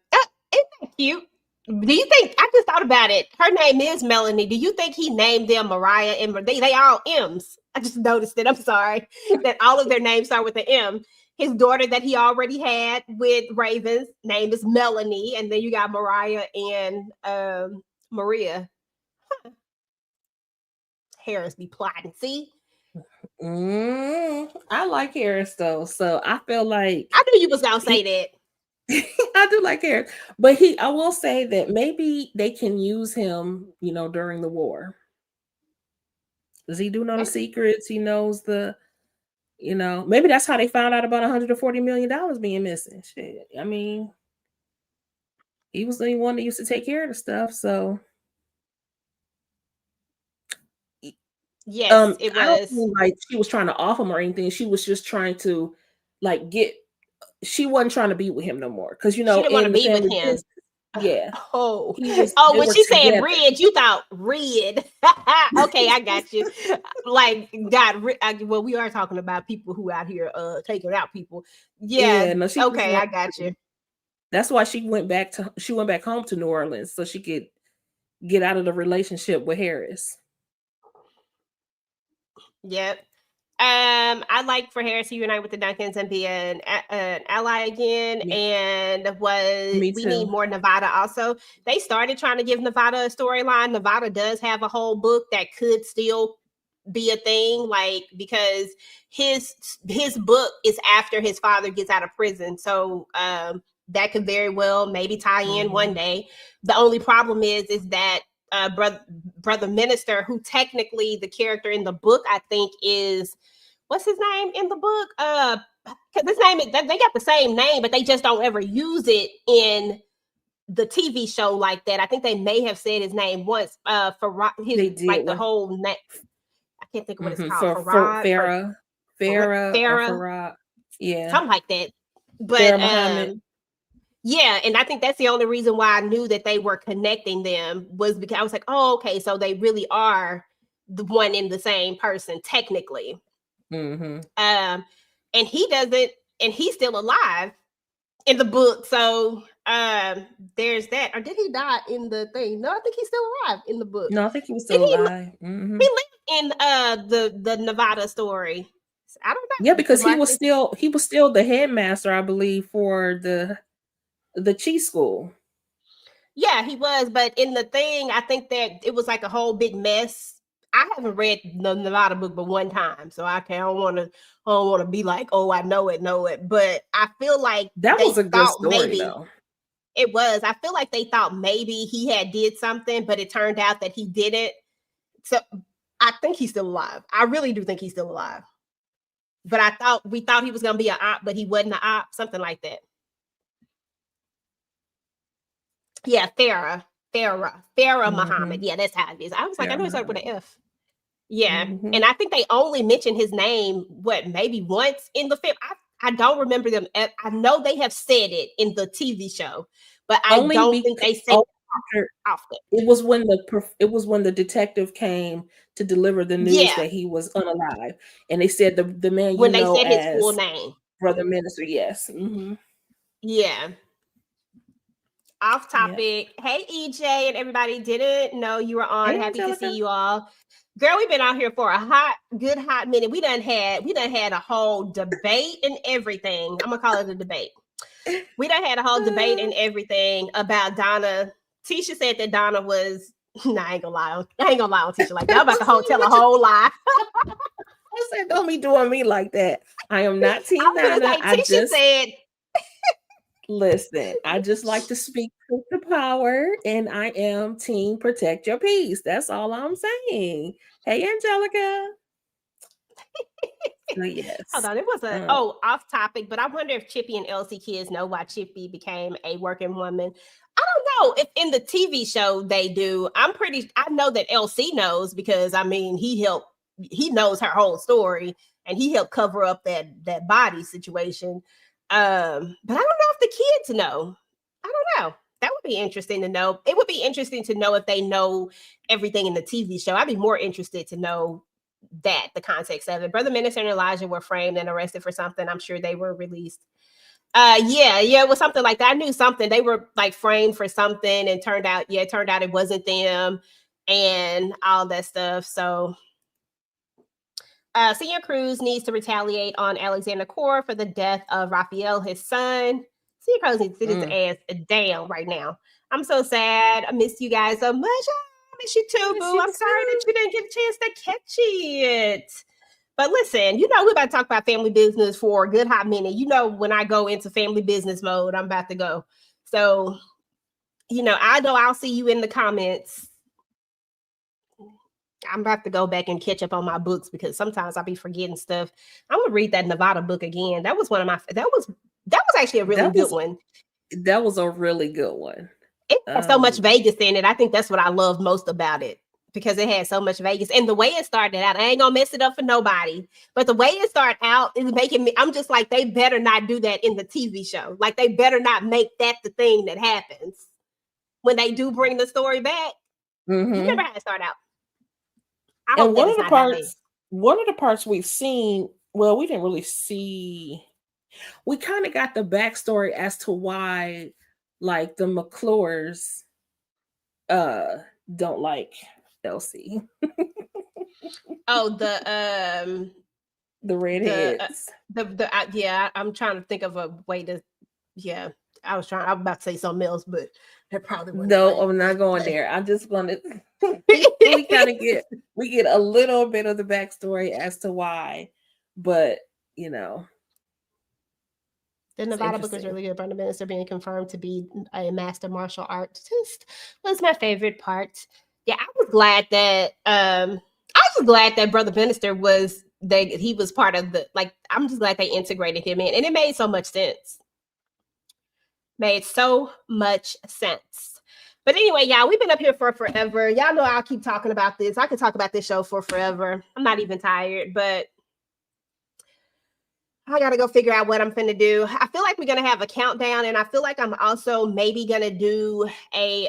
that cute? Do you think, I just thought about it. Her name is Melanie. Do you think he named them Mariah and they all M's? I just noticed it. I'm sorry that all of their names start with an M. His daughter that he already had with Ravens name is Melanie, and then you got Mariah and Maria. Huh. Harris be plotting. See, I like Harris though, so I feel like I knew you was gonna say that. I do like Harris, but I will say that maybe they can use him, during the war. Does he do know the secrets? He knows maybe that's how they found out about $140 million being missing. Shit. I mean, he was the one that used to take care of the stuff. So yes, it was. I don't feel like she was trying to off him or anything. She was just trying to she wasn't trying to be with him no more. Because she didn't want to be with him. Yeah. When she said red, you thought red. Okay, I got you. Like, God, well, we are talking about people who out here taking out people. Yeah. No, okay, I got you. That's why she went back home to New Orleans so she could get out of the relationship with Harris. Yep. I'd like for Harris to unite with the Duncans and be an ally again. And we need more Nevada also. They started trying to give Nevada a storyline. Nevada does have a whole book that could still be a thing, like, because his book is after his father gets out of prison. So that could very well maybe tie in one day. The only problem is that brother minister, who technically the character in the book I think is, what's his name in the book? His name is, they got the same name, but they just don't ever use it in the TV show like that. I think they may have said his name once. For his like the whole name. I can't think of what it's called. Farah. Yeah, something like that. But yeah, and I think that's the only reason why I knew that they were connecting them, was because I was like, oh, okay, so they really are the one and the same person technically. And he doesn't, and he's still alive in the book. So there's that. Or did he die in the thing? No, I think he's still alive in the book. No, I think he was still alive. He lived in the Nevada story. I don't know. Yeah, because he was still the headmaster, I believe, for the Chi school. Yeah, he was, but in the thing, I think that it was like a whole big mess. I haven't read the Nevada book but one time, so I don't want to be like, oh, I know it. But I feel like that was a good story, though. It was. I feel like they thought maybe he had did something, but it turned out that he didn't. So I think he's still alive. I really do think he's still alive. But we thought he was gonna be an op, but he wasn't an op, something like that. Yeah, Farah Muhammad. Yeah, that's how it is. I was like, I know it started with an F. Yeah, and I think they only mentioned his name, maybe once in the film. I don't remember them. I know they have said it in the TV show, but I Only don't think they said it often. It was when the detective came to deliver the news that he was unalive, and they said the man when they said his full as name, Brother Minister. Yes. Mm-hmm. Yeah. Off topic. Yep. Hey, EJ and everybody. Didn't know you were on. Hey, Happy Angelica. to see you all. Girl, we've been out here for a good hot minute. We done had a whole debate and everything. I'm gonna call it a debate. We done had a whole debate and everything about Donna. Tisha said that Donna was. Nah, I ain't gonna lie on Tisha like that. I'm about to tell a whole lie. I said, don't be doing me like that. I am not Team Donna. Tisha said. Listen, I just like to speak truth to power, and I am Team Protect Your Peace. That's all I'm saying. Hey, Angelica. Yes. Hold on, it was off topic, but I wonder if Chippy and Elsie kids know why Chippy became a working woman. I don't know if in the TV show they do. I know that Elsie knows because he knows her whole story and he helped cover up that body situation. But I don't know if the kids know. I don't know. That would be interesting to know. It would be interesting to know if they know everything in the TV show. I'd be more interested to know the context of it. Brother Minister and Elijah were framed and arrested for something. I'm sure they were released. It was something like that. I knew something. They were like framed for something and turned out it wasn't them and all that stuff. So Senior Cruz needs to retaliate on Alexander Cora for the death of Raphael, his son. Senior Cruz needs to sit his ass down right now. I'm so sad. I miss you guys so much. I miss you too, boo. I'm sorry that you didn't get a chance to catch it. But listen, we're about to talk about family business for a good hot minute. When I go into family business mode, I'm about to go. So, I know I'll see you in the comments. I'm about to go back and catch up on my books because sometimes I'll be forgetting stuff. I'm gonna read that Nevada book again. That was that was actually a really good one. That was a really good one. It has so much Vegas in it. I think that's what I love most about it because it had so much Vegas. And the way it started out, I ain't gonna mess it up for nobody. But the way it started out is making me, I'm just like, they better not do that in the TV show. Like they better not make that the thing that happens when they do bring the story back. Mm-hmm. You remember how it started out? And one of the parts we've seen, well, we didn't really see, we kind of got the backstory as to why like the McClures don't like Elsie. The redheads. I'm trying to think of a way to I was about to say something else, but that probably wasn't. No, I'm not going there. I'm just gonna we get a little bit of the backstory as to why, but the Nevada book was really good. Brother Minister being confirmed to be a master martial artist was my favorite part. Yeah, I was glad that Brother Minister he was part of I'm just glad they integrated him in, and it made so much sense. Made so much sense. But anyway, y'all, we've been up here for forever. Y'all know I'll keep talking about this. I could talk about this show for forever. I'm not even tired, but I gotta go figure out what I'm finna do. I feel like we're gonna have a countdown, and I feel like I'm also maybe gonna do a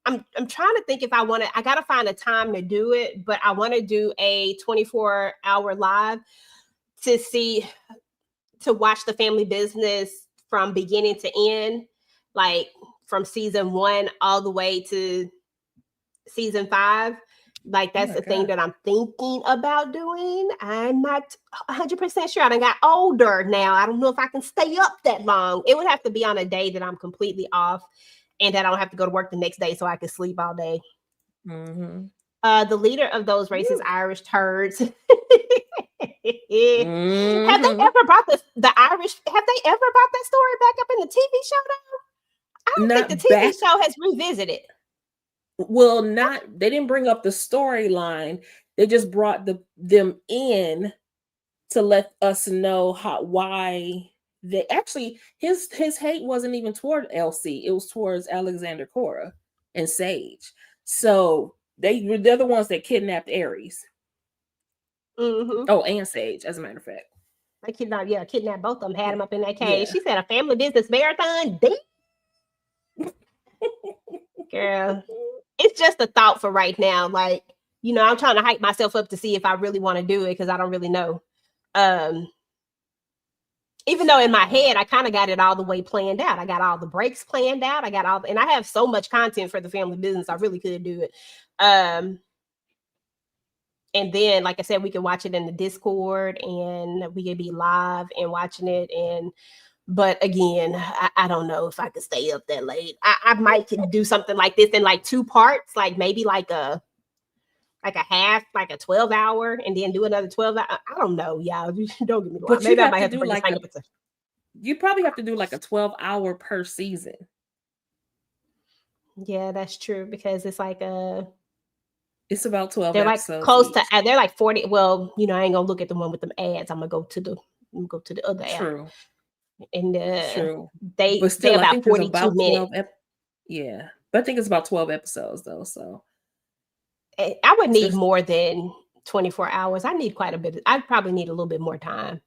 I'm trying to think if I gotta find a time to do it, but I want to do a 24-hour live to watch the family business from beginning to end, like from season 1 all the way to season 5. Like that's the thing that I'm thinking about doing. I'm not 100% sure. I done got older now. I don't know if I can stay up that long. It would have to be on a day that I'm completely off and that I don't have to go to work the next day so I can sleep all day. Mm-hmm. The leader of those racist Irish turds. Have they ever brought the Irish? Have they ever brought that story back up in the TV show though? I don't think the TV show has revisited. Well, they didn't bring up the storyline. They just brought them in to let us know why they actually his hate wasn't even toward Elsie. It was towards Alexander Cora and Sage. So they're the ones that kidnapped Aries. Mm-hmm. Oh, and Sage, as a matter of fact. Like kidnapped both of them, had them up in that cage. Yeah. She said a family business marathon. Damn. Girl, it's just a thought for right now. Like, I'm trying to hype myself up to see if I really want to do it because I don't really know. Even though in my head I kind of got it all the way planned out. I got all the breaks planned out. And I have so much content for the family business. I really could do it. And then, like I said, we can watch it in the Discord and we can be live and watching it. But again, I don't know if I could stay up that late. I might do something like this in like 2 parts, like maybe like a half, like a 12-hour, and then do another 12-hour. I don't know, y'all. Don't get me wrong. But maybe I might have to bring like you probably have to do like a 12-hour per season. Yeah, that's true because it's like it's about 12 they're episodes. Like close to they're like 40. Well, I ain't gonna look at the one with them ads. I'm gonna go to the other True. app. And True. They I about think 42 minutes. Yeah. But I think it's about 12 episodes though. So I would need more than 24 hours. I need quite a bit. I'd probably need a little bit more time.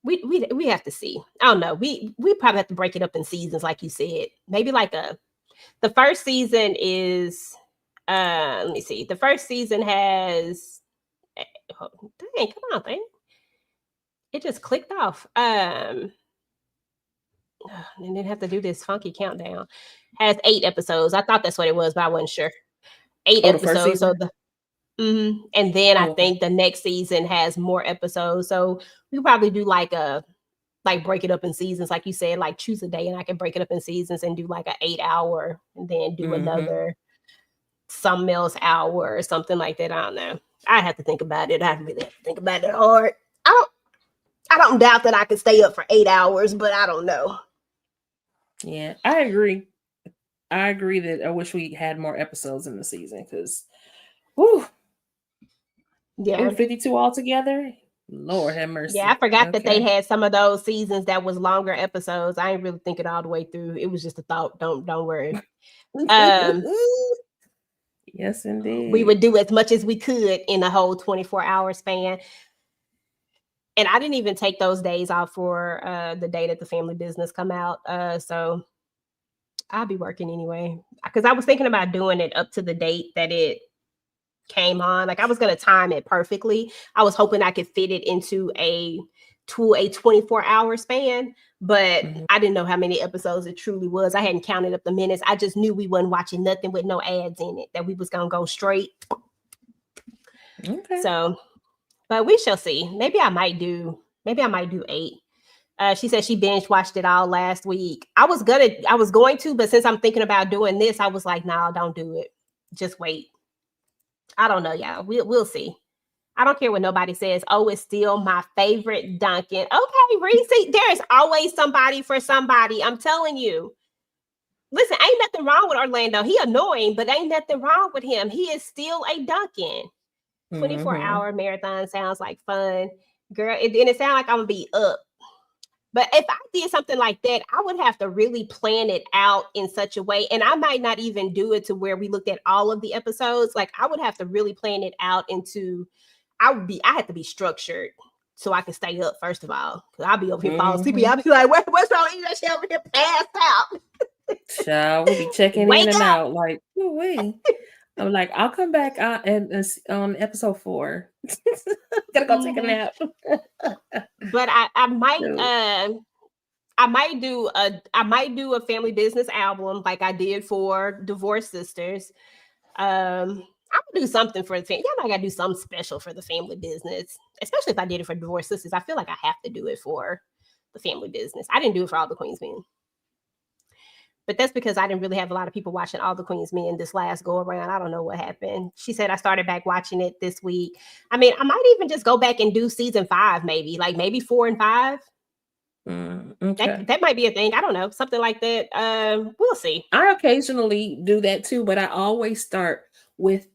We have to see. I don't know. We probably have to break it up in seasons, like you said. Maybe like the first season is let me see. The first season has dang, come on, thing. It just clicked off. And then have to do this funky countdown. Has 8 episodes. I thought that's what it was, but I wasn't sure. 8 episodes. So and then I think the next season has more episodes. So we probably do like break it up in seasons, like you said, like choose a day and I can break it up in seasons and do like an 8-hour and then do another some else hour or something like that. I don't know. I have to think about it. I really have to think about it hard. I don't doubt that I could stay up for 8 hours, but I don't know. Yeah, I agree. I agree that I wish we had more episodes in the season because, yeah, 52 altogether. Lord have mercy. Yeah, I forgot that they had some of those seasons that was longer episodes. I didn't really think it all the way through. It was just a thought. Don't worry. Yes, indeed. We would do as much as we could in a whole 24-hour span. And I didn't even take those days off for the day that the family business come out. So I'll be working anyway. Because I was thinking about doing it up to the date that it came on. Like I was going to time it perfectly. I was hoping I could fit it into a 24-hour span, but I didn't know how many episodes it truly was. I hadn't counted up the minutes. I just knew we wasn't watching nothing with no ads in it, that we was going to go straight. Okay. So, but we shall see. Maybe I might do 8. She said she binge watched it all last week. I was going to, but since I'm thinking about doing this, I was like, no, don't do it. Just wait. I don't know, y'all. We'll see. I don't care what nobody says. Oh, it's still my favorite Duncan. Okay, Reese, there's always somebody for somebody. I'm telling you. Listen, ain't nothing wrong with Orlando. He annoying, but ain't nothing wrong with him. He is still a Duncan. 24-hour marathon sounds like fun. Girl, and it sounds like I'm going to be up. But if I did something like that, I would have to really plan it out in such a way. And I might not even do it to where we looked at all of the episodes. Like I would have to really plan it out into, I had to be structured so I can stay up, first of all. Because I'll be over here falling asleep. I'll be like, what's wrong? You she over here passed out. Child, we'll be checking in and out. Like, wait. I'm like, I'll come back and on episode 4. Gotta go take a nap. But I might do a family business album like I did for Divorced Sisters. I would do something for the family. Y'all know I gotta do something special for the family business, especially if I did it for Divorced Sisters. I feel like I have to do it for the family business. I didn't do it for All the Queen's Men. But that's because I didn't really have a lot of people watching All the Queen's Men this last go around. I don't know what happened. She said I started back watching it this week. I mean, I might even just go back and do season 5, maybe 4 and 5. Okay. That might be a thing. I don't know. Something like that. We'll see. I occasionally do that too, but I always start with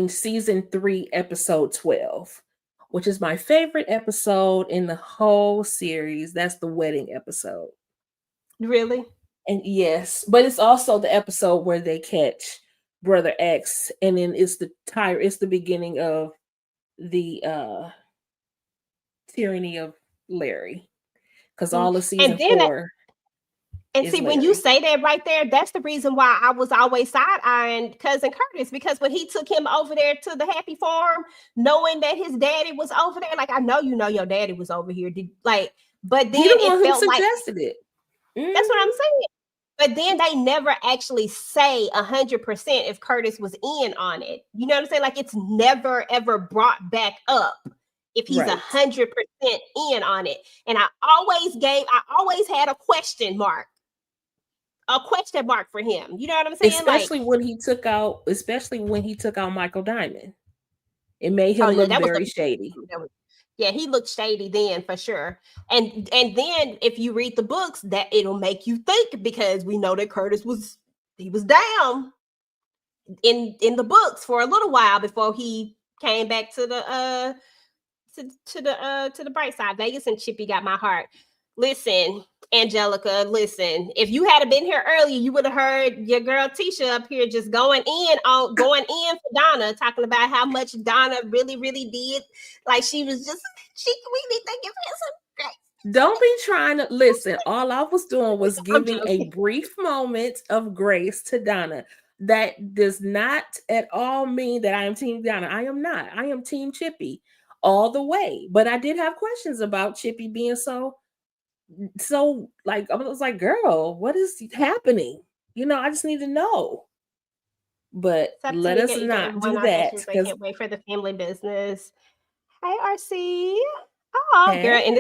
season 3, episode 12, which is my favorite episode in the whole series. That's the wedding episode. Really? And yes, but it's also the episode where they catch Brother X, and then it's the beginning of the tyranny of Larry, because all of season And then 4. And see, when you say that right there, that's the reason why I was always side-eyeing Cousin Curtis, because when he took him over there to the Happy Farm, knowing that his daddy was over there, like, I know you know your daddy was over here. But then He the one it who felt like suggested it. that's what I'm saying. But then they never actually say 100% if Curtis was in on it. You know what I'm saying? Like, it's never ever brought back up if he's 100% in on it. And I always had a question mark for him. You know what I'm saying? Especially when he took out Michael Diamond. It made him look very shady. Yeah, he looked shady then for sure. And then if you read the books, that it'll make you think, because we know that Curtis was down in the books for a little while before he came back to the to the bright side. Vegas and Chippy got my heart. Listen, Angelica, listen. If you had been here earlier, you would have heard your girl Tisha up here just going in for Donna, talking about how much Donna really, really did. Like, she was just, we need to give her some grace. Don't be trying to listen. All I was doing was giving a brief moment of grace to Donna. That does not at all mean that I am Team Donna. I am not. I am Team Chippy all the way. But I did have questions about Chippy being so like, I was like, girl, what is happening? I just need to know. But let us not do that. I can't wait for the family business. Hey, RC. Oh, girl. And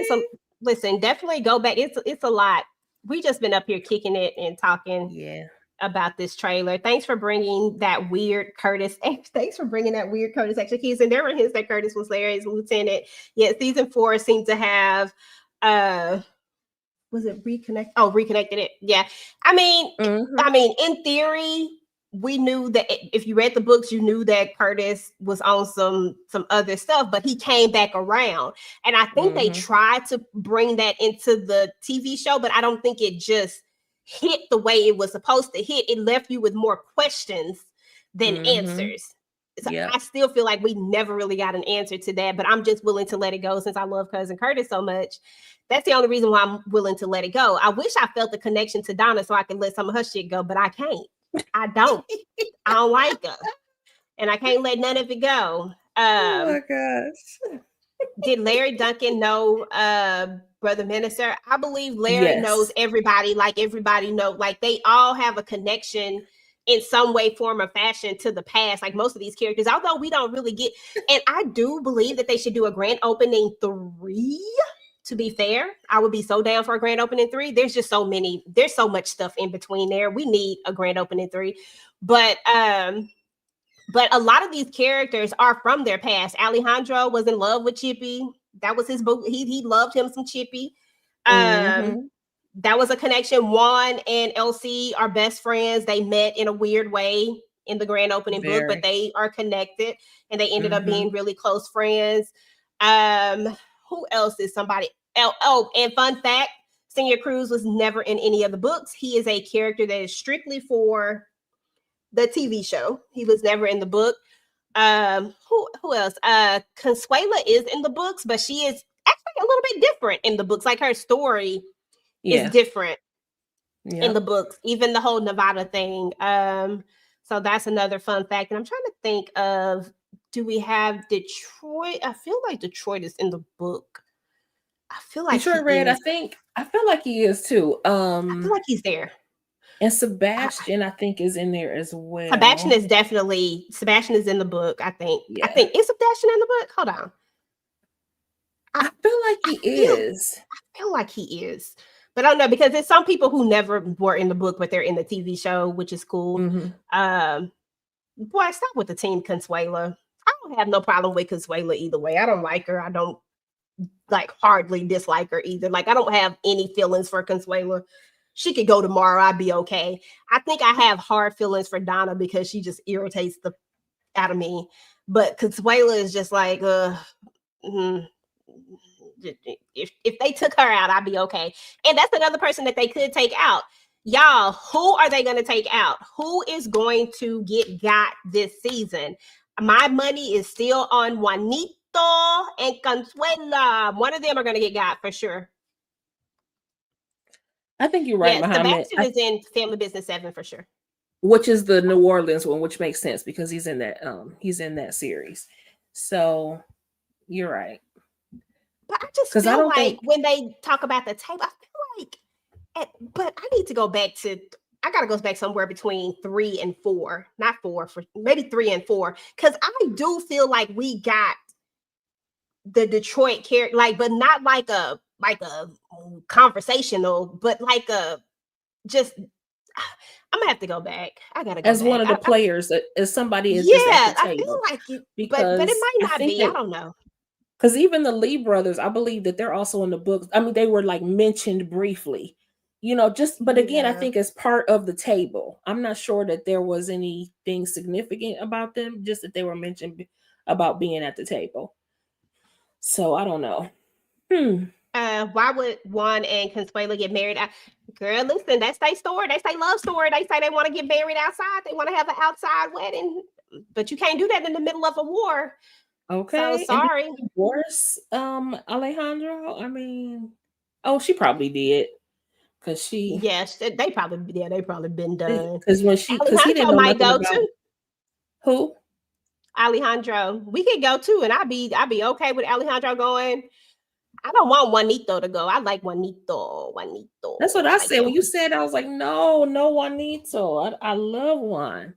listen, definitely go back. It's a lot. We just been up here kicking it and talking about this trailer. Thanks for bringing that weird Curtis. Thanks for bringing that weird Curtis extra keys. And there were hints that Curtis was Larry's lieutenant. Yeah, season 4 seemed to have was it reconnected it? Yeah. I mean, in theory, we knew that if you read the books, you knew that Curtis was on some other stuff, but he came back around. And I think they tried to bring that into the TV show, but I don't think it just hit the way it was supposed to hit. It left you with more questions than answers. So I still feel like we never really got an answer to that, but I'm just willing to let it go since I love Cousin Curtis so much. That's the only reason why I'm willing to let it go. I wish I felt the connection to Donna so I could let some of her shit go, but I can't. I don't. I don't like her. And I can't let none of it go. Oh my gosh. Did Larry Duncan know Brother Minister? I believe Larry knows everybody. Like, everybody knows. Like, they all have a connection in some way, form, or fashion to the past. Like, most of these characters, although we don't really get. And I do believe that they should do a grand opening 3. To be fair, I would be so down for a grand opening 3. There's just there's so much stuff in between there. We need a grand opening 3. But a lot of these characters are from their past. Alejandro was in love with Chippy. That was his book. He loved him some Chippy. That was a connection. Juan and LC are best friends. They met in a weird way in the grand opening book, but they are connected and they ended up being really close friends. Who else is somebody? And fun fact, Senior Cruz was never in any of the books. He is a character that is strictly for the TV show. He was never in the book. Who else? Consuela is in the books, but she is actually a little bit different in the books. Like, her story is different in the books, even the whole Nevada thing. So that's another fun fact. And I'm trying to think of, do we have Detroit? I feel like Detroit is in the book. I feel like Detroit Red. I feel like he is too. I feel like he's there. And Sebastian, I think, is in there as well. Sebastian is in the book, I think. Yeah. I think, is Sebastian in the book? Hold on. I feel like he is. I feel like he is. But I don't know, because there's some people who never were in the book, but they're in the TV show, which is cool. Boy, stop with the Team Consuela. I don't have no problem with Consuela either way. I don't like her. I don't hardly dislike her either. Like, I don't have any feelings for Consuela. She could go tomorrow. I'd be okay. I think I have hard feelings for Donna because she just irritates the out of me. But Consuela is just like, if they took her out, I'd be okay. And that's another person that they could take out. Y'all, who are they going to take out? Who is going to get got this season? My money is still on Juanita and Consuela. One of them are going to get got for sure. I think you're right, Yeah, Muhammad. Sebastian is in Family Business 7 for sure. Which is the New Orleans one, which makes sense because he's in that series. So you're right. But I just 'Cause I feel don't like think- when they talk about the table, I feel like, but I need to go back to, I gotta go back somewhere between 3 and 4, not 4, for maybe 3 and 4, because I do feel like we got the Detroit character, like, but not like a conversational, but like a just. I'm gonna have to go back. I gotta go as back. one of the players, as somebody is Yeah, just at the I feel table. like it, because but it might not be. I that, don't know. Because even the Lee brothers, I believe that they're also in the books. I mean, they were like mentioned briefly, but again, I think as part of the table. I'm not sure that there was anything significant about them, just that they were mentioned about being at the table. So I don't know. Why would Juan and Consuela get married? Girl, listen, that's their story. That's their love story. They say they want to get married outside. They want to have an outside wedding, but you can't do that in the middle of a war. Okay. So sorry. Divorce, Alejandro. I mean, she probably did. Cause yes, they probably been done. Because he didn't know might nothing go about too. Who? Alejandro. We could go too, and I'd be okay with Alejandro going. I don't want Juanito to go. I like Juanito. That's what I said. him. When you said, I was like, no Juanito. I love Juan.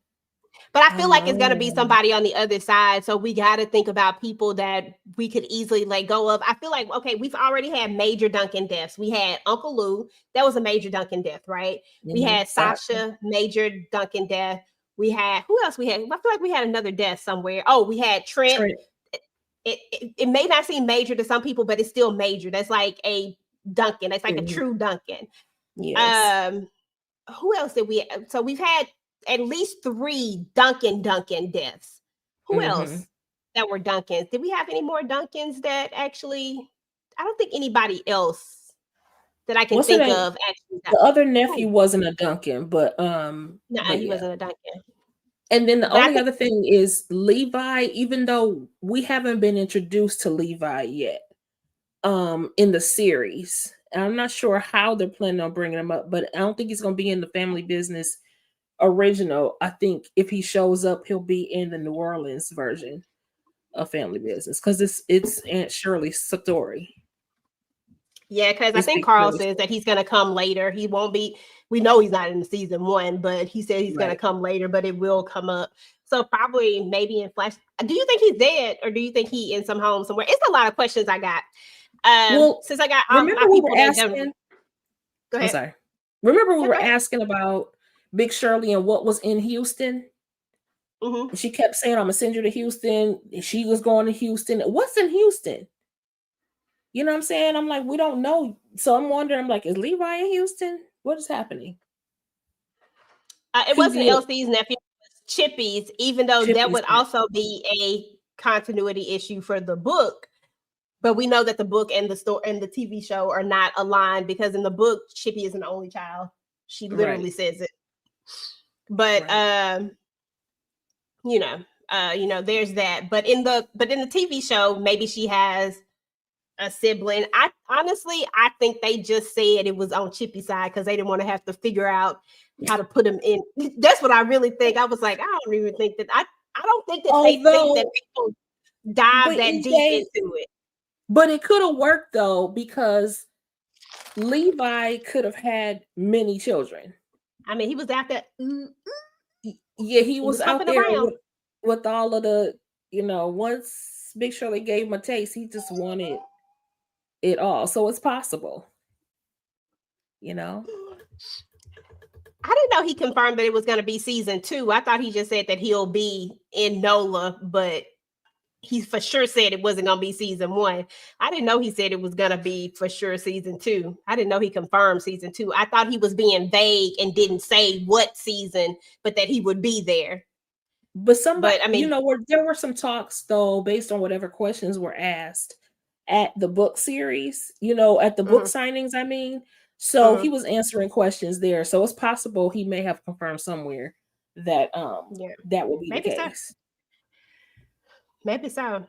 But I feel like it's going to be somebody on the other side. So we got to think about people that we could easily let go of. I feel like, okay, we've already had major Duncan deaths. We had Uncle Lou. That was a major Duncan death, right? Mm-hmm. We had Sasha, major Duncan death. We had, who else we had? I feel like we had another death somewhere. Oh, we had Trent. It may not seem major to some people, but it's still major. That's like a Duncan. That's like a true Duncan. Yes. Who else did we? So we've had at least 3 Duncan deaths. Who else that were Duncans? Did we have any more Duncans that actually? I don't think anybody else that I can think of actually. The other nephew wasn't a Duncan, but he wasn't a Duncan. And then the only other thing is Levi, even though we haven't been introduced to Levi yet in the series. And I'm not sure how they're planning on bringing him up, but I don't think he's going to be in the Family Business original. I think if he shows up, he'll be in the New Orleans version of Family Business because it's Aunt Shirley's story. Yeah, because I think Carl says that he's going to come later. He won't be. We know he's not in season 1, but he said he's going to come later, but it will come up. So probably maybe in Flash. Do you think he's dead or do you think he in some home somewhere? It's a lot of questions I got. Since I got remember we were asking. Go ahead. I'm sorry. Remember we were asking about Big Shirley and what was in Houston? Mm-hmm. She kept saying, I'm going to send you to Houston. She was going to Houston. What's in Houston? You know what I'm saying? I'm like, we don't know. So I'm wondering, I'm like, is Levi in Houston? What is happening? It wasn't LC's nephew, it was Chippy's, even though that would also be a continuity issue for the book. But we know that the book and the story and the TV show are not aligned because in the book, Chippy is an only child. She literally says it. But there's that. But in the TV show, maybe she has a sibling. I think they just said it was on Chippy's side because they didn't want to have to figure out how to put him in. That's what I really think. I was like, I don't even think that I don't think that they think that people dive that deep into it. But it could have worked though, because Levi could have had many children. I mean, he was out there. Yeah, he was out there with all of the, once Big Shirley gave him a taste, he just wanted it all. So it's possible. I didn't know he confirmed that it was going to be season 2. I thought he just said that he'll be in NOLA, but he for sure said it wasn't going to be season 1. I didn't know he said it was going to be for sure season 2. I didn't know he confirmed season 2. I thought he was being vague and didn't say what season, but that he would be there. But there were some talks though, based on whatever questions were asked at the book series, at the book signings, I mean. So he was answering questions there. So it's possible he may have confirmed somewhere that that will be maybe the case. Maybe so.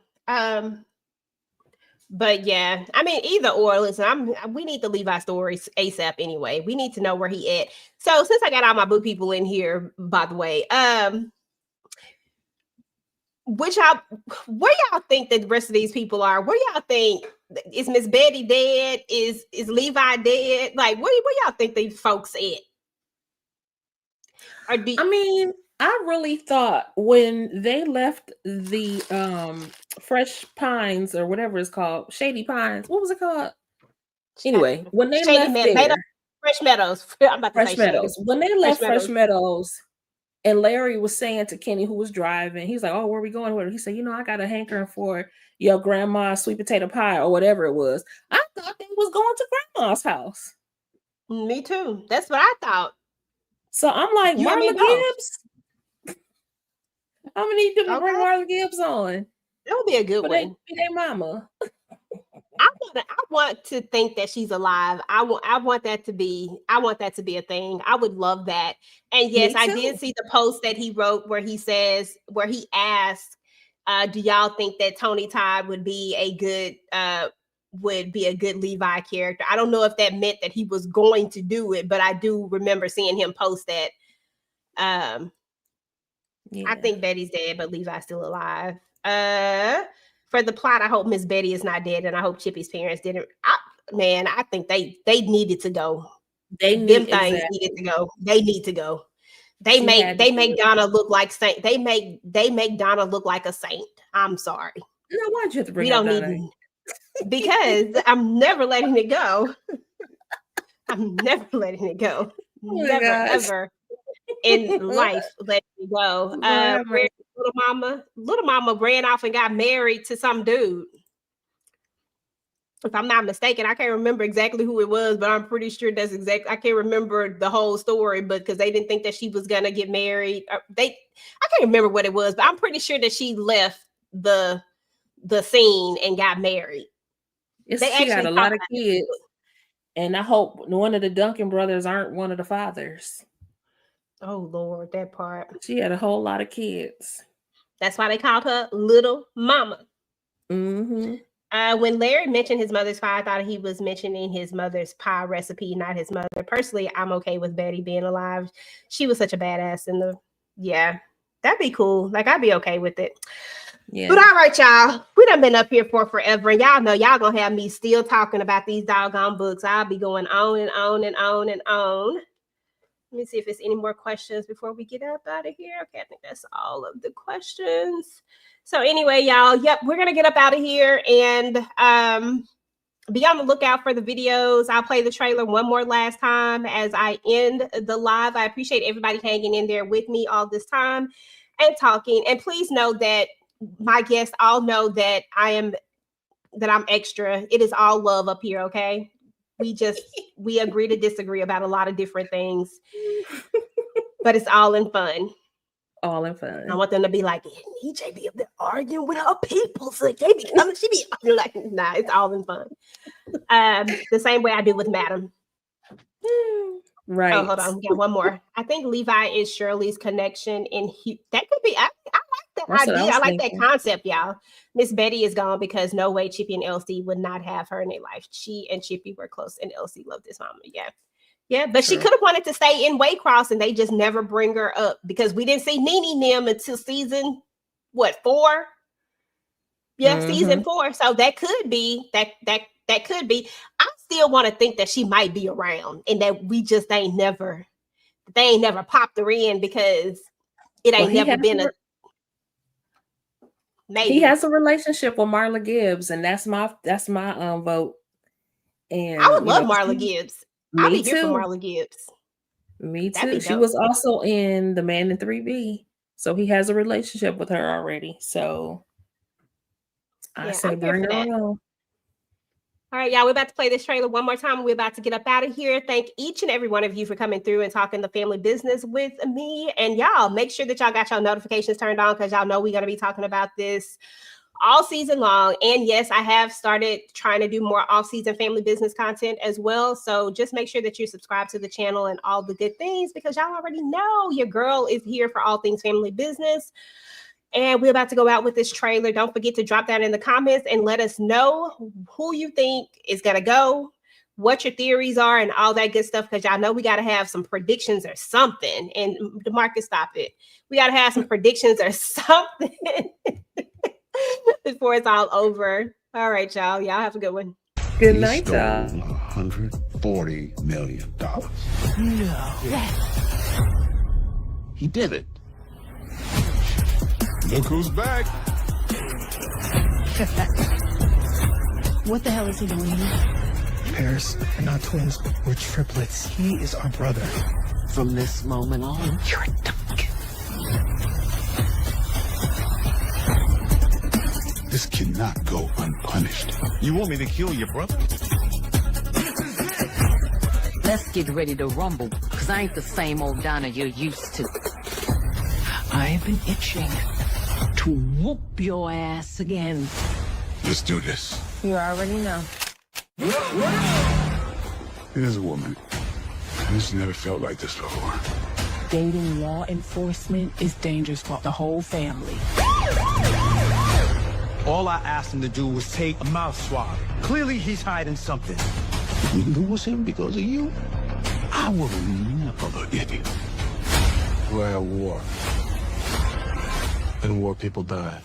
But yeah, I mean, either or. Listen, we need the Levi stories ASAP anyway. We need to know where he at. So since I got all my book people in here, by the way, where y'all think that the rest of these people are? Where y'all think is Miss Betty dead? Is Levi dead? Like, where y'all think these folks at? I mean, I really thought when they left the Fresh Pines or whatever it's called, Shady Pines. What was it called? Anyway, when they left there, Fresh Meadows. I'm about to Fresh say Meadows. Shady. When they left Fresh Meadows, and Larry was saying to Kenny, who was driving, he's like, "Oh, where are we going?" Where? He said, I got a hankering for your grandma's sweet potato pie or whatever it was. I thought they was going to grandma's house. Me too. That's what I thought. So I'm like, Marla Gibbs. I'm gonna need them to bring Marla Gibbs on. That would be a good one. Be their mama. I want to think that she's alive. I want that to be a thing. I would love that. And yes, I did see the post that he wrote where he asked, do y'all think that Tony Todd would be a good Levi character? I don't know if that meant that he was going to do it, but I do remember seeing him post that. I think Betty's dead, but Levi's still alive. For the plot, I hope Miss Betty is not dead, and I hope Chippy's parents didn't. I think they needed to go. Needed to go. They need to go. They make Donna look like saint. They make Donna look like a saint. I'm sorry. No, why'd you have to bring up Donna? Because I'm never letting it go. I'm never letting it go. Never ever in life letting it go. Little mama ran off and got married to some dude. If I'm not mistaken, I can't remember exactly who it was, but I'm pretty sure that's exactly. I can't remember the whole story, but because they didn't think that she was gonna get married, I can't remember what it was, but I'm pretty sure that she left the scene and got married. She got a lot of kids, and I hope one of the Duncan brothers aren't one of the fathers. Oh Lord, that part. She had a whole lot of kids. That's why they called her Little Mama. Mm-hmm. When Larry mentioned his mother's pie, I thought he was mentioning his mother's pie recipe, not his mother. Personally, I'm okay with Betty being alive. She was such a badass that'd be cool. Like, I'd be okay with it. Yeah. But all right, y'all, we done been up here for forever, and y'all know y'all gonna have me still talking about these doggone books. I'll be going on and on and on and on. Let me see if there's any more questions before we get up out of here. Okay, I think that's all of the questions. So anyway, y'all, yep, we're going to get up out of here and be on the lookout for the videos. I'll play the trailer one more last time as I end the live. I appreciate everybody hanging in there with me all this time and talking. And please know that my guests all know that I'm extra. It is all love up here, okay? We agree to disagree about a lot of different things, but it's all in fun. All in fun. I want them to be like, EJ be up there arguing with her people. So she be like, nah, it's all in fun. The same way I do with Madam. Right. Oh, hold on. We got one more. I think Levi is Shirley's connection that could be. I like that idea. I like that concept, y'all. Miss Betty is gone because no way Chippy and Elsie would not have her in their life. She and Chippy were close, and Elsie loved his mama. Yeah, but she could have wanted to stay in Waycross, and they just never bring her up because we didn't see Nene Nim until season 4? Yeah, season 4. So that could be that could be. I still want to think that she might be around, and that we just ain't never popped her in because it ain't never been a. Maybe he has a relationship with Marla Gibbs, and that's my vote. And I would love Marla Gibbs. I'll be here for Marla Gibbs. Me too. She was also in The Man in 3B, so he has a relationship with her already. So I say bring her on. All right, y'all, we're about to play this trailer one more time. We're about to get up out of here. Thank each and every one of you for coming through and talking the family business with me. And y'all, make sure that y'all got your notifications turned on because y'all know we're going to be talking about this all season long. And yes, I have started trying to do more off-season family business content as well. So just make sure that you subscribe to the channel and all the good things because y'all already know your girl is here for all things family business. And we're about to go out with this trailer. Don't forget to drop that in the comments and let us know who you think is going to go, what your theories are, and all that good stuff. Because y'all know we got to have some predictions or something. And DeMarcus, stop it. We got to have some predictions or something before it's all over. All right, y'all. Y'all have a good one. Good night, He y'all. stole $140 million. No. He did it. Look who's back. What the hell is he doing here? Paris, we're not twins. We're triplets. He is our brother. From this moment on, you're a donkey. This cannot go unpunished. You want me to kill your brother? Let's get ready to rumble, because I ain't the same old Donna you're used to. I've been itching to whoop your ass again. Let's do this. You already know. Here's a woman. Who's never felt like this before. Dating law enforcement is dangerous for the whole family. All I asked him to do was take a mouth swab. Clearly he's hiding something. We lose him because of you. I will never forgive you. We're at war. And war people die.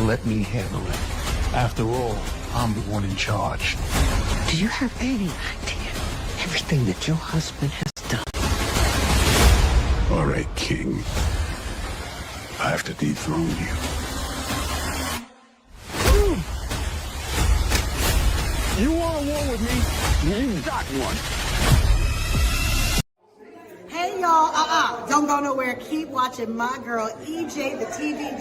Let me handle it. After all, I'm the one in charge. Do you have any idea everything that your husband has done? All right, King. I have to dethrone you. You want a war with me? You got one. Hey y'all, don't go nowhere. Keep watching my girl EJ, the TV